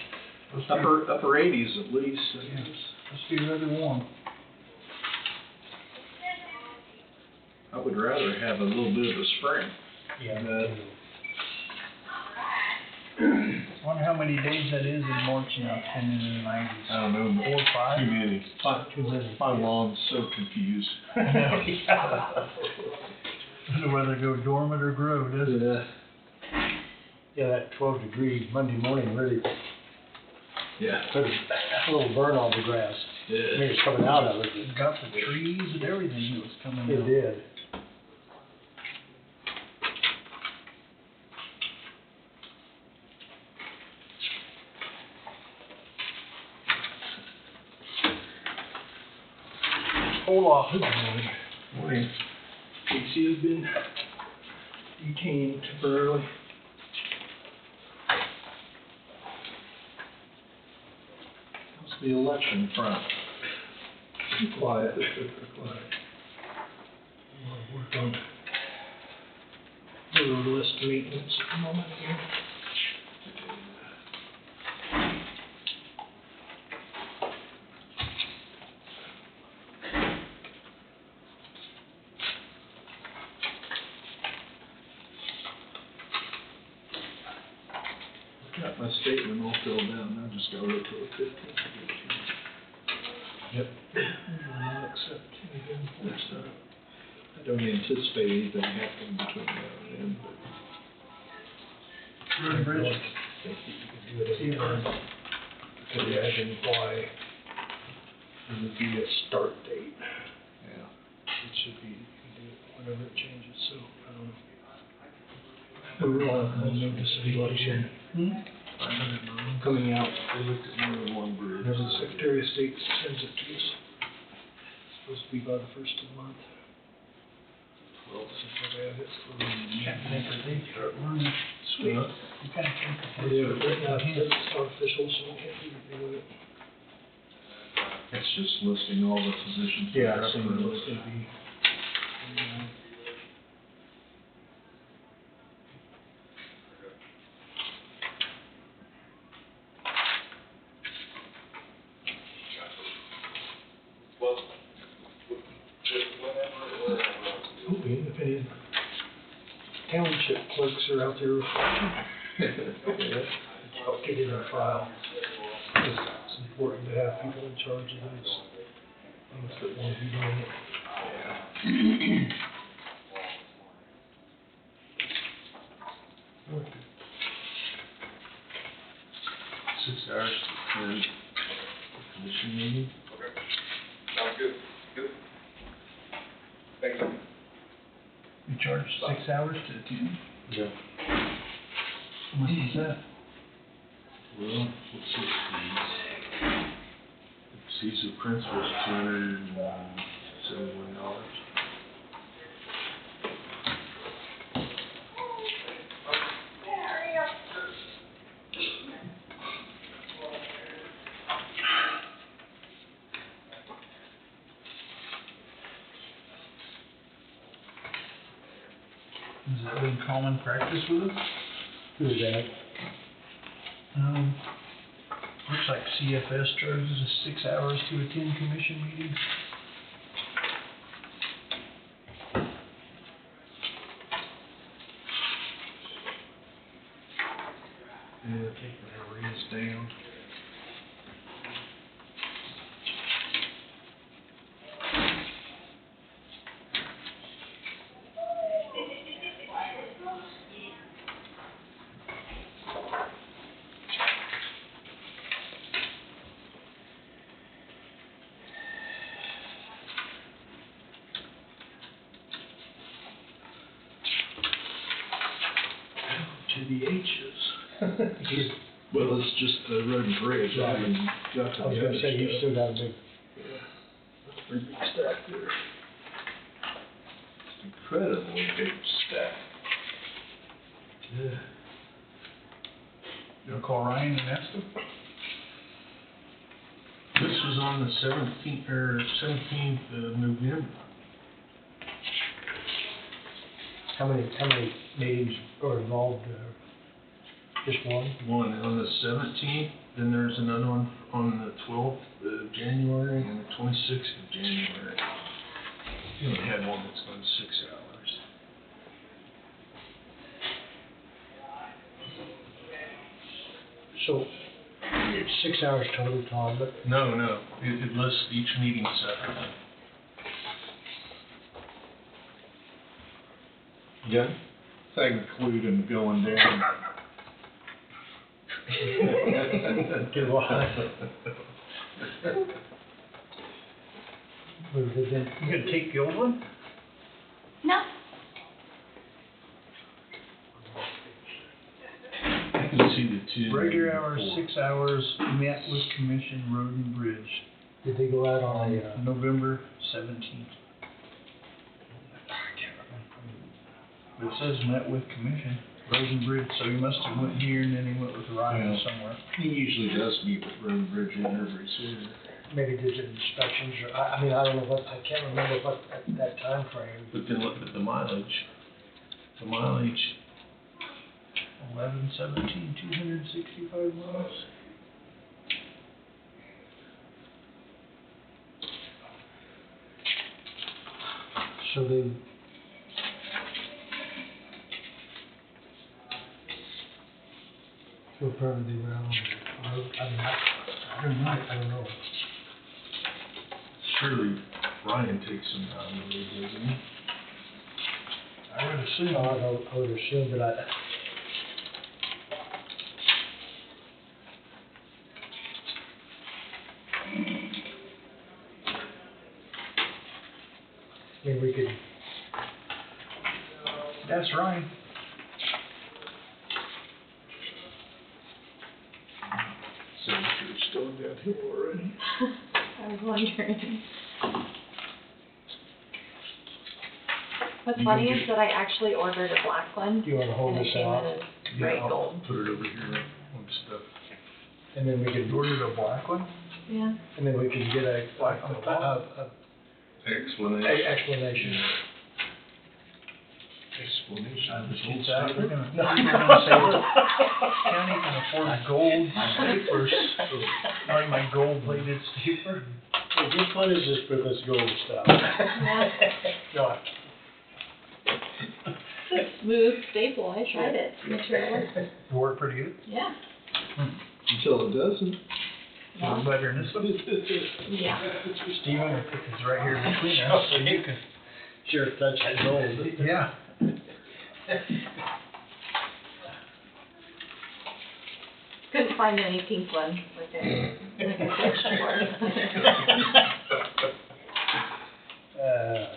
upper eighties at least. Must be rather warm. I would rather have a little bit of a spring. Yeah. Wonder how many days that is in March now, 10 in the 90s. I don't know, 4 or 5? too many. Too many. My lawn's so confused. I know, yeah. Wonder whether to go dormant or grow, doesn't it? Yeah, that 12-degree Monday morning really Yeah. put a little burn on the grass. I mean, Yeah. it's coming out of it. It got the trees and everything that was coming It out. did. Hola. Morning. Casey has been detained temporarily. How's the election front? Quiet. Quiet. Work on the list maintenance at the moment here. Got my statement all filled out, and I just gotta wait till the 15th. Yep. Not accept anything for stuff. I don't anticipate anything happening between now and then, but. Bridge. I think you can do it anytime. Could imagine why it would be a start date. Yeah. It should be, you can do it whenever it changes, so, I don't know. We were on a notice of election. Coming out, they looked at more than one bridge. There's the Secretary of State sends it to us. Supposed to be by the first of the month. Well, since I have it, You can't think that they start running. sweet. You can't think that they Yeah, start but right now, running. it's not official, so we can't do anything with it. It's just listing all the positions. Yeah, that are so up for it's us. gonna be. Hoping if any township clerks are out there. I'll get it in file. It's important to have people in charge of those things that want to be doing it. 6 hours to attend the commission meeting. Sounds good. Good. Thank you. You charge 6 hours to attend? Yeah. How much is that? Well, what's his fees? Fees of principal is $271. Has that been common practice with us? Who's that? Looks like CFS charges us 6 hours to attend commission meetings. Yeah, take whatever is down. To the H's. Well, it's just the road and bridge, I haven't got to I was the gonna other say, you stuff. still got a big, Pretty big stack there. Incredibly big stack. Yeah. You wanna call Ryan and ask him? This was on the 17th of November. how many meetings are involved, just one? One on the 17th, then there's another one on the 12th of January and the 26th of January. You only had one that's going 6 hours. So, it's 6 hours total, Tom, but No, it lists each meeting separately. Yeah. That including going down. do what? We've been, You gonna take the old one? No, I can see the two. Regular hours, four. 6 hours, met with commission, road and bridge, did they go out on a, November 17th. It says met with commission, road and bridge, so he must have went here and then he went with Ryan Yeah. somewhere. He usually does meet with road and bridge in every year. maybe did inspections, or, I mean, I don't know what, I can't remember what, that timeframe. But then look at the mileage. The mileage, 265 miles. So they, so apparently they were out on the road, I mean, I don't know. surely Ryan takes some time to read, doesn't he? I would assume. I would assume, but I, mean, we could, That's Ryan. Sounds like it's still downhill already. I was wondering. What's You funny can is that I actually ordered a black one, do you wanna hold and it this came out? in as bright I'll gold. put it over here on stuff. And then we could, You ordered a black one? Yeah. and then we could get a Explanation. explanation. Explanation. It's out, they're gonna, No. they're gonna say the county can afford gold staples, like my gold plated stapler. Hey, just what is this with this gold stuff? Yeah. No, It's a smooth staple, I tried it, make sure it works. It worked pretty good. Yeah. Until it doesn't. Feel better than this one. Yeah. Steven, it's right here between us, so you can. sure, touch that gold. Yeah. Couldn't find any pink ones, like I searched for. Okay.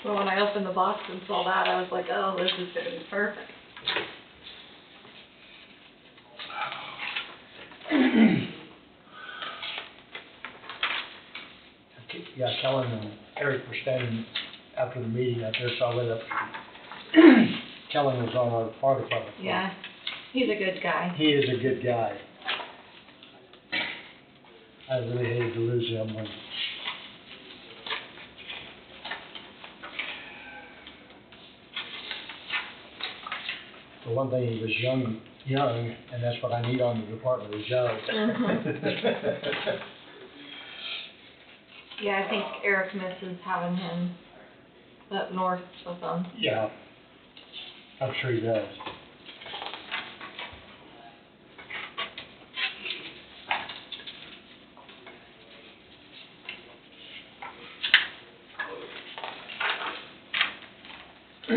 Well, when I opened the box and saw that, I was like, oh, this is gonna be perfect. Yeah, Kellen and Eric were standing after the meeting out there, so I went up. Kellen was on our fire department. Yeah, he's a good guy. He is a good guy. I really hated to lose him when. For one thing, he was young, and that's what I need on the department, is young. Yeah, I think Eric misses having him up north with them. Yeah, I'm sure he does. So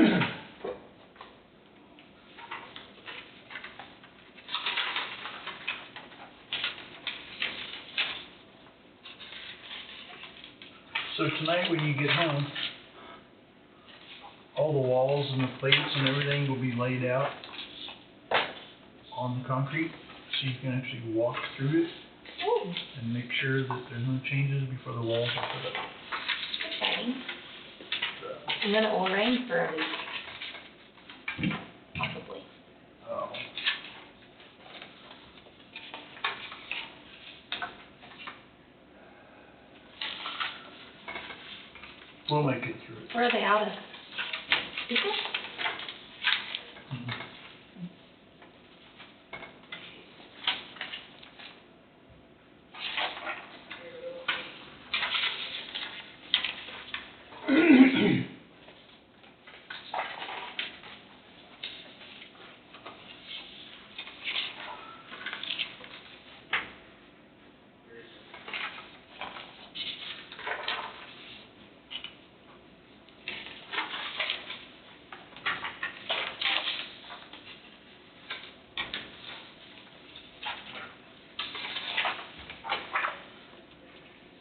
tonight when you get home, all the walls and the plates and everything will be laid out on the concrete, so you can actually walk through it Ooh, and make sure that there's no changes before the walls are put up. exciting. And then it will rain for a week. Possibly. Oh. We'll make it through it. Where are they out of? Is it?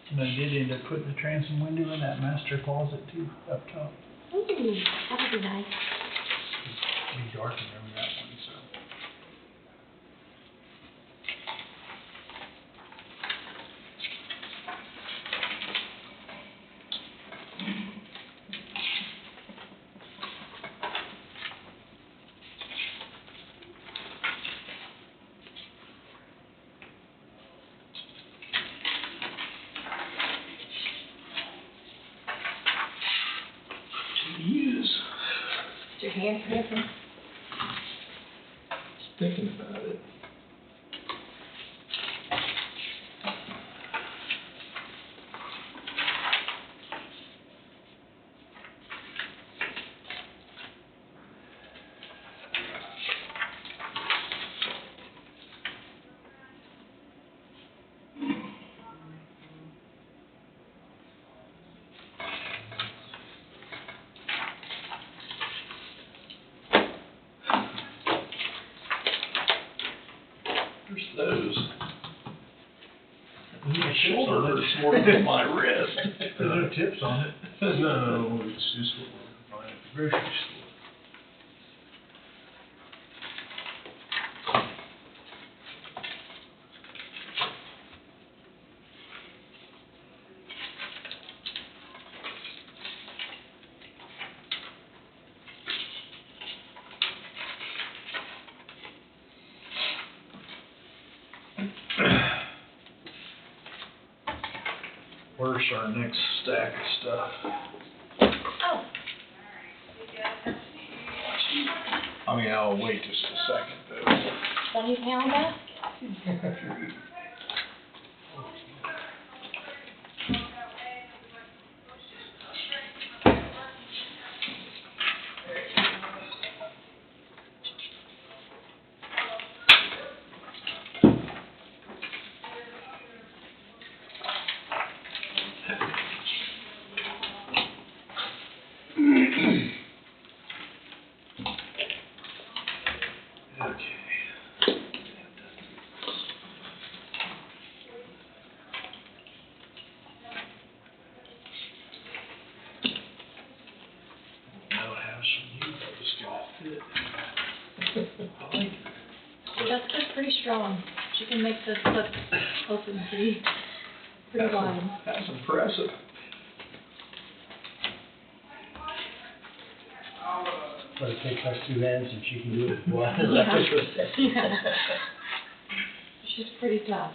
And I did end up putting the transom window in that master closet too, up top. Ooh, that would be nice. It'll be dark in there with that one, so. Jeez, Is your hand cramping? just thinking about it. There's those. My shoulder hurts more than my wrist. There's no tips on it. No, it's just what we're buying at the grocery store. Where's our next stack of stuff? Oh, I mean, I'll wait just a second though. 20-pound basket? Okay. Now I have some new that's gonna fit. I like it. Jessica's pretty strong. She can make this clip open pretty wide. That's impressive. But it takes us 2 hands and she can do it with one. Yeah. She's pretty tough.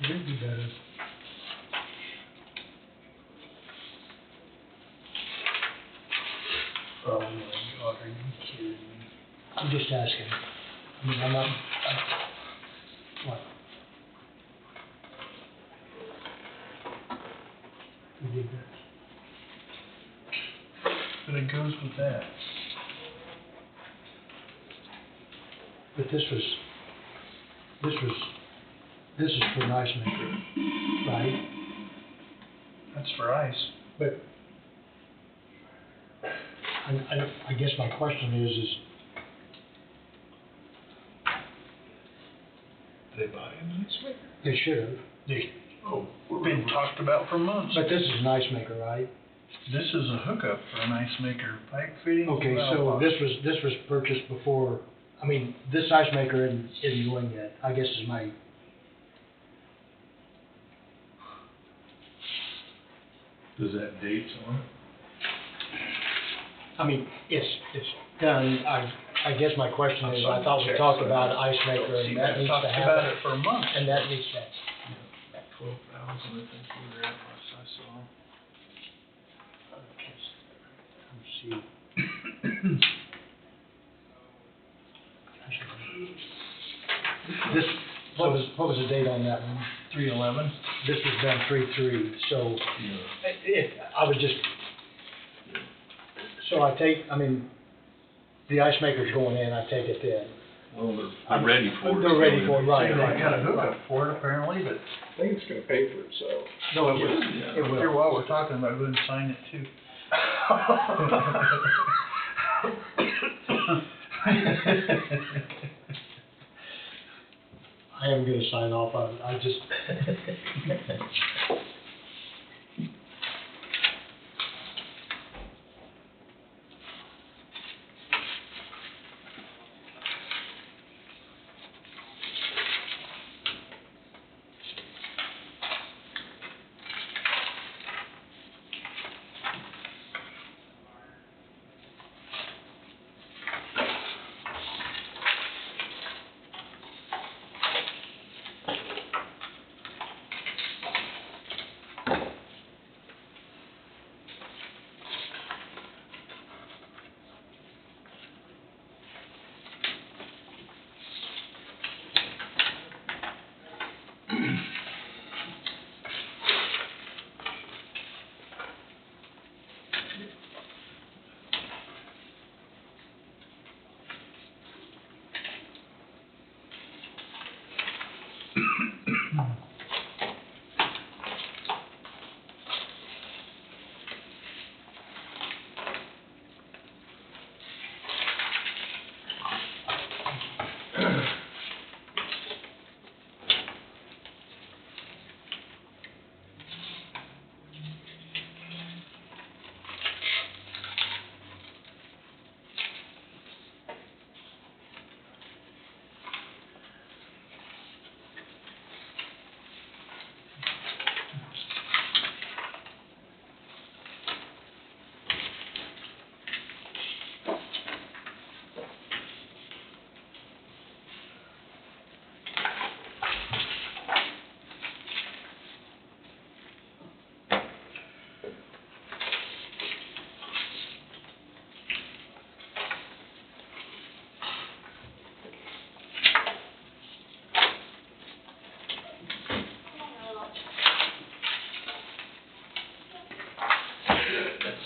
It'd be better. Oh my God, are you kidding me? I'm just asking. I mean, I'm not, what? Who did that? But it goes with that. But this is for an ice maker, right? That's for ice. But I guess my question is They buy an ice maker? they should have, Been talked about for months. but this is an ice maker, right? This is a hookup for an ice maker, pipe fitting. Okay, so this was purchased before, I mean, this ice maker isn't going yet, I guess is my, Does that have dates on it? I mean, it's done, I guess my question is, I thought we talked about an ice maker and that needs to Talked about happen. it for months. And that needs to, 12,000, I think we were at last I saw. let's see. This, what was the date on that one? 3/11. This was done 3/3, so I was just, so I mean, the ice maker's going in, I take it then. Well, they're ready for it. They're ready for it, right, They right. got a hookup for it apparently, but. I think it's gonna pay for itself. No, it will, Yeah. it Here, will. while we're talking about it, go ahead and sign it too. I am gonna sign off on it, I just.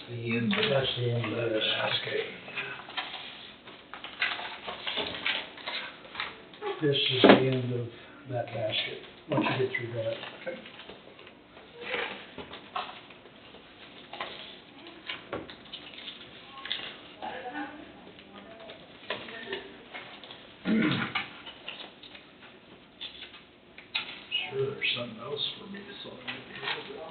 the end of That's the end of this. Okay. This is the end of that basket, once you get through that. Okay. Sure, there's something else for me to sign in here, but.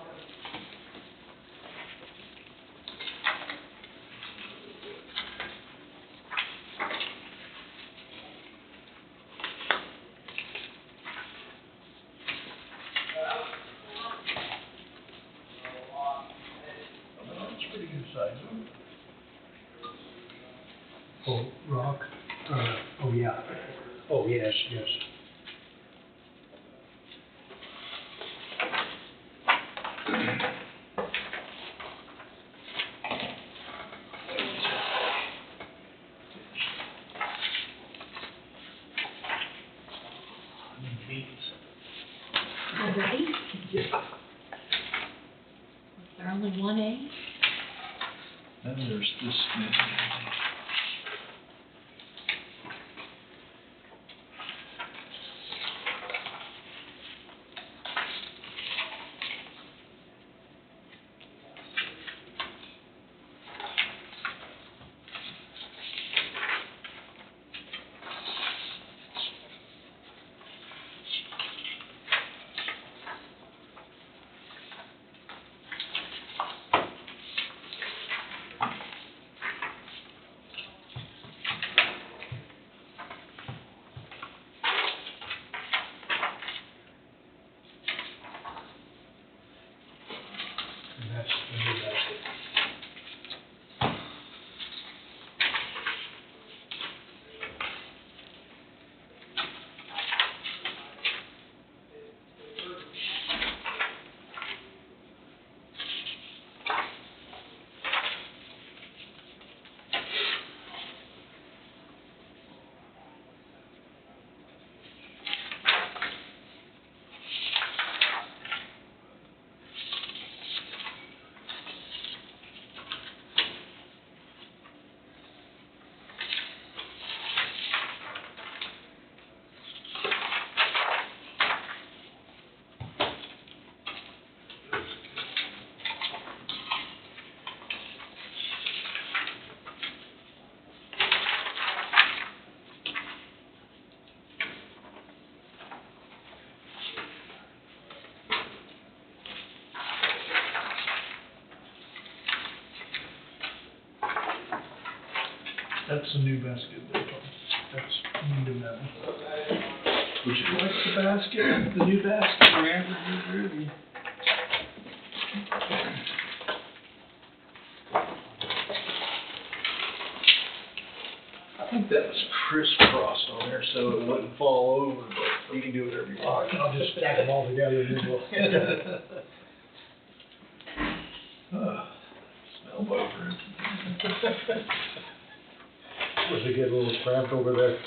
That's pretty good size. Oh, rock, oh, yeah. Oh, yes, yes. Already? Yeah. Was there only one A? Then there's this thing. And that's the new basket. That's the new basket there, Tom. That's new to metal. Would you like the basket, the new basket? Wherever you're ready. I think that was crisscrossed on there so it wouldn't fall over, but you can do whatever you want. I'll just stack them all together and then we'll. Smell over it. Was it get a little cramped over there? It's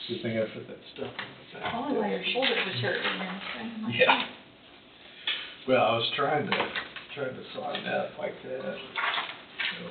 a good thing I put that stuff on the back. Probably why your shoulder was hurting and everything like Yeah. that. Well, I was trying to sign that like that. So.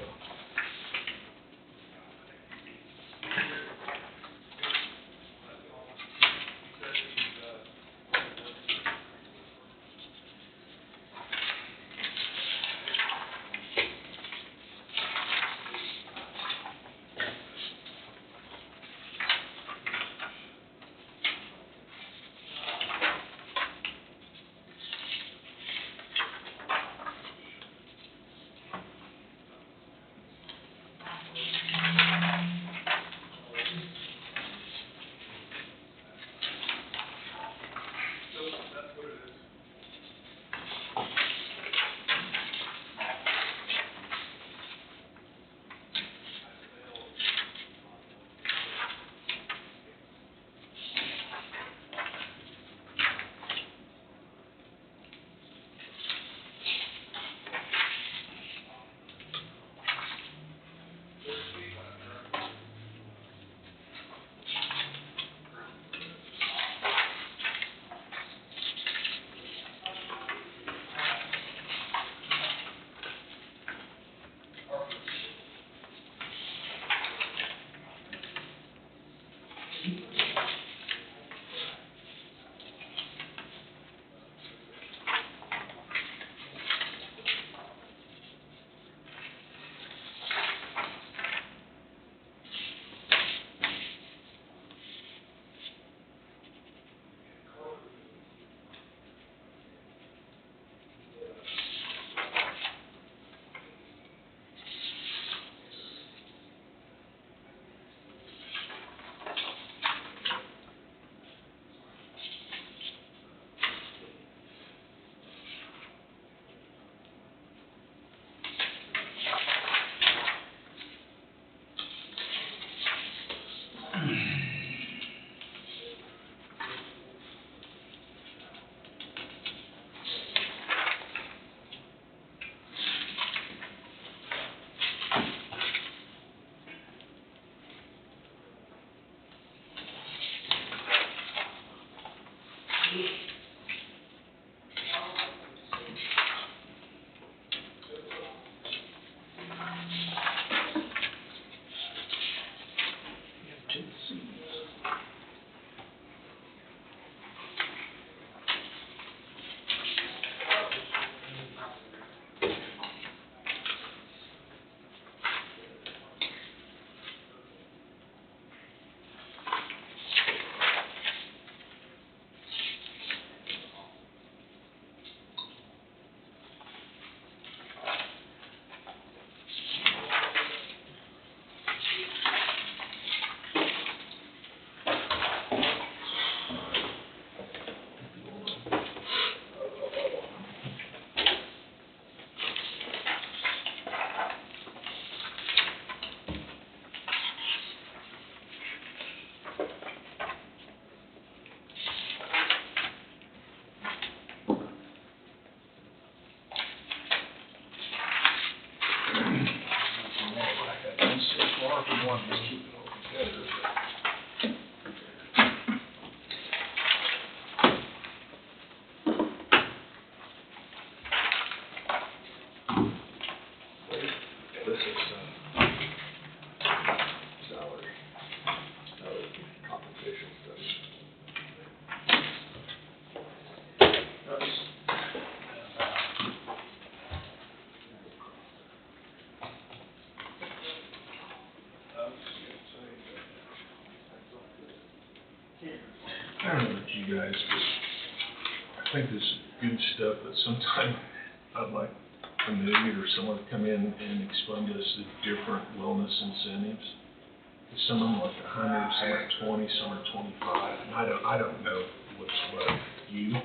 you guys, but I think this is good stuff, but sometime I'd like Amelia or someone to come in and explain to us the different wellness incentives. Some of them are like 100, some are 20, some are 25, and I don't know what's what. You?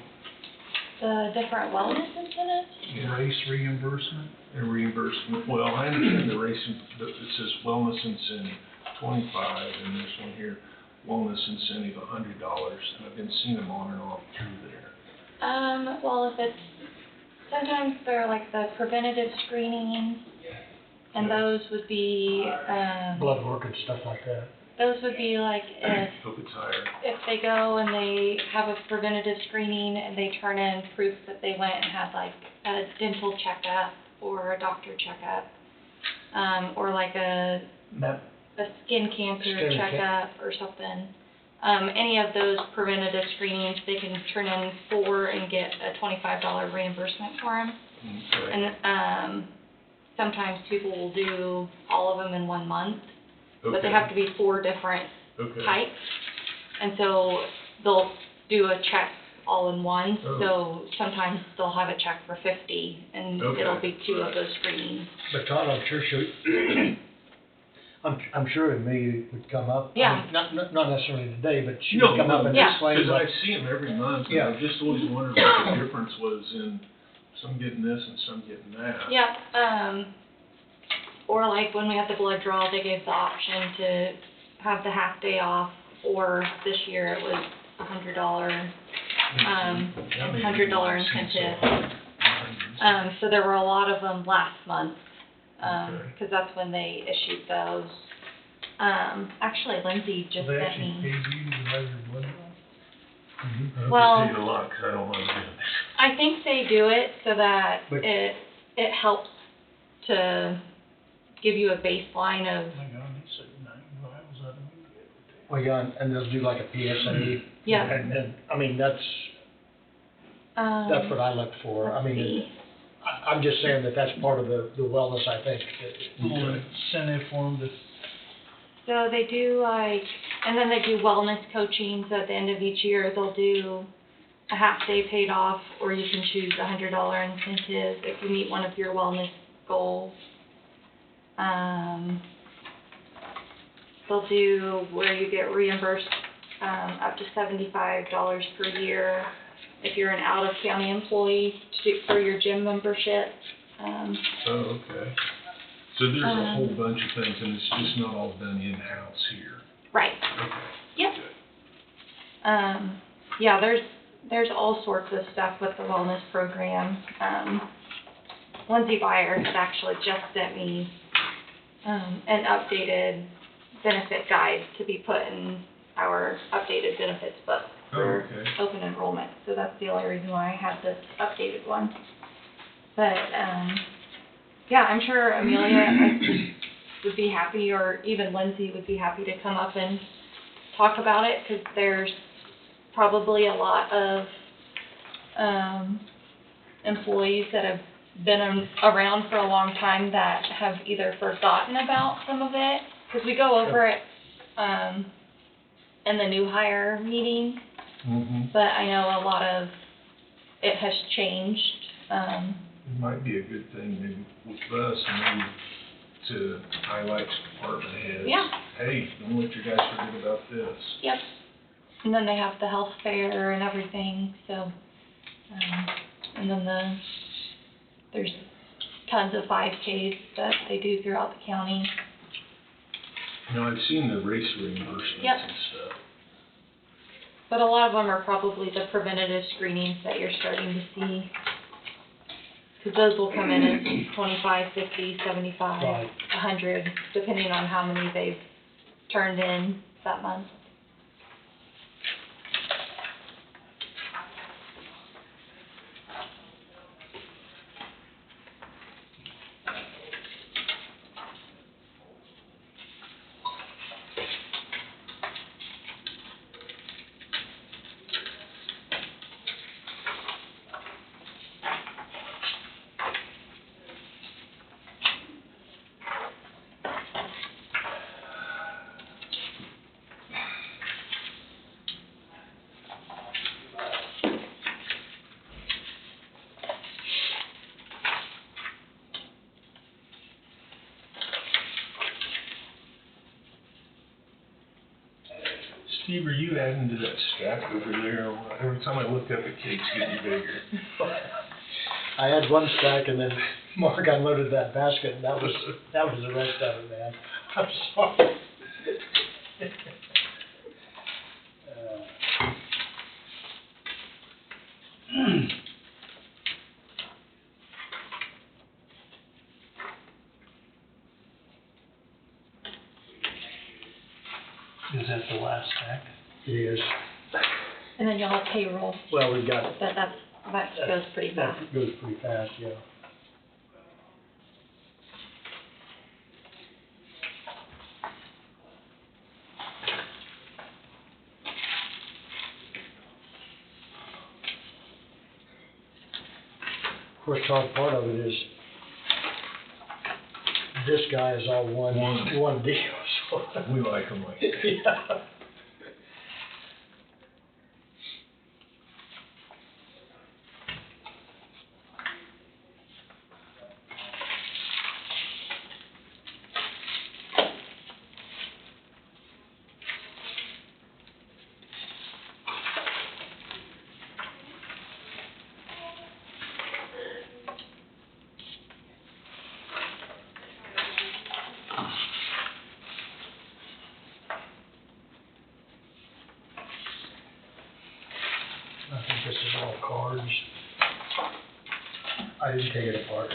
The different wellness incentives? Yeah. Race reimbursement. And reimbursement, well, I understand the racing, it says wellness incentive, 25, and there's one here, wellness incentive, $100, and I've been seeing them on and off through there. Well, if it's, sometimes they're like the preventative screening, and those would be, Blood work and stuff like that. those would be like Hope it's higher. if they go and they have a preventative screening and they turn in proof that they went and had like a dental checkup or a doctor checkup, or like a skin cancer checkup or something. Any of those preventative screenings, they can turn in for and get a $25 reimbursement for them. Okay. And, sometimes people will do all of them in 1 month, but they Okay. have to be 4 different Okay. types. And so they'll do a check all in one, Oh. so sometimes they'll have a check for 50 and Okay. it'll be 2 of those screenings. But Todd, I'm sure she, I'm sure Amelia would come up. I Yeah. mean, not necessarily today, but she No, would come up and Yeah. explain. Because what- I see them every month, and Yeah. I just always wondered what the difference was in some getting this and some getting that. Yep, or like when we had the blood draw, they gave the option to have the half day off, or this year it was $100, That made $100 more sense. incentive. So there were a lot of them last month, Okay. because that's when they issued those. Actually, Lindsay just They sent actually me, paid you to have your blood drawn? Mhm. I hope Well- they paid a lot, 'cause I don't want to do it. I think they do it so that But- it helps to give you a baseline of, Oh my God, they said 9 miles out of me every day. Well, yeah, and they'll do like a PSA. Yeah. And, I mean, that's what I look for. I let's mean, see. I'm just saying that that's part of the wellness, I think. Little incentive for them to, So they do like, and then they do wellness coachings at the end of each year. They'll do a half day paid off, or you can choose a $100 incentive if you meet one of your wellness goals. They'll do where you get reimbursed, up to $75 per year if you're an out-of-county employee for your gym membership. Oh, okay. So there's a whole bunch of things, and it's just not all done in-house here. Right. Okay. Yep. Yeah, there's all sorts of stuff with the wellness program. Lindsay Byer had actually just sent me, an updated benefit guide to be put in our updated benefits book for Oh, okay. open enrollment. So that's the only reason why I have this updated one. But, yeah, I'm sure Amelia would be happy, or even Lindsay would be happy to come up and talk about it, because there's probably a lot of employees that have been around for a long time that have either forgotten about some of it, because we go over it in the new hire meeting, Mm-hmm. but I know a lot of it has changed. It might be a good thing maybe with us, maybe to highlight to department heads. Yeah. Hey, don't let your guys forget about this. Yep. And then they have the health fair and everything, so, and then there's tons of 5Ks that they do throughout the county. You know, I've seen the race reimbursements Yep. and stuff. But a lot of them are probably the preventative screenings that you're starting to see. Because those will come in at 25, 50, 75, Right. 100, depending on how many they've turned in that month. Steve, are you adding to that stack over there? Every time I look up, the cake's getting bigger. I had one stack and then Mark unloaded that basket and that was the rest of it, man. I'm sorry. Is that the last stack? It is. And then you'll have payroll, Well, we've got, but that goes pretty fast. that goes pretty fast, yeah. Of course, Todd, part of it is, this guy is all one deal, so. We like them like that. Yeah. I think this is all cards. I didn't take it apart.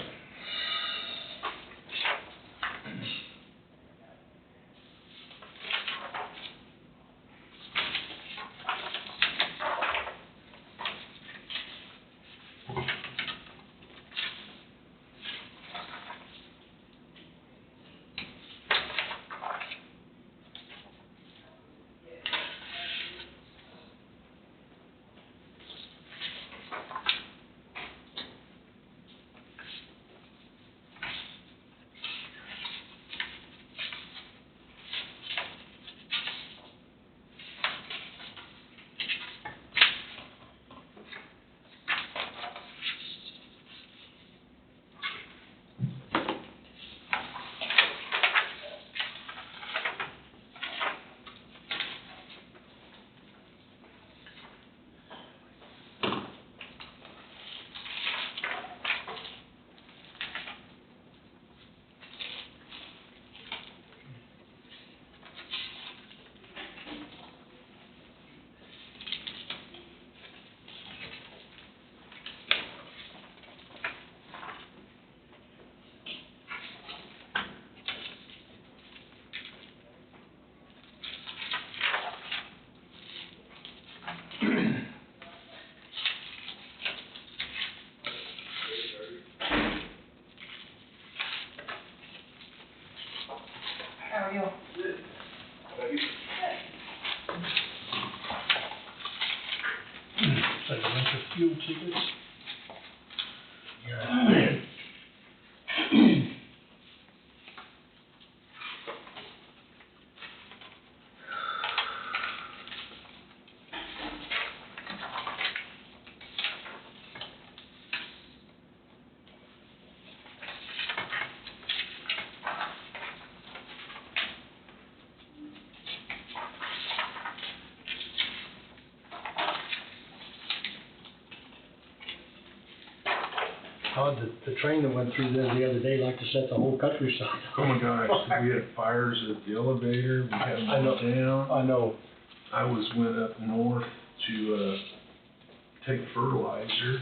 How are you? Like a bunch of fuel tickets? Yeah. Todd, the train that went through there the other day like to set the whole countryside. Oh my gosh, we had fires at the elevator, we had them I know. down. I know. I went up north to, take fertilizer,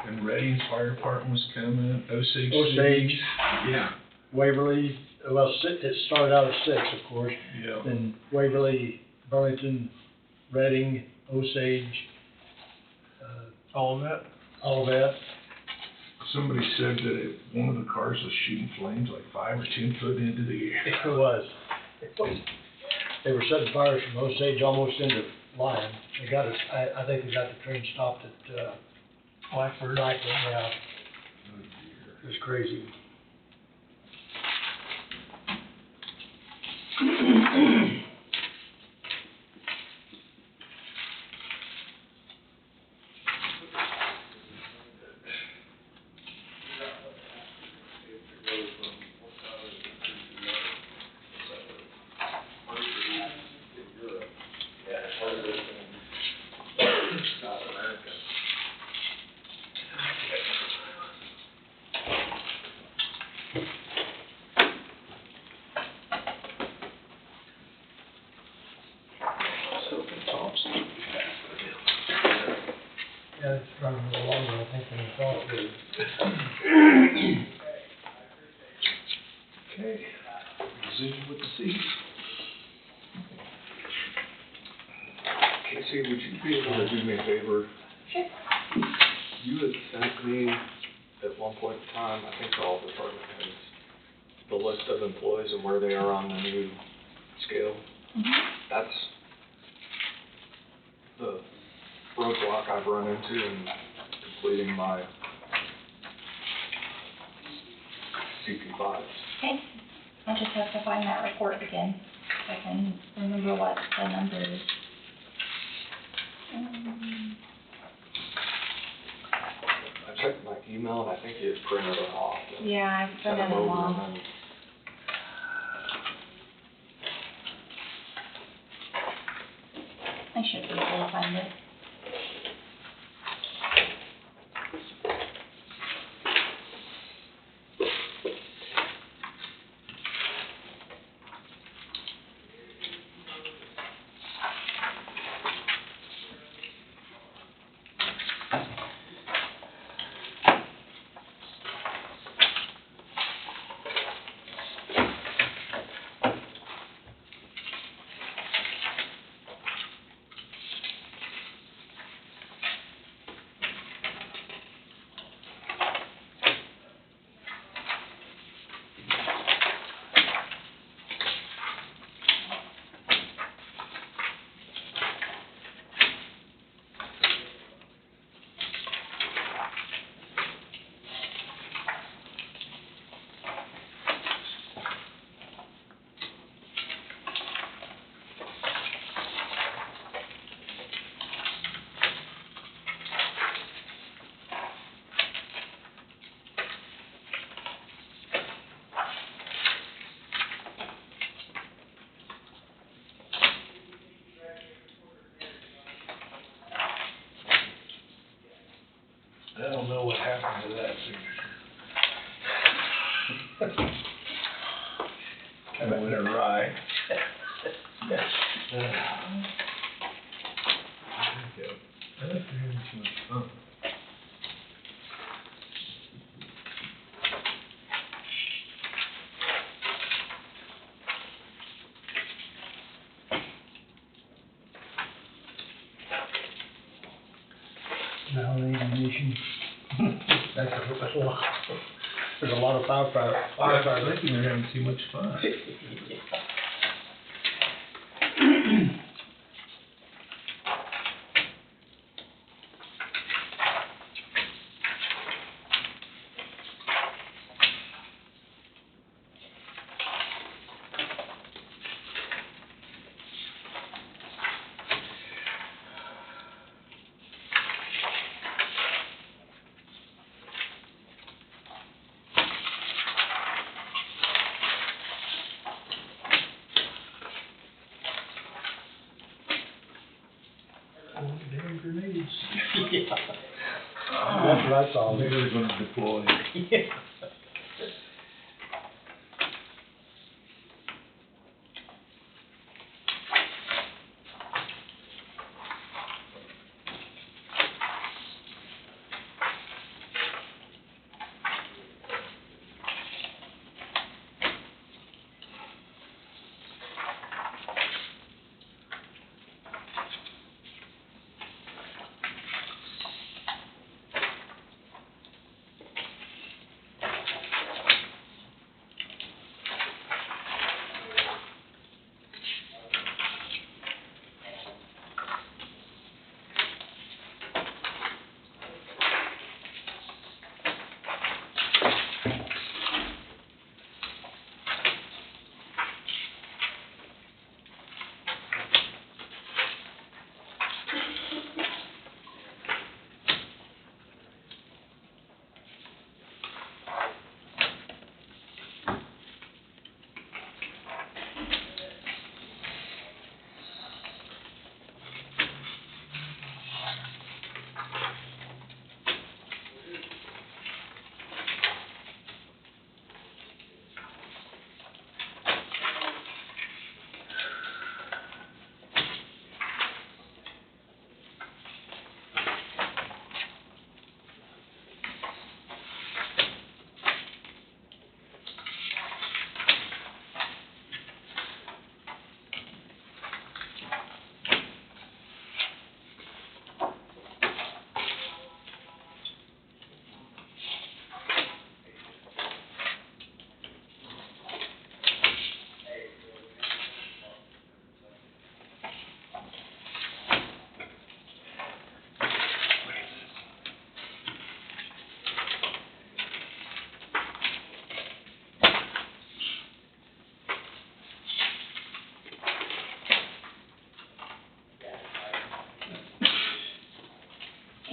and Redding's fire department was coming, Osage City. Osage. Yeah, Waverly, well, it started out at 6, of course. yeah. Then Waverly, Burlington, Reading, Osage, All of that? all of that. Somebody said that one of the cars was shooting flames like 5 or 10 foot into the air. It was. They were setting fires from Osage almost into Lyon. They got it, I think they got the train stopped at, Blackford, yeah. It was crazy. little longer, I think, than we thought it would. Okay, decision with the C. Casey, would you be able to do me a favor? Sure. You had sent me at one point in time, I think to all department heads, the list of employees and where they are on the new scale. That's the roadblock I've run into in completing my CP5s. Okay, I'll just have to find that report again, so I can remember what the number is. I checked my email and I think you had printed it off. and Yeah, I sent printed them them over all. and then I should be able to find it. I don't know what happened to that signature. Kinda went awry. Okay. I think we're having too much fun. Now the ammunition, that's a lot, there's a lot of firefighter. I think they're having too much fun. Oh, damn grenades. That's what I saw. Maybe they're gonna deploy.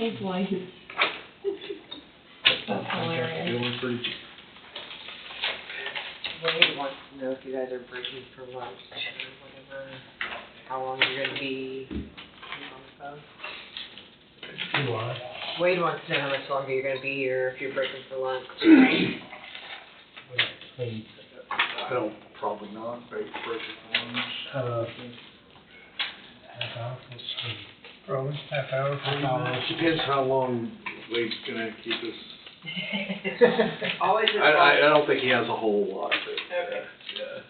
It's like, that's hilarious. Feeling pretty. Wade wants to know if you guys are breaking for lunch or whatever, how long you're gonna be on the phone. Do I? Wade wants to know how much longer you're gonna be here, if you're breaking for lunch. I'll probably not break it Half hour, let's see. Probably half hour, Half hour. Depends how long Wade's gonna keep us. Always is I don't think he has a whole lot, but, Okay. yeah.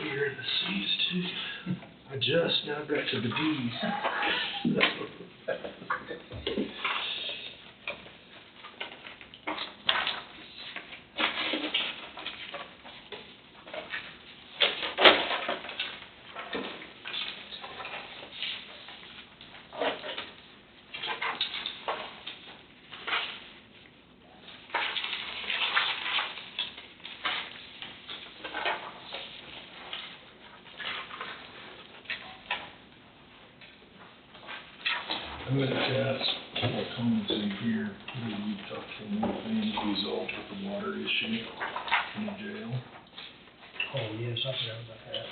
You're in the C's too. I just now got to the D's. I'm gonna ask Paul Combs in here, whether you talked to him anything resolved with the water issue in the jail. Oh, yes, I forgot about that.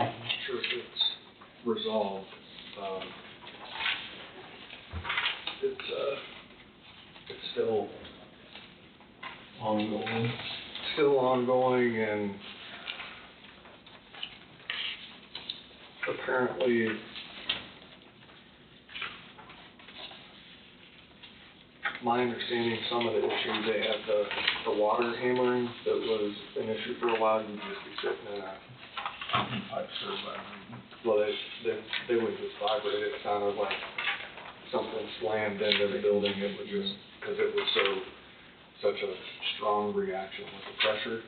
I'm not sure if it's resolved. It's still Ongoing. and apparently my understanding, some of the issues, they had the water hammering that was an issue for a while. You'd just be sitting in a, Pipe survey. well, they would just vibrate. It sounded like something slammed into the building. It would just, because it was such a strong reaction with the pressure.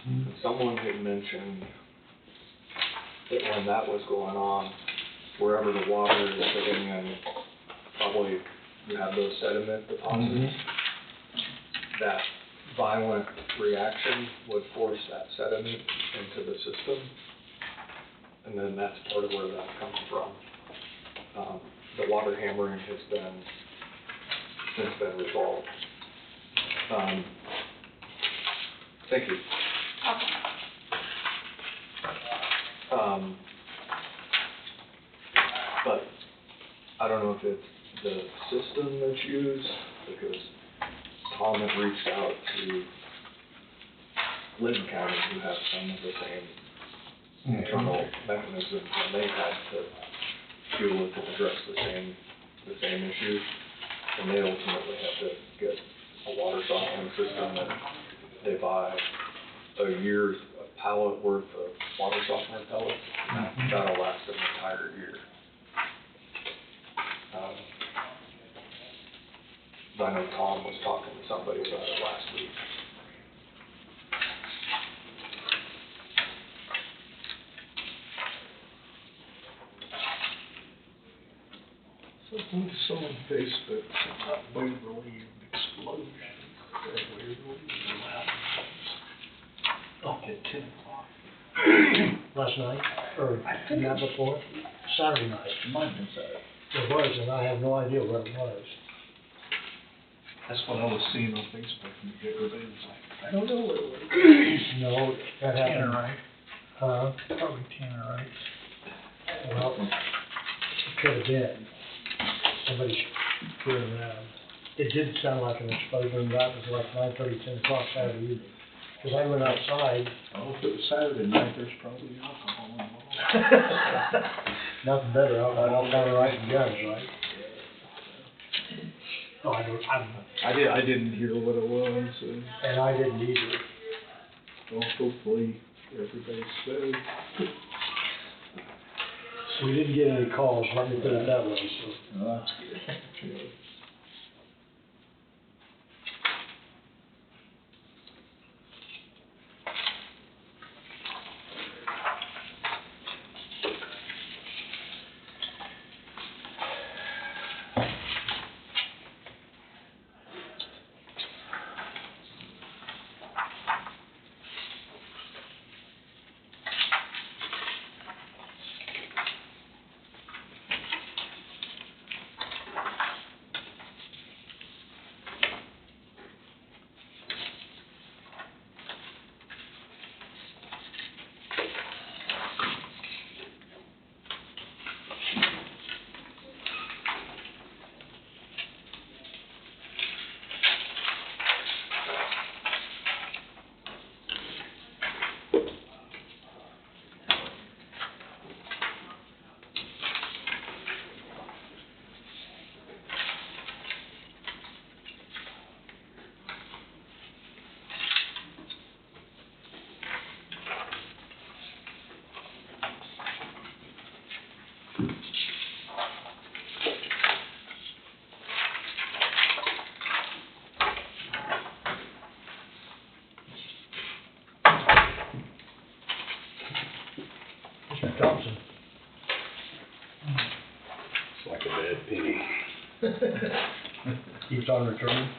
And someone had mentioned that when that was going on, wherever the water is sitting in, probably you have those sediment deposits, that violent reaction would force that sediment into the system. And then that's part of where that comes from. The water hammering has since been resolved. Thank you. But I don't know if it's the system that's used, because Tom had reached out to Lynn County, who has some of the same internal mechanisms, and they had to deal with and address the same issues. And they ultimately have to get a water softening system, and they buy a year's pallet worth of water softener pellets, and that'll last an entire year. I know Tom was talking to somebody about it last week. Something I saw on Facebook about Waverly explosion. That Waverly up at 10 o'clock. Last night, or the night before, Saturday night. It might have been Saturday. It was, and I have no idea what it was. That's what I was seeing on Facebook, and everybody was like, I don't know what it was. No, that happened. Tannerite, probably Tannerite. Well, it could have been. Somebody threw it around. It did sound like an explosion. That was like 9:30, 10 o'clock Saturday evening. Because I went outside. Oh, if it was Saturday night, there's probably alcohol involved. Nothing better. I'll kind of writing guns, right? No, I don't. I didn't hear what it was, And I didn't either. well, hopefully everybody's safe. We didn't get any calls. Let me put it that way. So. Well, that's good. Mr. Thompson. It's like a bad penny. Keeps on returning.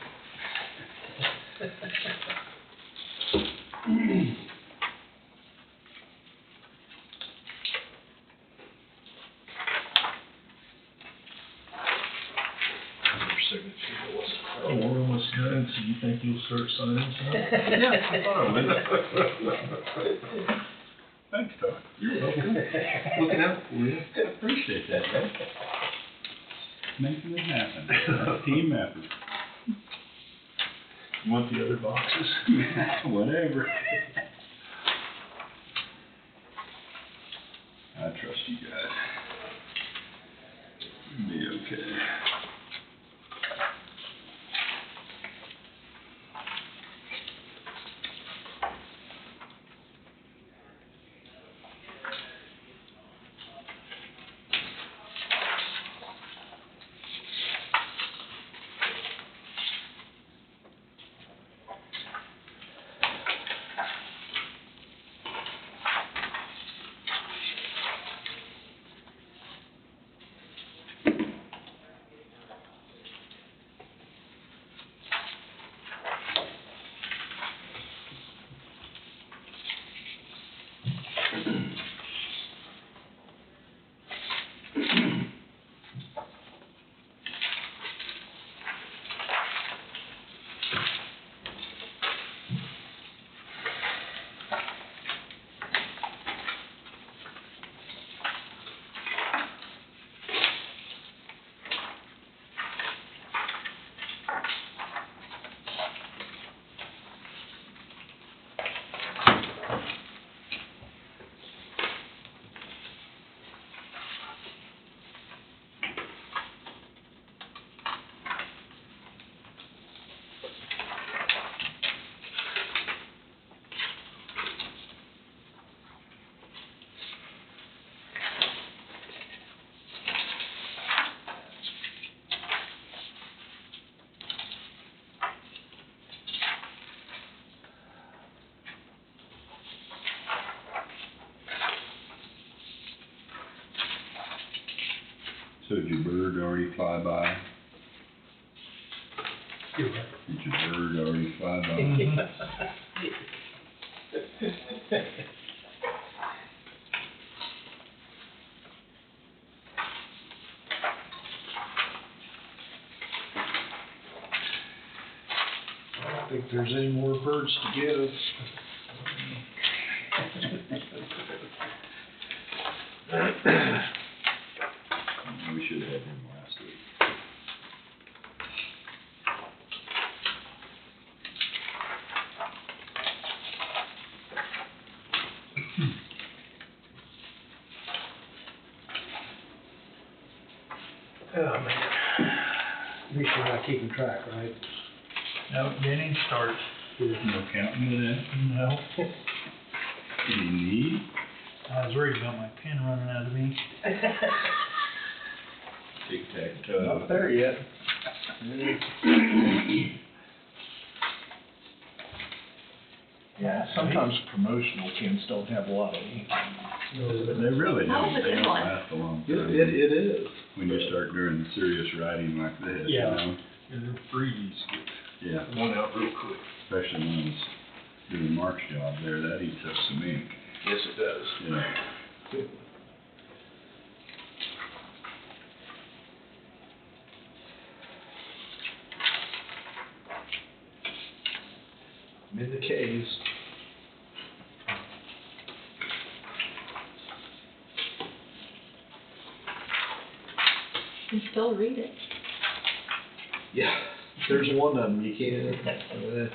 Oh, we're almost done, so you think you'll start signing some? Yeah, I thought I would. Thanks, Todd. You're welcome. Looking out for you. Appreciate that, man. Making it happen. Team effort. You want the other boxes? Whatever. I trust you guys. You'll be okay. So did your bird already fly by? You're right. Did your bird already fly by? I don't think there's any more birds to give. We should have had him last week. Oh, man. At least you're not keeping track, right? No, Denny starts. No counting with that? No. Any need? I was worried about my pen running out of ink. Tic-tac-toe. Not there yet. Yeah, sometimes promotional pens don't have a lot of ink. They really That don't. was a They good don't one. last a long time. It is. When you start doing serious writing like this, you Yeah. know? And then freeze, Yeah, get one out real quick. especially when it's doing Mark's job there, that eats up some ink, Yes, it does. you know? Mid the K's. You can still read it. Yeah, there's one of them you can't.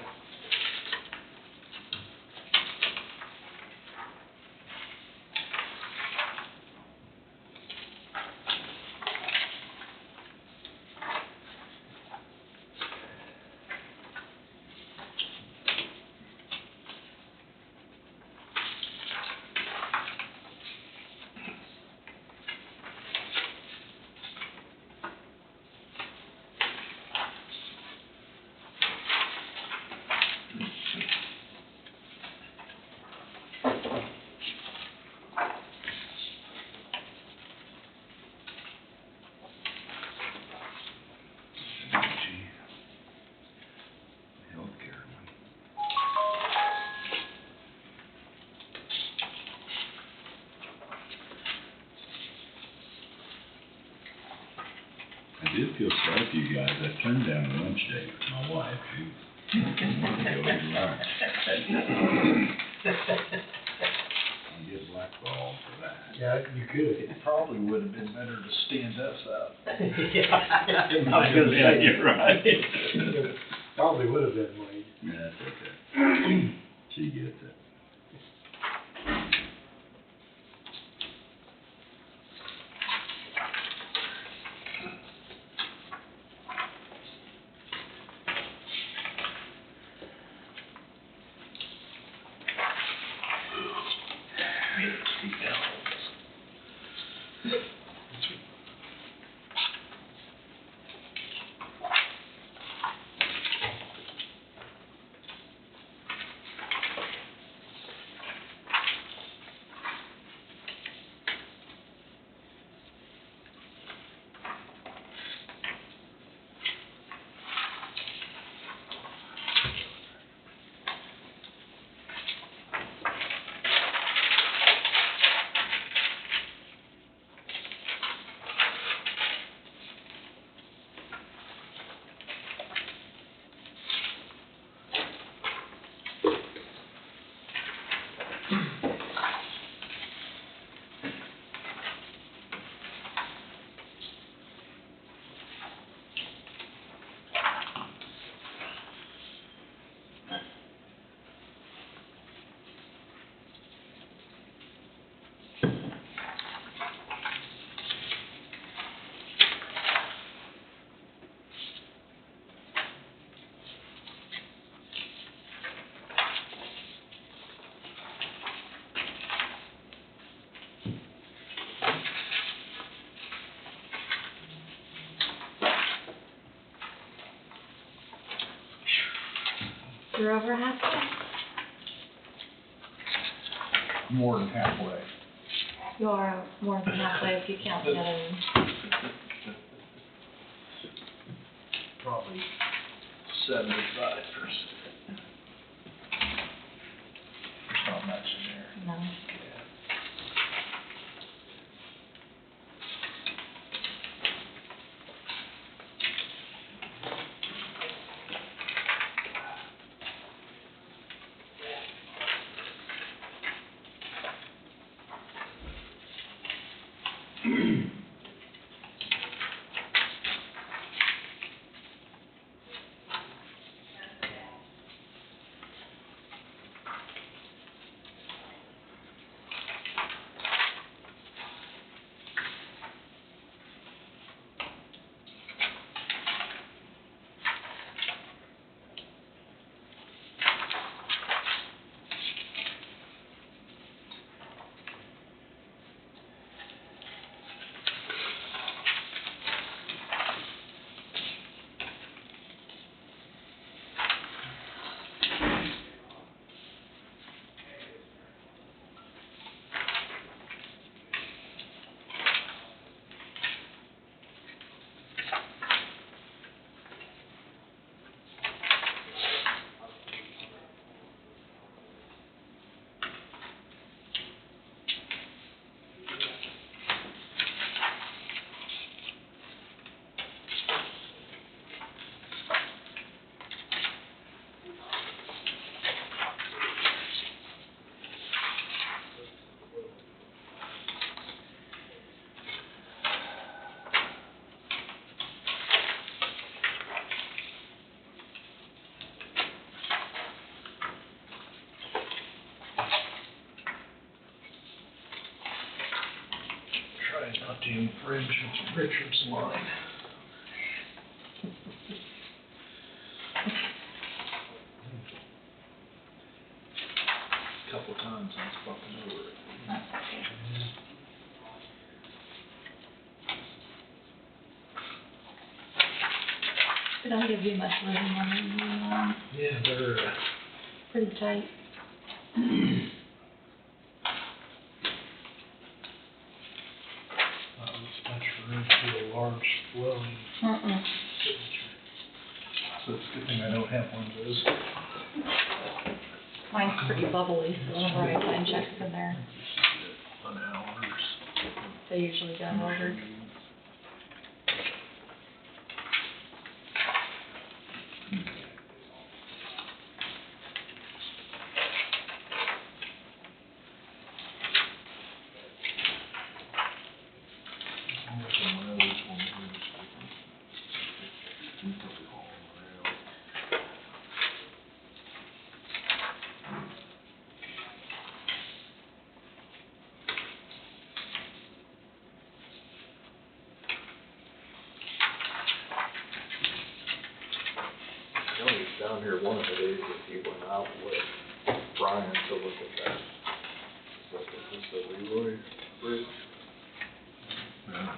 feel sorry for you guys. I turned down a lunch date with my wife. I get blackballed for that. Yeah, you could. It probably would have been better to stand us up. Yeah, I was gonna Yeah, say. you're right. Probably would have been, Wade. Yeah, that's okay. She gets it. You're over halfway? More than halfway. You are more than halfway if you count the other one. Probably 75%. There's not much in there. No. Try not to infringe into Richard's line. Couple times I was fucking over it. That's okay. They don't give you much room on them. Yeah, they're, Pretty tight. not as much room to do a large flowing Mm-mm. signature. So it's a good thing I don't have one of those. Mine's pretty bubbly, so whenever I sign checks in there, On hours. they usually get ordered. down here one of the days that he went out with Brian to look at that. Is this the Leroy Bridge? Yeah.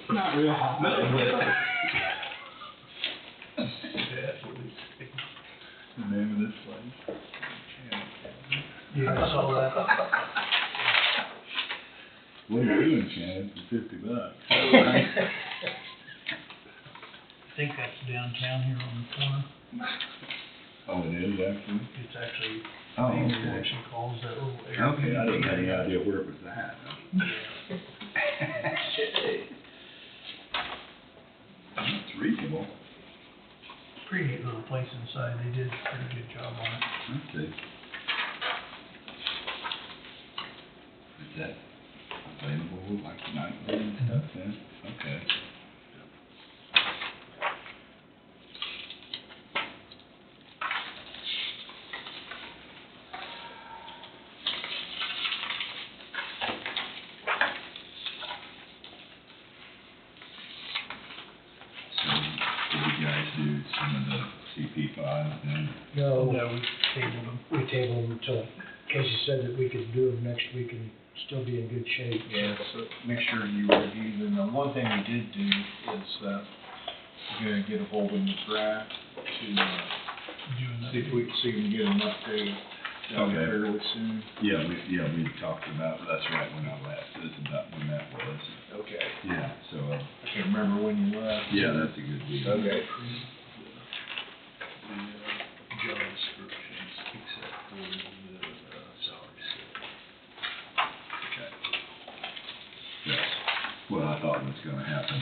Not real hot. The name of this place. You guys saw that? What are you doing, Shannon, for $50? I think that's downtown here on the corner. Oh, it is actually? It's actually, Oh, Amy okay. actually calls that little area. Okay, I didn't have any idea where it was at. It's reasonable. Pretty neat little place inside. They did a pretty good job on it. Okay. Is that available like nightly and stuff then? Okay. So, did you guys do some of the CP5 then? No, we tabled them. We tabled them until Casey said that we could do them next week and still be in good shape. Yeah, so make sure you review them. Now, one thing we did do is, we're gonna get a hold of McGrath to, see if we can get an update Okay. fairly soon. Yeah, we talked about, that's right, when I left, this is about when that was. Okay. Yeah, so, I can't remember when you left. yeah, that's a good deal. Okay. The job descriptions, except for the salary scale. Okay. That's what I thought was gonna happen.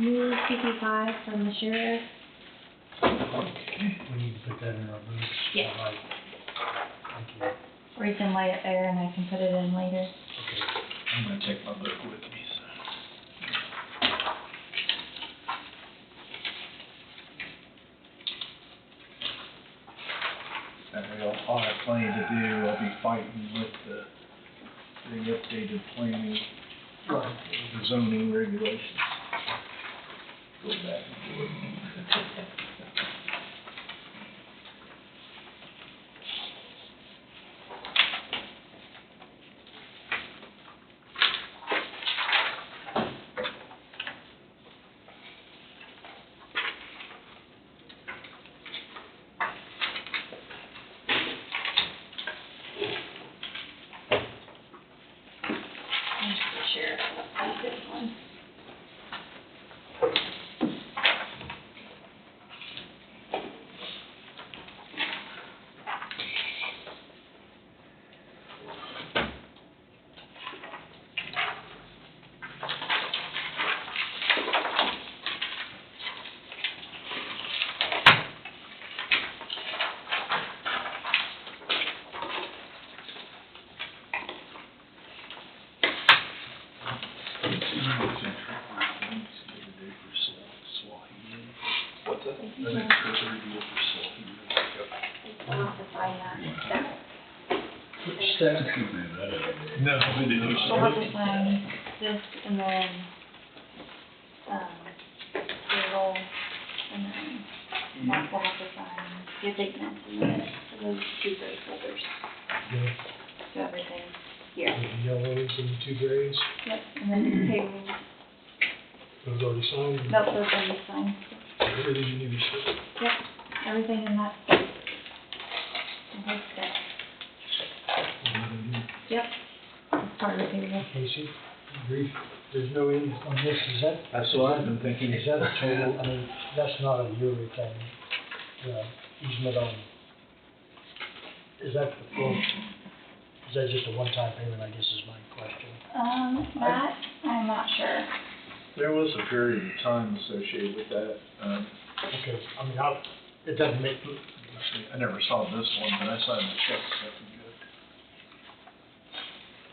New CP5 from the sheriff. We need to put that in our books. Yes. All right. Thank you. Or you can lay it there and I can put it in later. Okay. I'm gonna take my book with me, so. I'll have plenty to do. I'll be fighting with the updated planning, the zoning regulations. Go back and forth. There's the sheriff. That's this one. What's that? Thank The you. next treasury deal for Swahili. I'll have to sign that. No, we didn't. We'll have to sign this and then, payroll and then Mark will have to sign his ignorance in the minutes for those two grade holders. Yeah. So everything here. The yellows and the 2 grays, Yep, and then payroll, those already signed. no, those are the signed. Everything you need to say. Yep, everything in that space. Okay, yep, it's part of the payroll. Casey, brief, there's no end on this, is that? That's what I've been thinking. Is that a total, I mean, that's not a yearly thing, the easement on, is that the full, is that just a one-time payment, I guess is my question? That, I'm not sure. There was a period of time associated with that. Okay, I mean, it doesn't make, I never saw this one, but I signed the check, so that's good.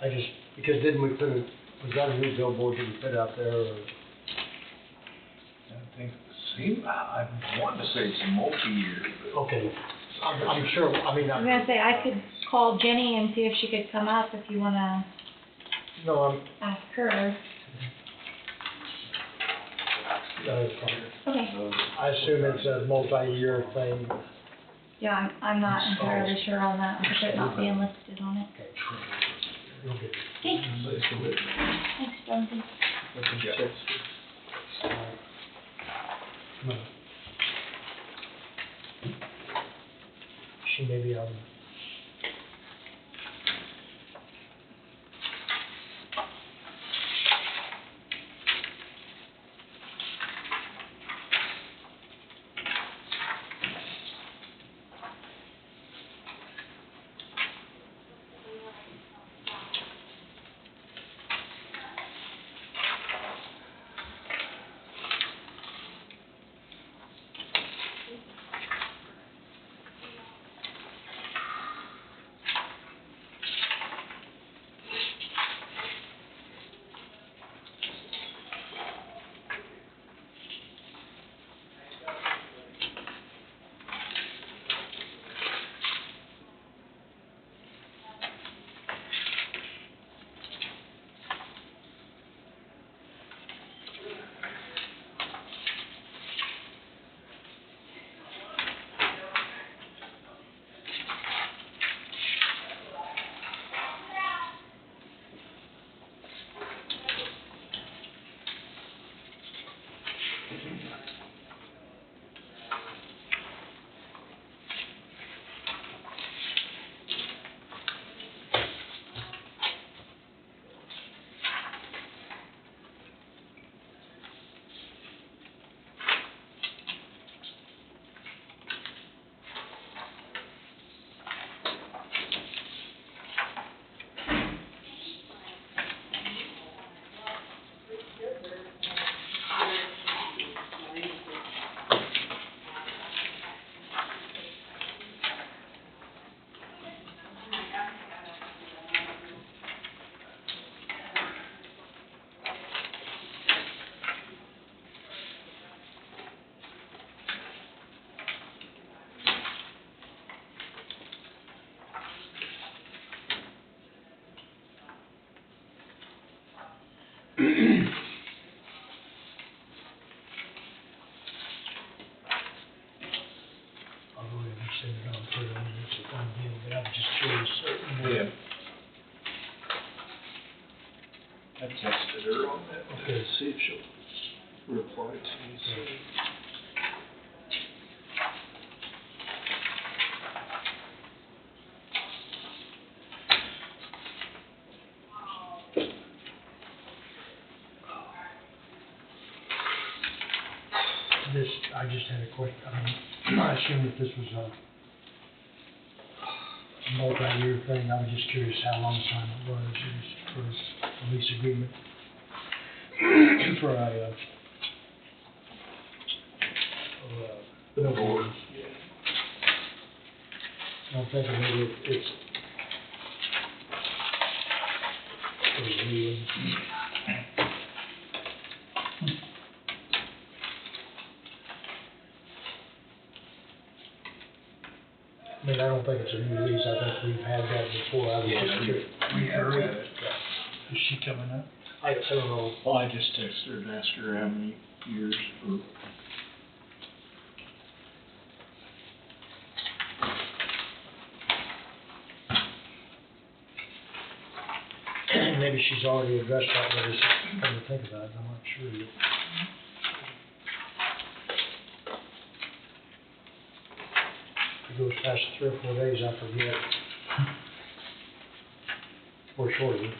I just, because didn't we put was that a new billboard that we put out there, or? I think, I wanted to say it's a multi-year, but. Okay, I'm sure, I mean, I was gonna say, I could call Jenny and see if she could come up if you wanna no, ask her. it's fine. Okay, I assume it's a multi-year thing. yeah, I'm not entirely sure on that, with it not being listed on it. Okay. You'll get it. Okay. Thanks, Jonesy. No. She may be on. I'll go ahead and send it on, put it on, it's a fun deal, but I'm just curious. Yeah. I texted her on that, Okay. to see if she'll reply to me, so. This, I just had a question, I assume that this was a multi-year thing, I was just curious how long time it was, for a lease agreement. For a, billboard. I'm thinking maybe it's, it was a new one. I mean, I don't think it's a new lease, I think we've had that before, I was just curious. We have that. Is she coming up? I don't know. Well, I just texted her and asked her how many years for. maybe she's already addressed that, but it's, come to think about it, I'm not sure yet. If it goes past 3 or 4 days, I forget. Or shortly.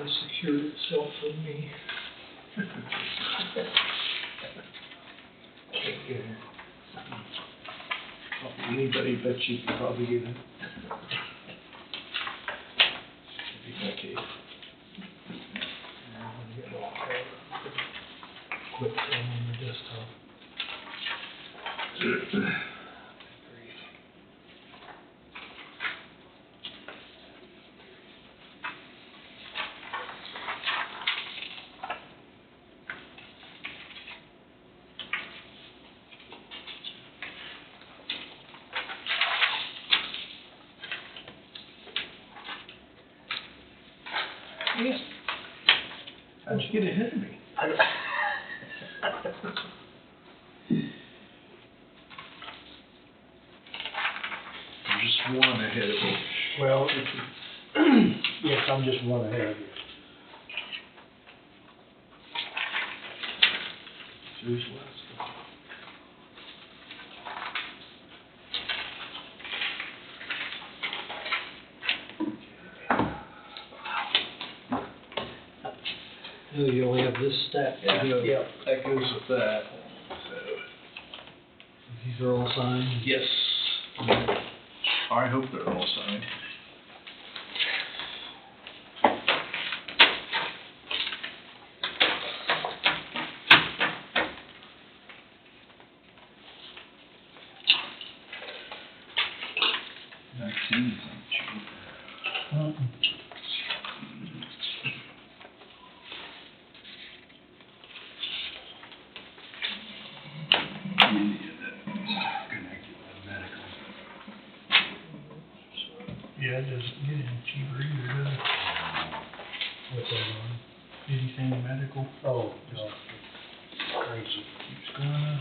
Secured itself from me. Anybody but you can probably get it. Okay. Quit on the desktop. Yeah. How'd you get ahead of me? You're just one ahead of me. Well, yes, I'm just one ahead of you. Serious last. No, you only have this stack to go. Yeah, that goes with that. So, These are all signed? yes. I hope they're all signed. Yeah, it doesn't get any cheaper either, does it? What's that on? Anything medical Oh, no, it's crazy. keeps going up.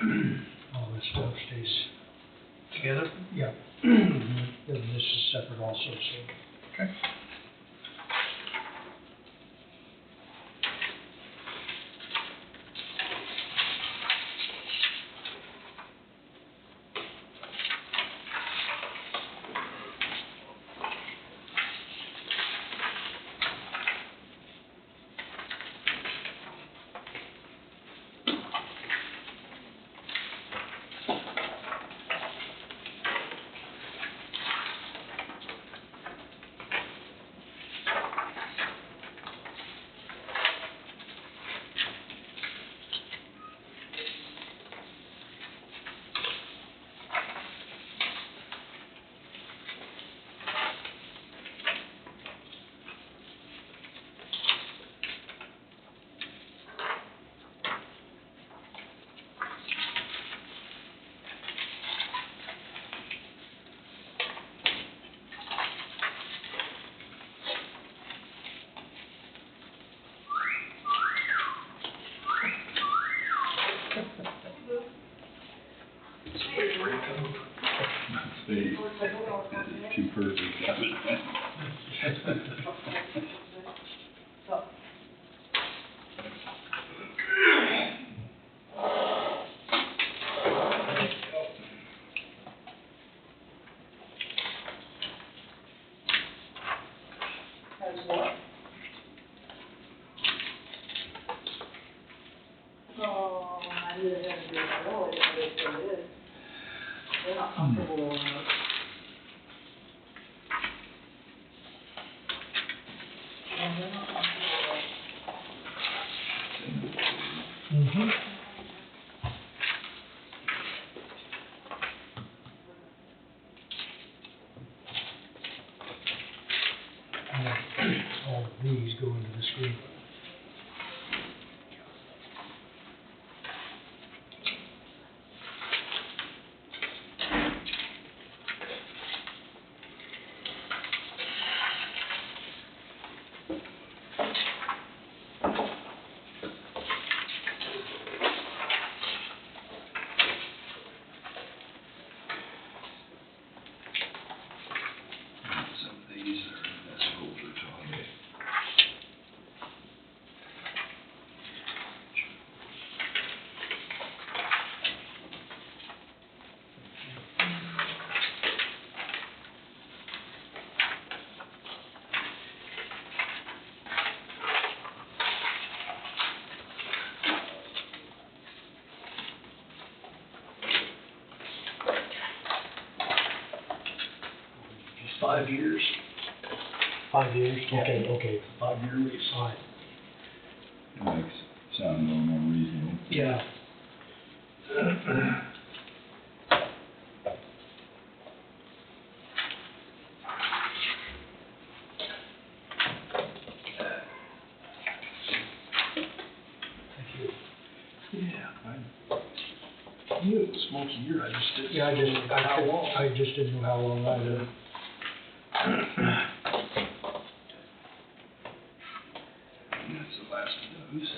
All this stuff stays, Together? yeah. This is separate also, so. Okay. Steve, too perfect. Has what? Oh, I knew they had to do it early, but they still did. They're not comfortable doing it. And they're not comfortable with it. Mm-hmm. All these go into the screen. Some of these are in this folder, Tommy. Just 5 years. 5 years? Yeah. Okay. 5-year lease. All right. That makes sound a little more reasonable. Yeah. Yeah, I knew it was multi-year, I just didn't. Yeah, know how long. I just didn't know how long either. And that's the last of those.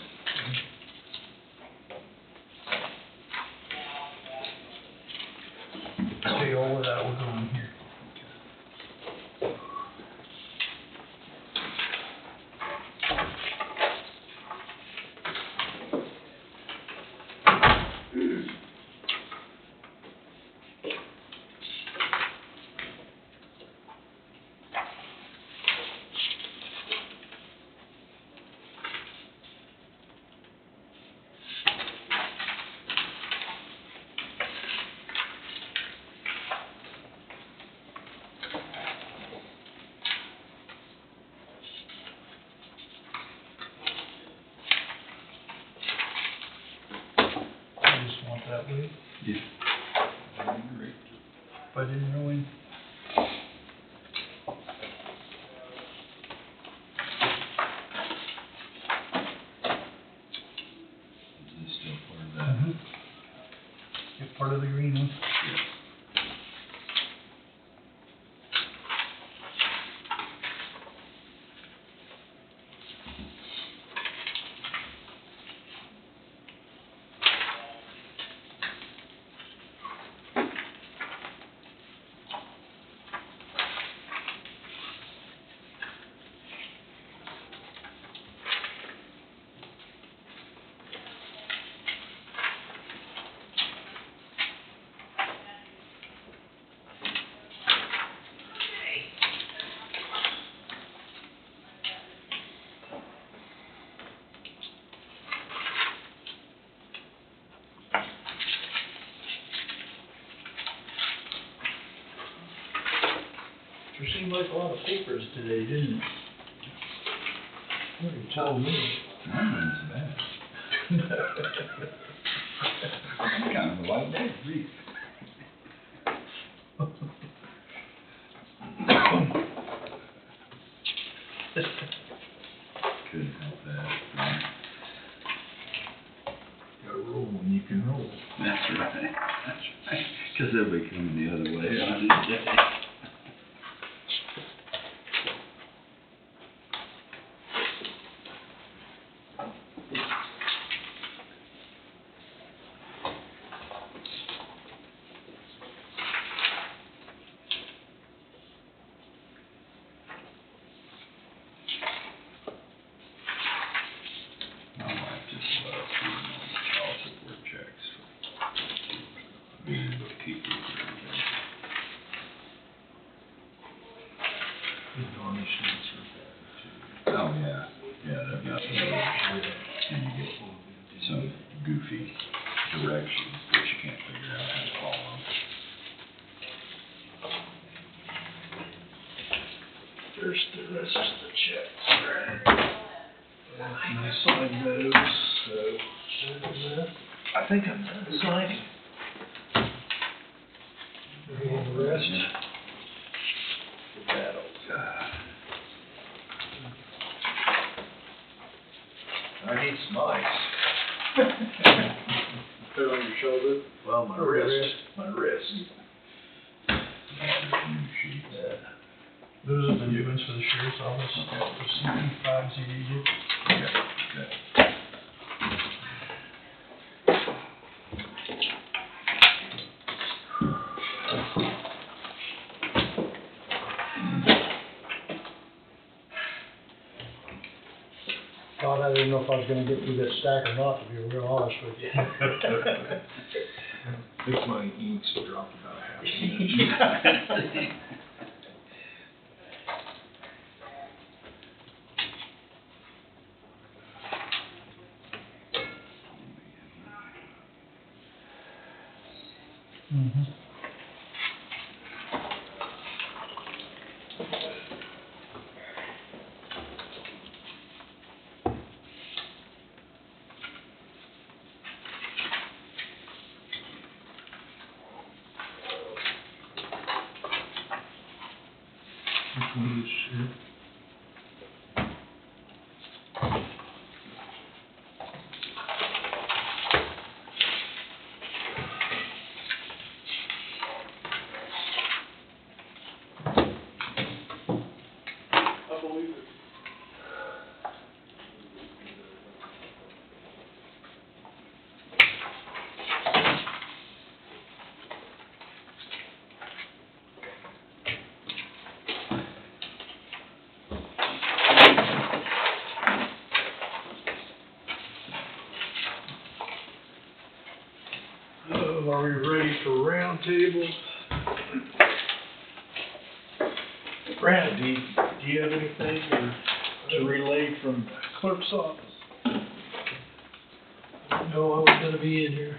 Okay, all of that will go in here. I just want that way. Yeah. That'd be great. If I didn't know him. Is this still part of that? Mm-hmm. Get part of the green one. There seemed like a lot of papers today, didn't it? What you told me. Mine's bad. I'm kind of a light day to read. Couldn't help that. Gotta roll when you can roll. That's right. That's right. 'Cause they'll be coming the other way one of these days. My wife just loves reading all the child support checks. Being able to keep reading everything. The garnishments are bad too. Oh, yeah, yeah, they've got the, and you get some goofy directions that you can't figure out how to follow. There's the rest of the checks. And I signed those, so I think I'm done signing. And the rest, That old guy. I need some ice. put it on your shoulder. Well, my Or wrist, my wrist. Yeah. Those are the new ones for the sheriff's office, the CP5s you needed. Okay, okay. God, I didn't know if I was gonna get through this stack or not, to be real honest with you. I think my ink's dropped about half an inch. Mm-hmm. Which one is shit? I believe it. Oh, are we ready for round table? Brad, do you have anything to relay from clerk's office? No, I was gonna be in here.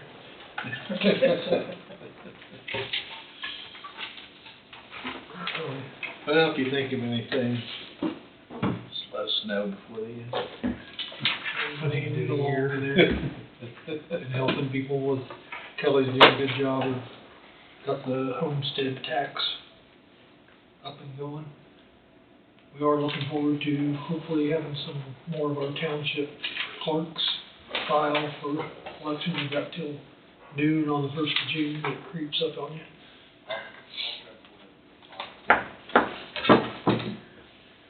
Well, if you think of anything, just let us know before the end. Everybody can do along over there. And helping people with, Kelly's doing a good job of, got the homestead tax up and going. We are looking forward to hopefully having some more of our township clerks file for election. We've got till noon on the 1st of June, but it creeps up on you.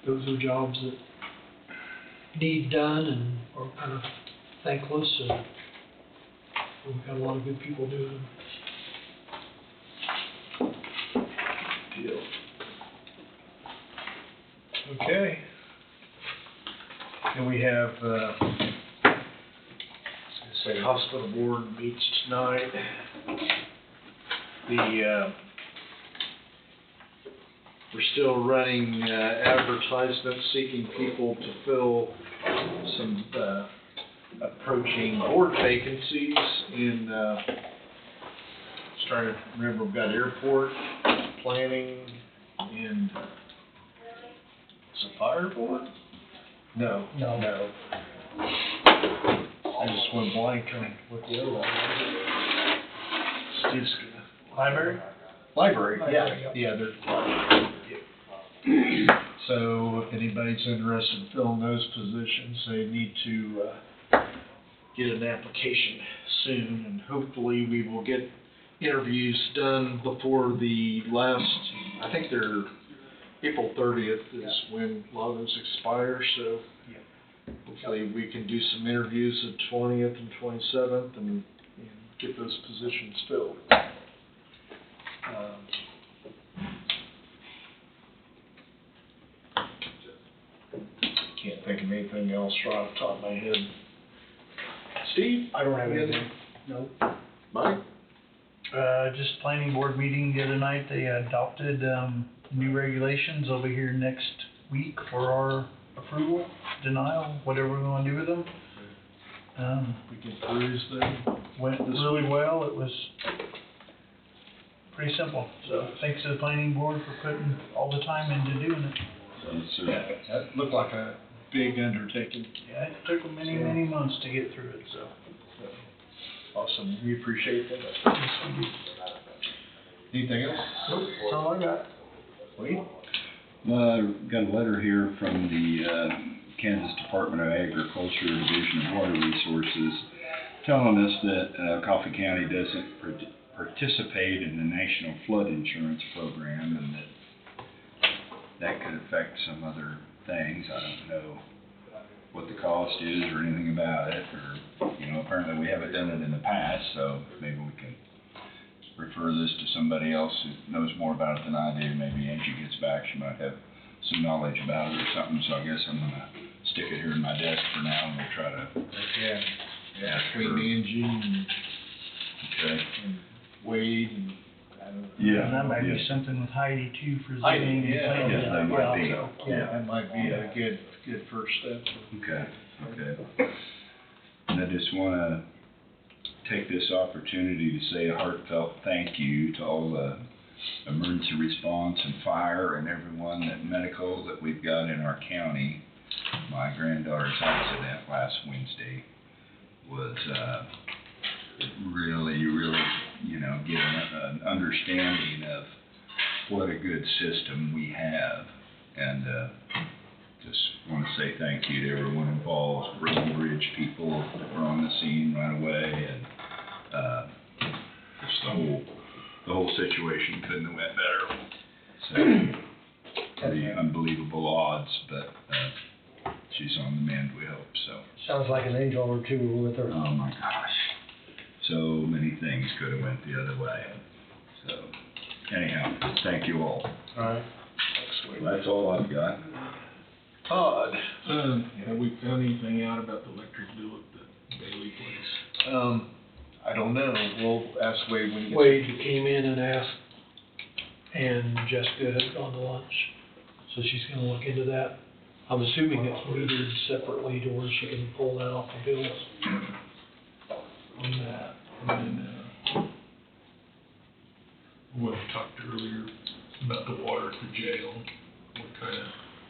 Those are jobs that need done and are kind of thankless, and we've got a lot of good people doing them. Deal. Okay. And we have, say, hospital board meets tonight. We're still running, advertisements seeking people to fill some, approaching board vacancies in, starting to remember, we've got airport, planning, and Is it fire board? No. No. No. I just went blank on what the other one was. Steve's gonna. Library? Library, Library, yeah, yeah, they're library. So if anybody's interested in filling those positions, they need to, get an application soon, and hopefully we will get interviews done before the last, I think they're, April 30th is when a lot of those expire, so hopefully we can do some interviews the 20th and 27th and get those positions filled. Can't think of anything else right off the top of my head. Steve? I don't have anything. No. Mike? Just planning board meeting the other night, they adopted, new regulations. They'll be here next week for our approval, denial, whatever we wanna do with them. We can peruse them. Went really well. It was pretty simple. So thanks to the planning board for putting all the time into doing it. Yeah, that looked like a big undertaking. Yeah, it took them many, many months to get through it, so. Awesome, we appreciate that. Anything else? Nope, that's all I got. Wade? Got a letter here from the Kansas Department of Agriculture, Division of Water Resources, telling us that Coffee County doesn't participate in the National Flood Insurance Program, and that could affect some other things. I don't know what the cost is or anything about it, or, apparently we haven't done it in the past, so maybe we can refer this to somebody else who knows more about it than I do. Maybe Angie gets back, she might have some knowledge about it or something, so I guess I'm gonna stick it here in my desk for now, and we'll try to. Yeah, between Angie and Okay. Wade and, I don't know. Yeah. And that might be something with Heidi too for Heidi, zoning and yeah. planning. Yeah, that might be. So, Yeah. That might be a good first step. Okay. And I just wanna take this opportunity to say a heartfelt thank you to all the emergency response and fire and everyone medical that we've got in our county. My granddaughter's accident last Wednesday was, really, get an understanding of what a good system we have. And, just want to say thank you to everyone involved, Road and Bridge people that were on the scene right away, and just the whole situation couldn't have went better. So, pretty unbelievable odds, but she's on the mend, we hope. So. Sounds like an angel or two were with her. Oh my gosh, so many things could have went the other way. So, anyhow, thank you all. All right. That's all I've got. Todd, have we found anything out about the electric bill at the Bailey place? I don't know, we'll ask Wade when he gets. Wade came in and asked, and Jessica had gone to lunch, so she's gonna look into that. I'm assuming it's metered separately to where she can pull that off the bills on that. And then, we talked earlier about the water at the jail.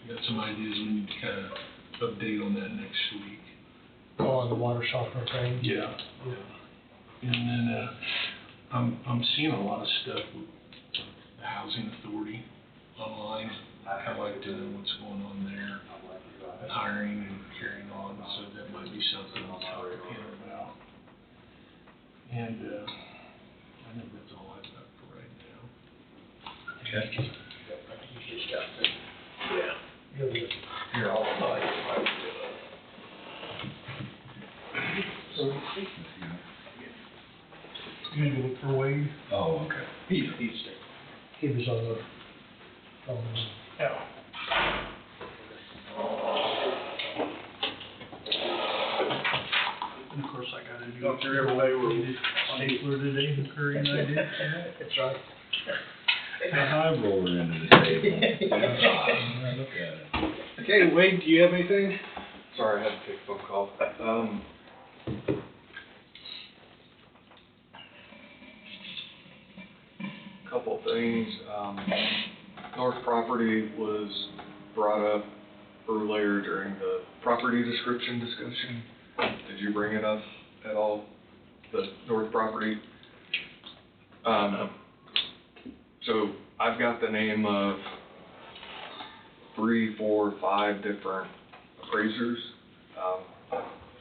Got some ideas, we need to kind of update on that next week. Oh, on the water softener thing? Yeah. And then, I'm seeing a lot of stuff with the housing authority online. I like to know what's going on there, hiring and carrying on, so that might be something I'll talk to him about. And, I think that's all I've got for right now. Okay. You just got to, yeah. Here, I'll You need to look for Wade? Oh, okay. He's He was on the, Yeah. And of course, I gotta do. Go through everybody with- Stapler today, the Curry and I did. that's right. A high roller into the table. Look at it. Okay, Wade, do you have anything? Sorry, I had to take a phone call. Couple of things. North property was brought up earlier during the property description discussion. Did you bring it up at all, the north property? So I've got the name of 3, 4, 5 different appraisers.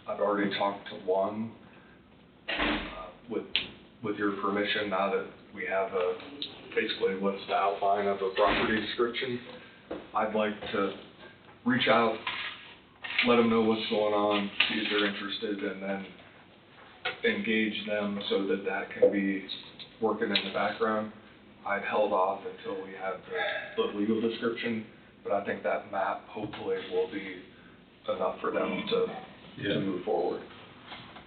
I've already talked to one, with your permission, now that we have basically what's the outline of a property description. I'd like to reach out, let them know what's going on, see if they're interested, and then engage them so that that can be working in the background. I've held off until we have the legal description, but I think that map hopefully will be enough for them to move forward.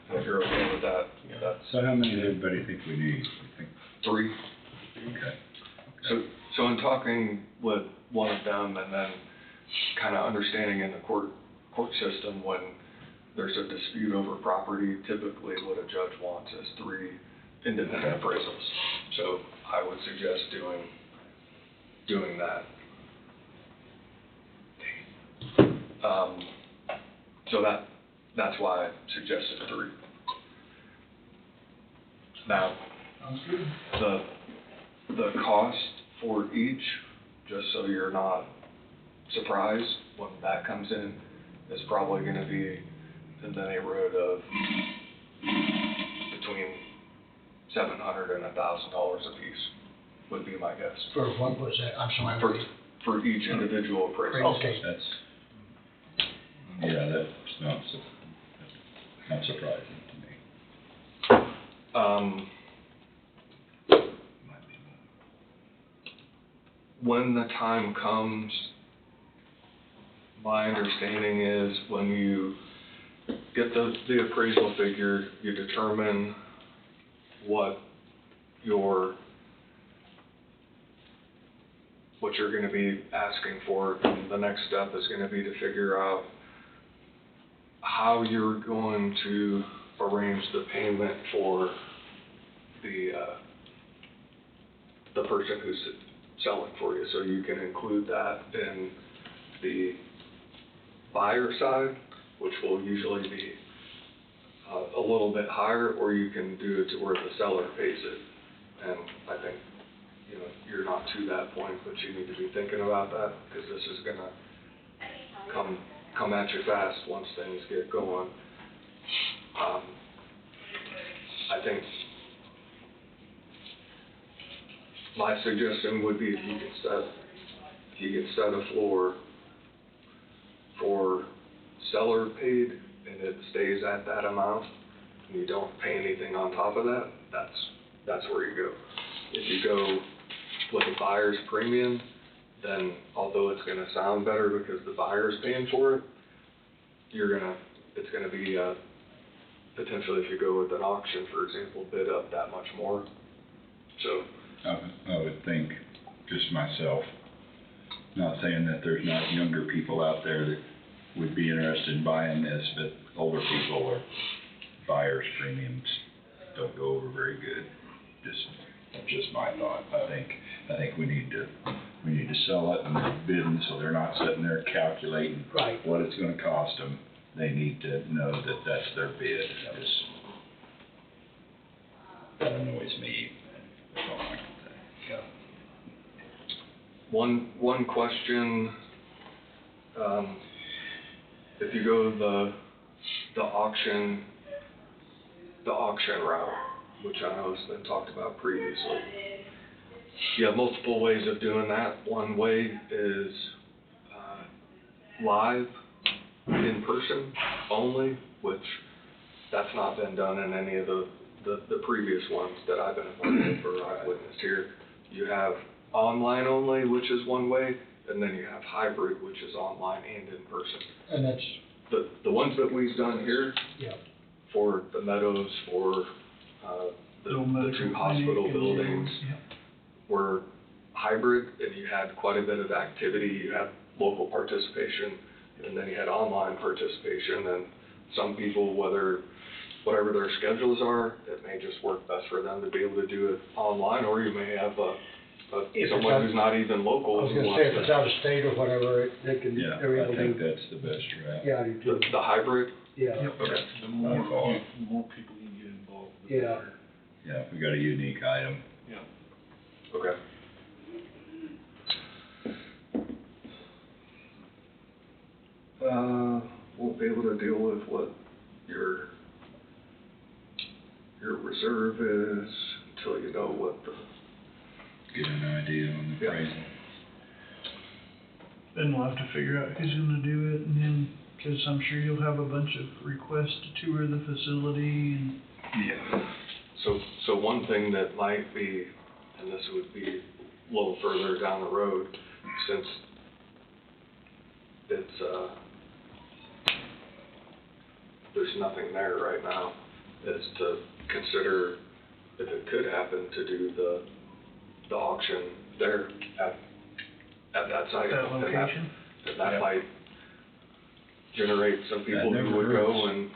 And if you're okay with that, that's So how many does everybody think we need? You think 3. Okay. So in talking with one of them and then kind of understanding in the court system, when there's a dispute over property, typically what a judge wants is 3 independent appraisals. So I would suggest doing that. So that's why I suggested 3. Now, the cost for each, just so you're not surprised when that comes in, is probably gonna be in the neighborhood of between $700 and $1,000 a piece, would be my guess. For what was that? I'm sorry. For each individual appraisal. Okay. That's not surprising to me. When the time comes, my understanding is when you get the appraisal figure, you determine what you're gonna be asking for, and the next step is gonna be to figure out how you're going to arrange the payment for the person who's selling for you. So you can include that in the buyer side, which will usually be a little bit higher, or you can do it to where the seller pays it. And I think, you're not to that point, but you need to be thinking about that, because this is gonna come at you fast once things get going. I think my suggestion would be if you could set a floor for seller paid and it stays at that amount, and you don't pay anything on top of that, that's where you go. If you go with a buyer's premium, then although it's gonna sound better because the buyer's paying for it, it's gonna be potentially, if you go with an auction, for example, bid up that much more. So I would think, just myself, not saying that there's not younger people out there that would be interested in buying this, but older people or buyers' premiums don't go over very good. Just my thought. I think we need to sell it and bid them so they're not sitting there calculating what it's gonna cost them. They need to know that that's their bid. That annoys me. That's all I can say. One question, if you go the auction route, which I know has been talked about previously, you have multiple ways of doing that. One way is live, in person only, which that's not been done in any of the previous ones that I've been involved with or I've witnessed here. You have online only, which is one way, and then you have hybrid, which is online and in person. And that's The ones that we've done here, yeah. for the Meadows, for the 2 hospital buildings, were hybrid, and you had quite a bit of activity. You had local participation, and then you had online participation, and some people, whatever their schedules are, it may just work best for them to be able to do it online, or you may have If it's someone out- who's not even I local. was who gonna wants say, if to- it's out of state or whatever, they can, Yeah, they're able I think to, that's the best route. yeah, I do too. The hybrid? Yeah, Okay. The more, Wonderful. the more people you get involved, the Yeah. better. Yeah, we got a unique item. Okay. Won't be able to deal with what your reserve is until you know what the, Get an idea on the Yeah. appraisal. Then we'll have to figure out who's gonna do it, and then, cause I'm sure you'll have a bunch of requests to tour the facility and. Yeah. So one thing that might be, and this would be a little further down the road, since it's, there's nothing there right now, is to consider if it could happen to do the auction there at that site. That And location? that might generate some people That who never would go hurts. and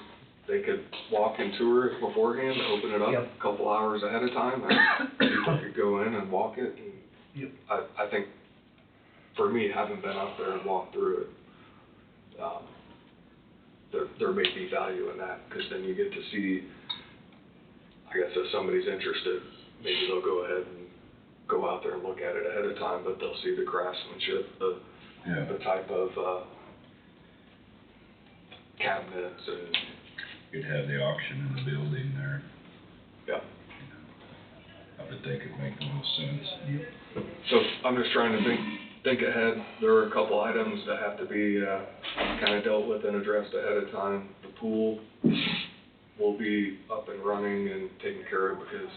they could walk and tour it beforehand, open it up Yep. a couple hours ahead of time, and people could go in and walk it. And Yep. I think, for me, having been out there and walked through it, there may be value in that, because then you get to see, I guess if somebody's interested, maybe they'll go ahead and go out there and look at it ahead of time, but they'll see the craftsmanship, Yeah. the type of, cabinets and, You'd have the auction in the building there. yeah. I would think it'd make the most sense. So I'm just trying to think ahead. There are a couple items that have to be, kind of dealt with and addressed ahead of time. The pool will be up and running and taken care of, because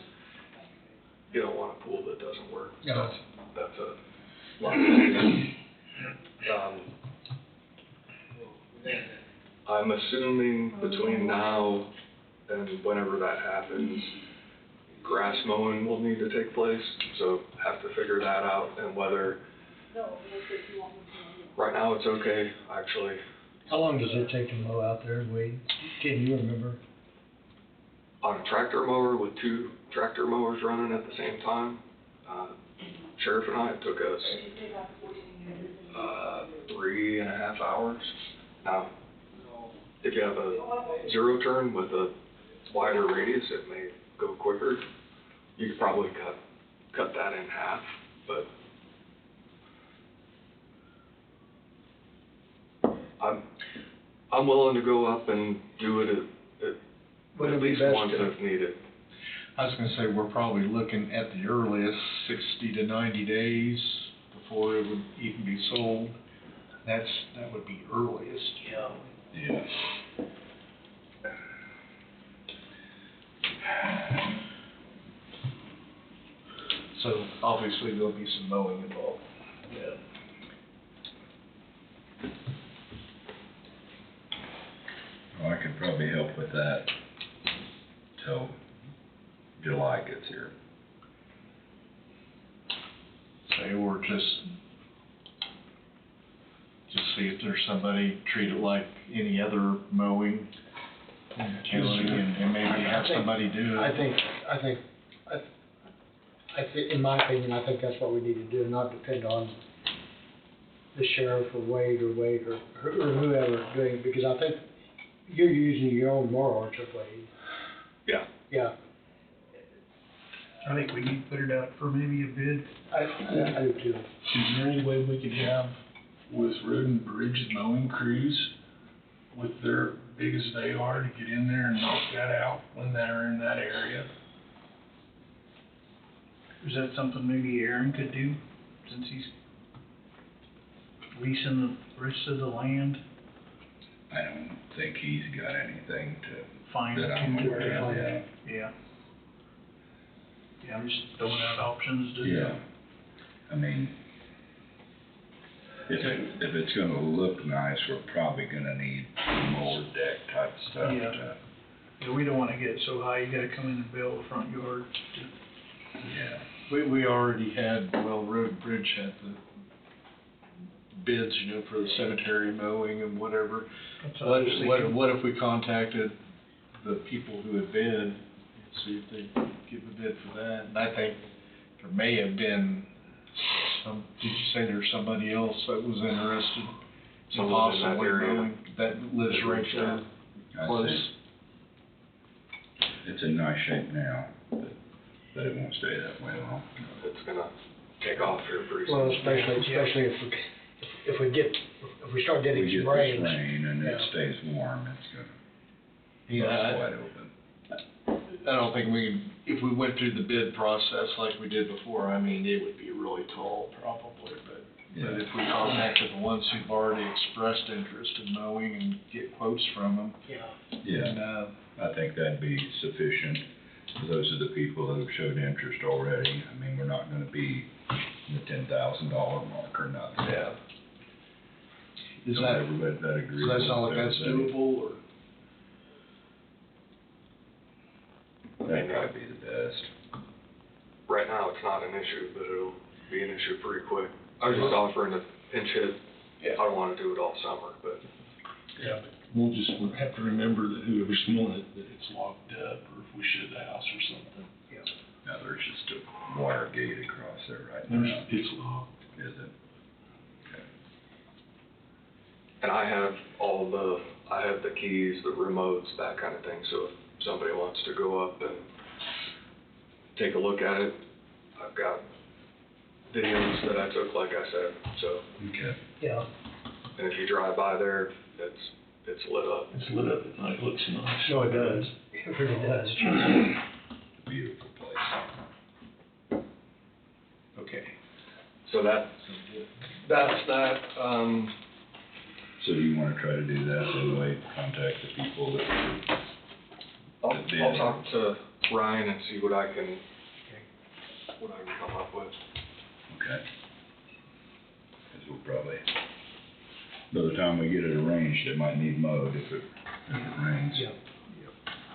you don't want a pool that doesn't work. No. That's a lot of things. I'm assuming between now and whenever that happens, grass mowing will need to take place, so have to figure that out, and whether, right now it's okay, actually. How long does it take to mow out there, Wade? Can you remember? On a tractor mower with two tractor mowers running at the same time, Sheriff and I, it took us, 3.5 hours. Now, if you have a zero turn with a wider radius, it may go quicker. You could probably cut that in half, but I'm willing to go up and do it Would at it be least best once to- if needed. I was gonna say, we're probably looking at the earliest 60 to 90 days before it would even be sold. That would be earliest. Yeah. Yeah. So obviously there'll be some mowing involved. Yeah. Well, I could probably help with that till July gets here. Say, or just see if there's somebody, treat it like any other mowing in the county, and maybe have somebody do it. I think, in my opinion, I think that's what we need to do, not depend on the sheriff or Wade or whoever doing it, because I think you're using your own mower, aren't you, Wade? Yeah. Yeah, I think we need to put it out for maybe a bid. I do too. Is there any way we could have with road and bridge mowing crews, with their big as they are, to get in there and knock that out when they're in that area? Is that something maybe Aaron could do, since he's leasing the rest of the land? I don't think he's got anything Fine. that I'm to- aware of, yeah. Yeah. Yeah, I'm just throwing out options to. Yeah. I mean, if it's gonna look nice, we're probably gonna need mower deck type stuff Yeah. to, Yeah, we don't wanna get so high, you gotta come in and build a front yard. yeah. We already had, Road and Bridge had the bids, for the cemetery mowing and whatever. That's what I was thinking. What if we contacted the people who had bid, and see if they'd give a bid for that? And I think there may have been did you say there's somebody else that was interested? in Someone in that possibly area. mowing that lives right there, I close? see. It's in nice shape now, but it won't stay that way long. It's gonna take off here pretty soon. Well, especially if we start getting We get some this rain. rain and it Yeah. stays warm, it's gonna Yeah, bust wide open. I don't think we can, if we went through the bid process like we did before, I mean, it would be really tall probably, but if we contacted the ones who've already expressed interest in mowing and get quotes from them, Yeah. and, Yeah, I think that'd be sufficient. Those are the people that have showed interest already. I mean, we're not gonna be in the $10,000 mark or nothing. yeah. Is So that, everybody, that agrees does that with sound like that's everybody? doable, or? That'd probably be the best. Right now, it's not an issue, but it'll be an issue pretty quick. I was just offering a pinch hit. I don't wanna do it all summer, but Yeah, but we'll have to remember that whoever's mowing it, that it's locked up, or if we shut the house or something. Now, there's just a wire gate across there right now. It's locked. Is it? Okay. and I have the keys, the remotes, that kind of thing, so if somebody wants to go up and take a look at it, I've got videos that I took, like I said, so, Okay. Yeah. and if you drive by there, it's lit up. It's lit up at night, looks nice. No, it does. It really does. Beautiful place. Okay. So that's that, So do you wanna try to do that anyway, contact the people that were I'll talk to Ryan and see what I can come up with. okay? Cause we'll probably, by the time we get it arranged, it might need mowed if it rains. Yeah.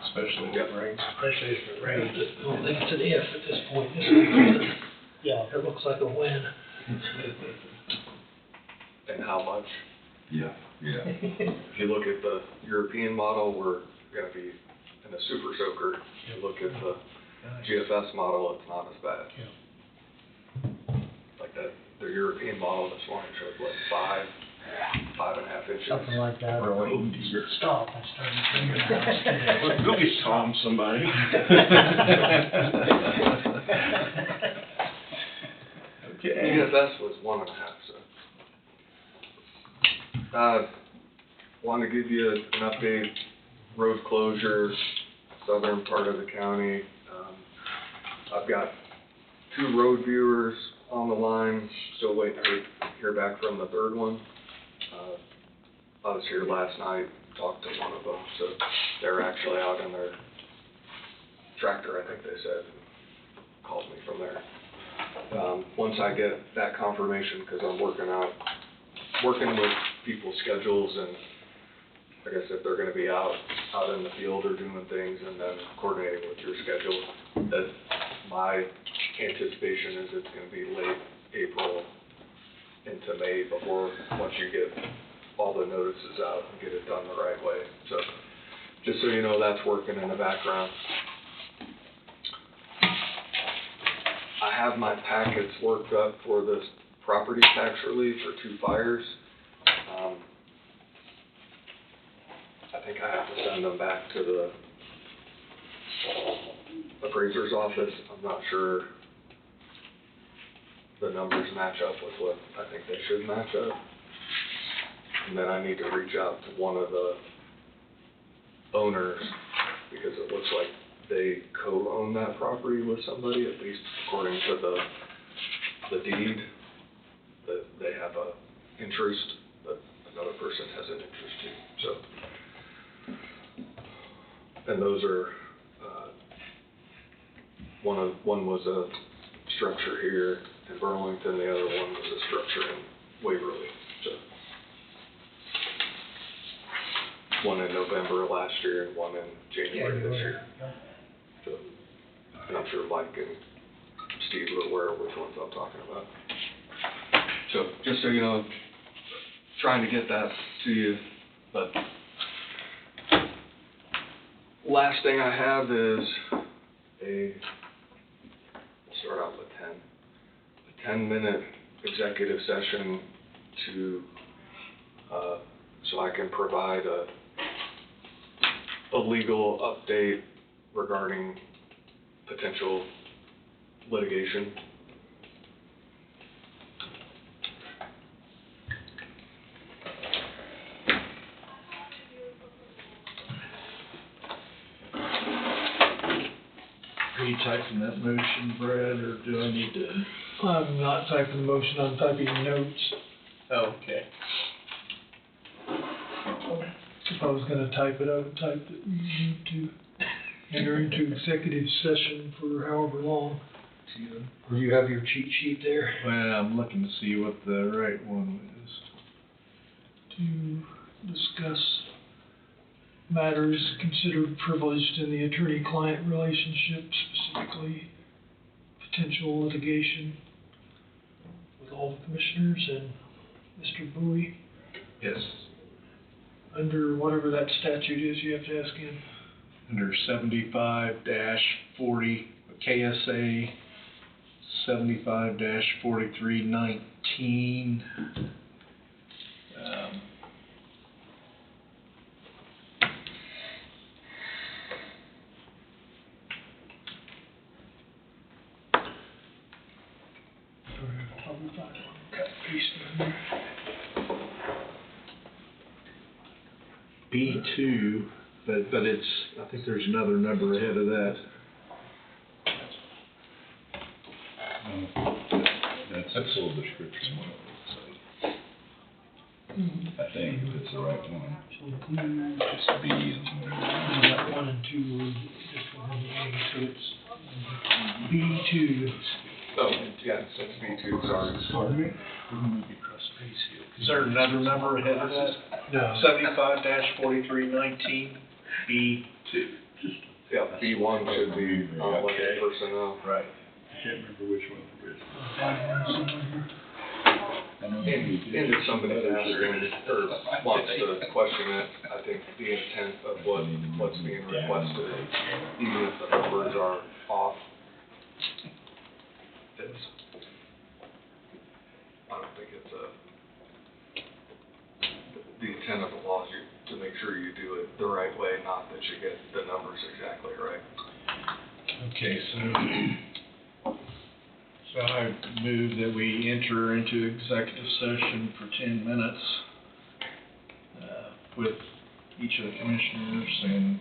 Especially if it rains. Especially if it rains. I don't think it's an if at this point. Yeah. It looks like a when. And how much? Yeah, yeah. If you look at the European model, we're gonna be in a super soaker. If you look at the GFS model, it's not as bad. Like the European model this morning showed what, 5.5 inches. Something like that. Really? Stop, I started thinking about Go get Tom somebody. Okay. GFS was 1.5, so. Want to give you an update, road closure, southern part of the county. I've got 2 road viewers on the line, still waiting to hear back from the third one. I was here last night, talked to one of them, so they're actually out in their tractor, I think they said, called me from there. Once I get that confirmation, because I'm working with people's schedules and I guess if they're gonna be out in the field or doing things and then coordinating with your schedule, that my anticipation is it's gonna be late April into May before, once you get all the notices out and get it done the right way. So, just so you know, that's working in the background. I have my packets worked up for this property tax relief for 2 fires. I think I have to send them back to the appraiser's office. I'm not sure the numbers match up with what I think they should match up. And then I need to reach out to one of the owners, because it looks like they co-own that property with somebody, at least according to the deed, that they have a interest, but another person has an interest too, so. And those are, one was a structure here in Burlington, the other one was a structure in Waverly, so. One in November of last year and one in January this year. So, and I'm sure Mike and Steve are aware of which ones I'm talking about. So, just so you know, trying to get that to you, but last thing I have is we'll start out with 10. A 10-minute executive session to, so I can provide a legal update regarding potential litigation. Are you typing that motion, Brad, or do I need to? I'm not typing the motion, I'm typing notes. Oh, okay. If I was gonna type it, I would type that you need to enter into executive session for however long. Do you have your cheat sheet there? Well, I'm looking to see what the right one is. To discuss matters considered privileged in the attorney-client relationship, specifically potential litigation with all the commissioners and Mr. Bowie. Yes. Under whatever that statute is, you have to ask him. Under 75-40, KSA 75-4319. Probably find one. Cut and paste it in there. B2, but it's, I think there's another number ahead of that. That's a full description. I think that's the right one. Just B and That 1 and 2 were just within the A, so it's B2. Oh, yeah, so it's B2, sorry. Pardon me? Is there another number ahead of that? No. 75-4319, B2. Yeah, B1 should be elected Okay. personnel. Right. I can't remember which one it is. And if somebody's asking or wants to question it, I think the intent of what's being requested, even if the numbers are off, I don't think it's the intent of the law is to make sure you do it the right way, not that you get the numbers exactly right. Okay, so I move that we enter into executive session for 10 minutes with each of the commissioners and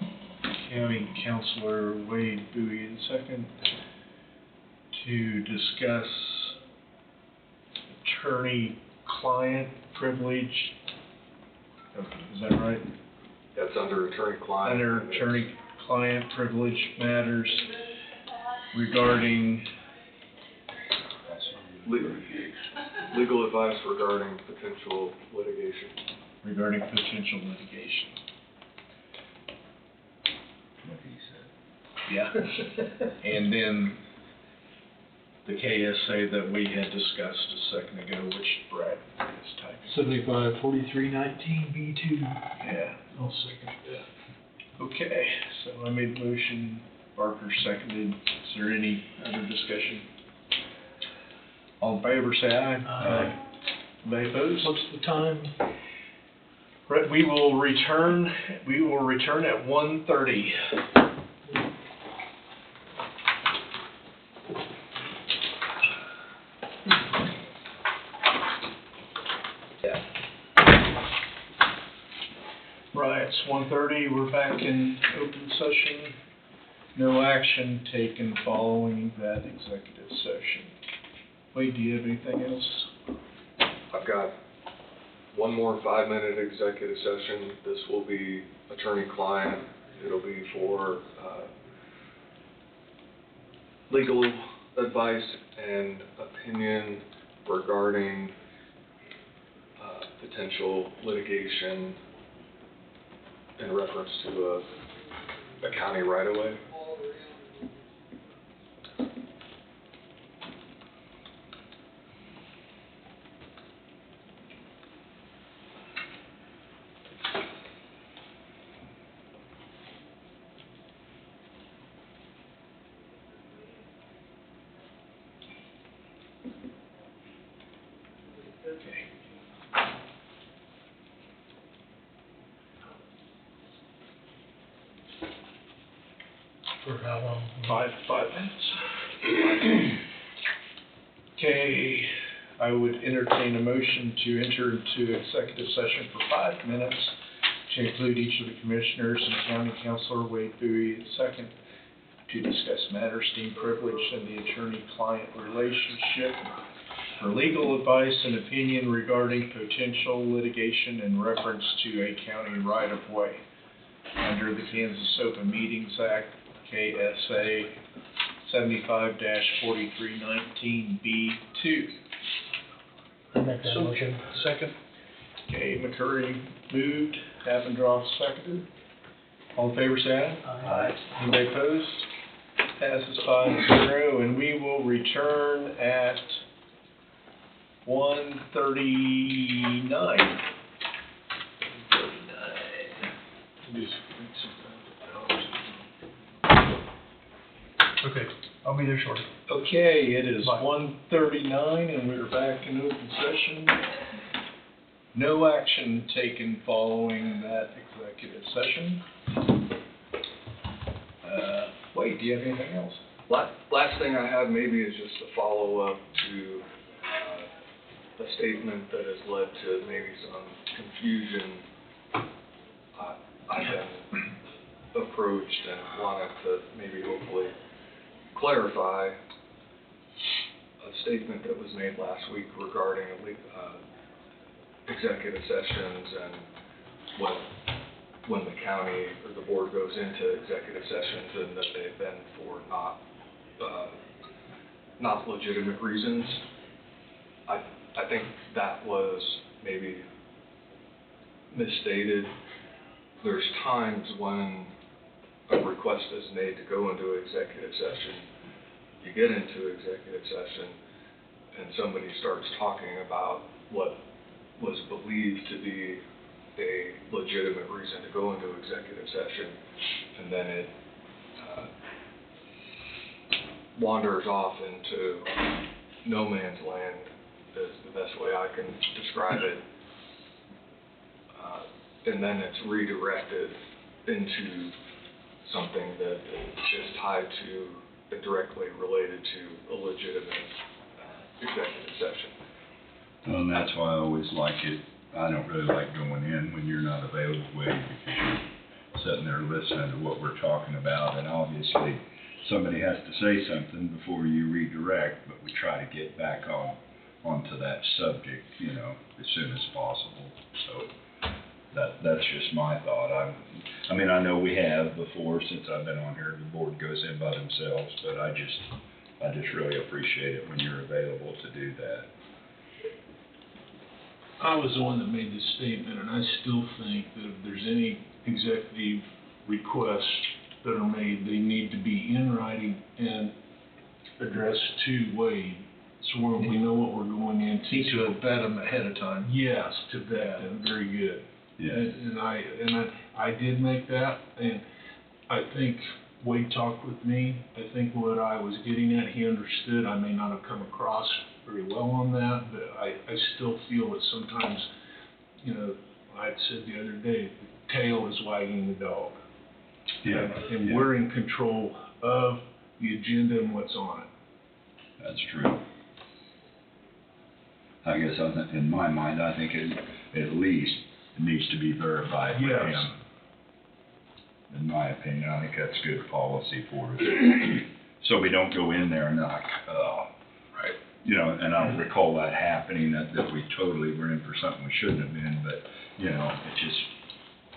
County Councilor Wade Bowie II to discuss attorney-client privilege. Is that right? That's under attorney-client. Under attorney-client privilege matters regarding Legal advice regarding potential litigation. Regarding potential litigation. What he said. Yeah. And then the KSA that we had discussed a second ago, which Brad is typing. 75-4319 B2. Yeah. I'll second that. Okay, so I made the motion, Barker seconded. Is there any other discussion? All in favor, say aye. Aye. Anybody opposed? What's the time? Right, we will return at 1:30. Yeah. Right, it's 1:30, we're back in open session. No action taken following that executive session. Wade, do you have anything else? I've got one more 5-minute executive session. This will be attorney-client. It'll be for legal advice and opinion regarding potential litigation in reference to a county right-of-way. For how long? 5 minutes. Okay, I would entertain a motion to enter into executive session for 5 minutes to include each of the commissioners and county councilor Wade Bowie II to discuss matters deemed privileged in the attorney-client relationship for legal advice and opinion regarding potential litigation in reference to a county right-of-way under the Kansas Open Meetings Act, KSA 75-4319B2. I make that motion. Second. Okay, McCurry moved, Avendroff seconded. All in favor, say aye. Aye. Anybody opposed? Passes 5-0, and we will return at 1:39. Okay, I'll be there shortly. Okay, it is Bye. 1:39, and we're back in open session. No action taken following that executive session. Wade, do you have anything else? Last thing I have maybe is just a follow-up to a statement that has led to maybe some confusion. I've been approached and wanted to maybe hopefully clarify a statement that was made last week regarding executive sessions and when the county or the board goes into executive sessions and that they've been for not legitimate reasons. I think that was maybe misstated. There's times when a request is made to go into executive session, you get into executive session, and somebody starts talking about what was believed to be a legitimate reason to go into executive session, and then it wanders off into no man's land, is the best way I can describe it. And then it's redirected into something that is tied to, directly related to a legitimate executive session. Well, and that's why I always like it. I don't really like going in when you're not available, Wade, because you're sitting there listening to what we're talking about, and obviously somebody has to say something before you redirect, but we try to get back onto that subject, as soon as possible. So that's just my thought. I mean, I know we have before, since I've been on here, the board goes in by themselves, but I just really appreciate it when you're available to do that. I was the one that made this statement, and I still think that if there's any executive requests that are made, they need to be in writing and addressed to Wade, so we know what we're going into. Need to vet them ahead of time. Yes, to vet them, very good. Yeah. And I did make that, and I think Wade talked with me. I think what I was getting at, he understood. I may not have come across very well on that, but I still feel that sometimes, I said the other day, the tail is wagging the dog. Yeah. And we're in control of the agenda and what's on it. That's true. I guess in my mind, I think at least it needs to be verified with Yes. him. In my opinion, I think that's good policy for us. So we don't go in there and like, Right. And I don't recall that happening, that we totally were in for something we shouldn't have been, but, it's just,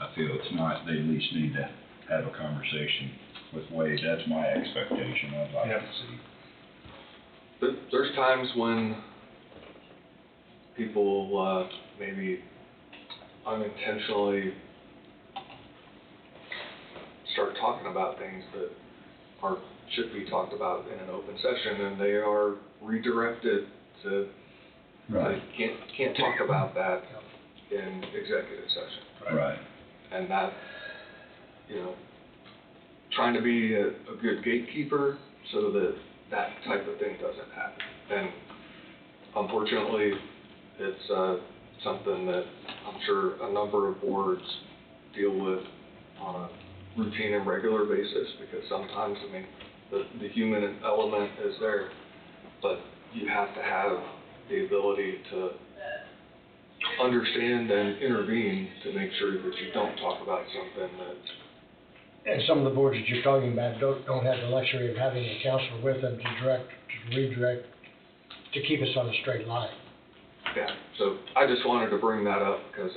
I feel it's not, they at least need to have a conversation with Wade. That's my expectation, I'd like to see. There's times when people maybe unintentionally start talking about things that should be talked about in an open session, and they are redirected to, Right. can't talk about that in executive session. Right. And that, trying to be a good gatekeeper so that type of thing doesn't happen. And unfortunately, it's something that I'm sure a number of boards deal with on a routine and regular basis, because sometimes, I mean, the human element is there, but you have to have the ability to understand and intervene to make sure that you don't talk about something that. And some of the boards that you're talking about don't have the luxury of having a counselor with them to redirect, to keep us on a straight line. Yeah, so I just wanted to bring that up because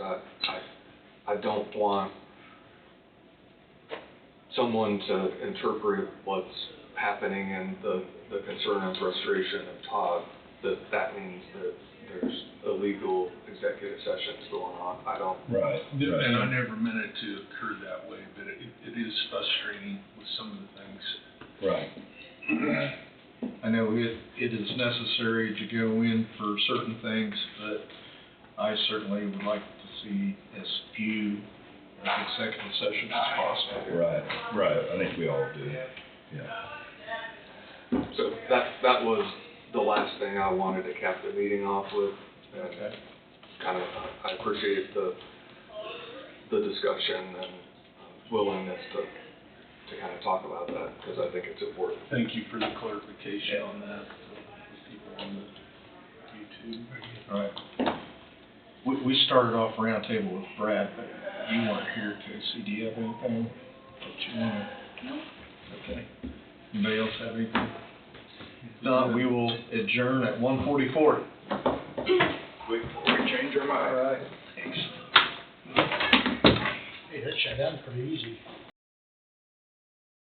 I don't want someone to interpret what's happening and the concern and frustration of Todd, that means that there's illegal executive sessions going on. I don't. Right, right. And I never meant it to occur that way, but it is frustrating with some of the things. Right. I know it is necessary to go in for certain things, but I certainly would like to see as few executive sessions as possible. Right, right, I think we all do, yeah. So that was the last thing I wanted to cap the meeting off with. Okay. Kind of, I appreciate the discussion and willingness to kind of talk about that, because I think it's important. Thank you for the clarification on that, for people on the YouTube. All right. We started off roundtable with Brad, but you weren't here, Casey. Do you have anything that you want to? No. Okay. Anybody else have anything? If not, we will adjourn at 1:44. Quick, before we change our mind. All right. Thanks. Hey, that shut down pretty easy.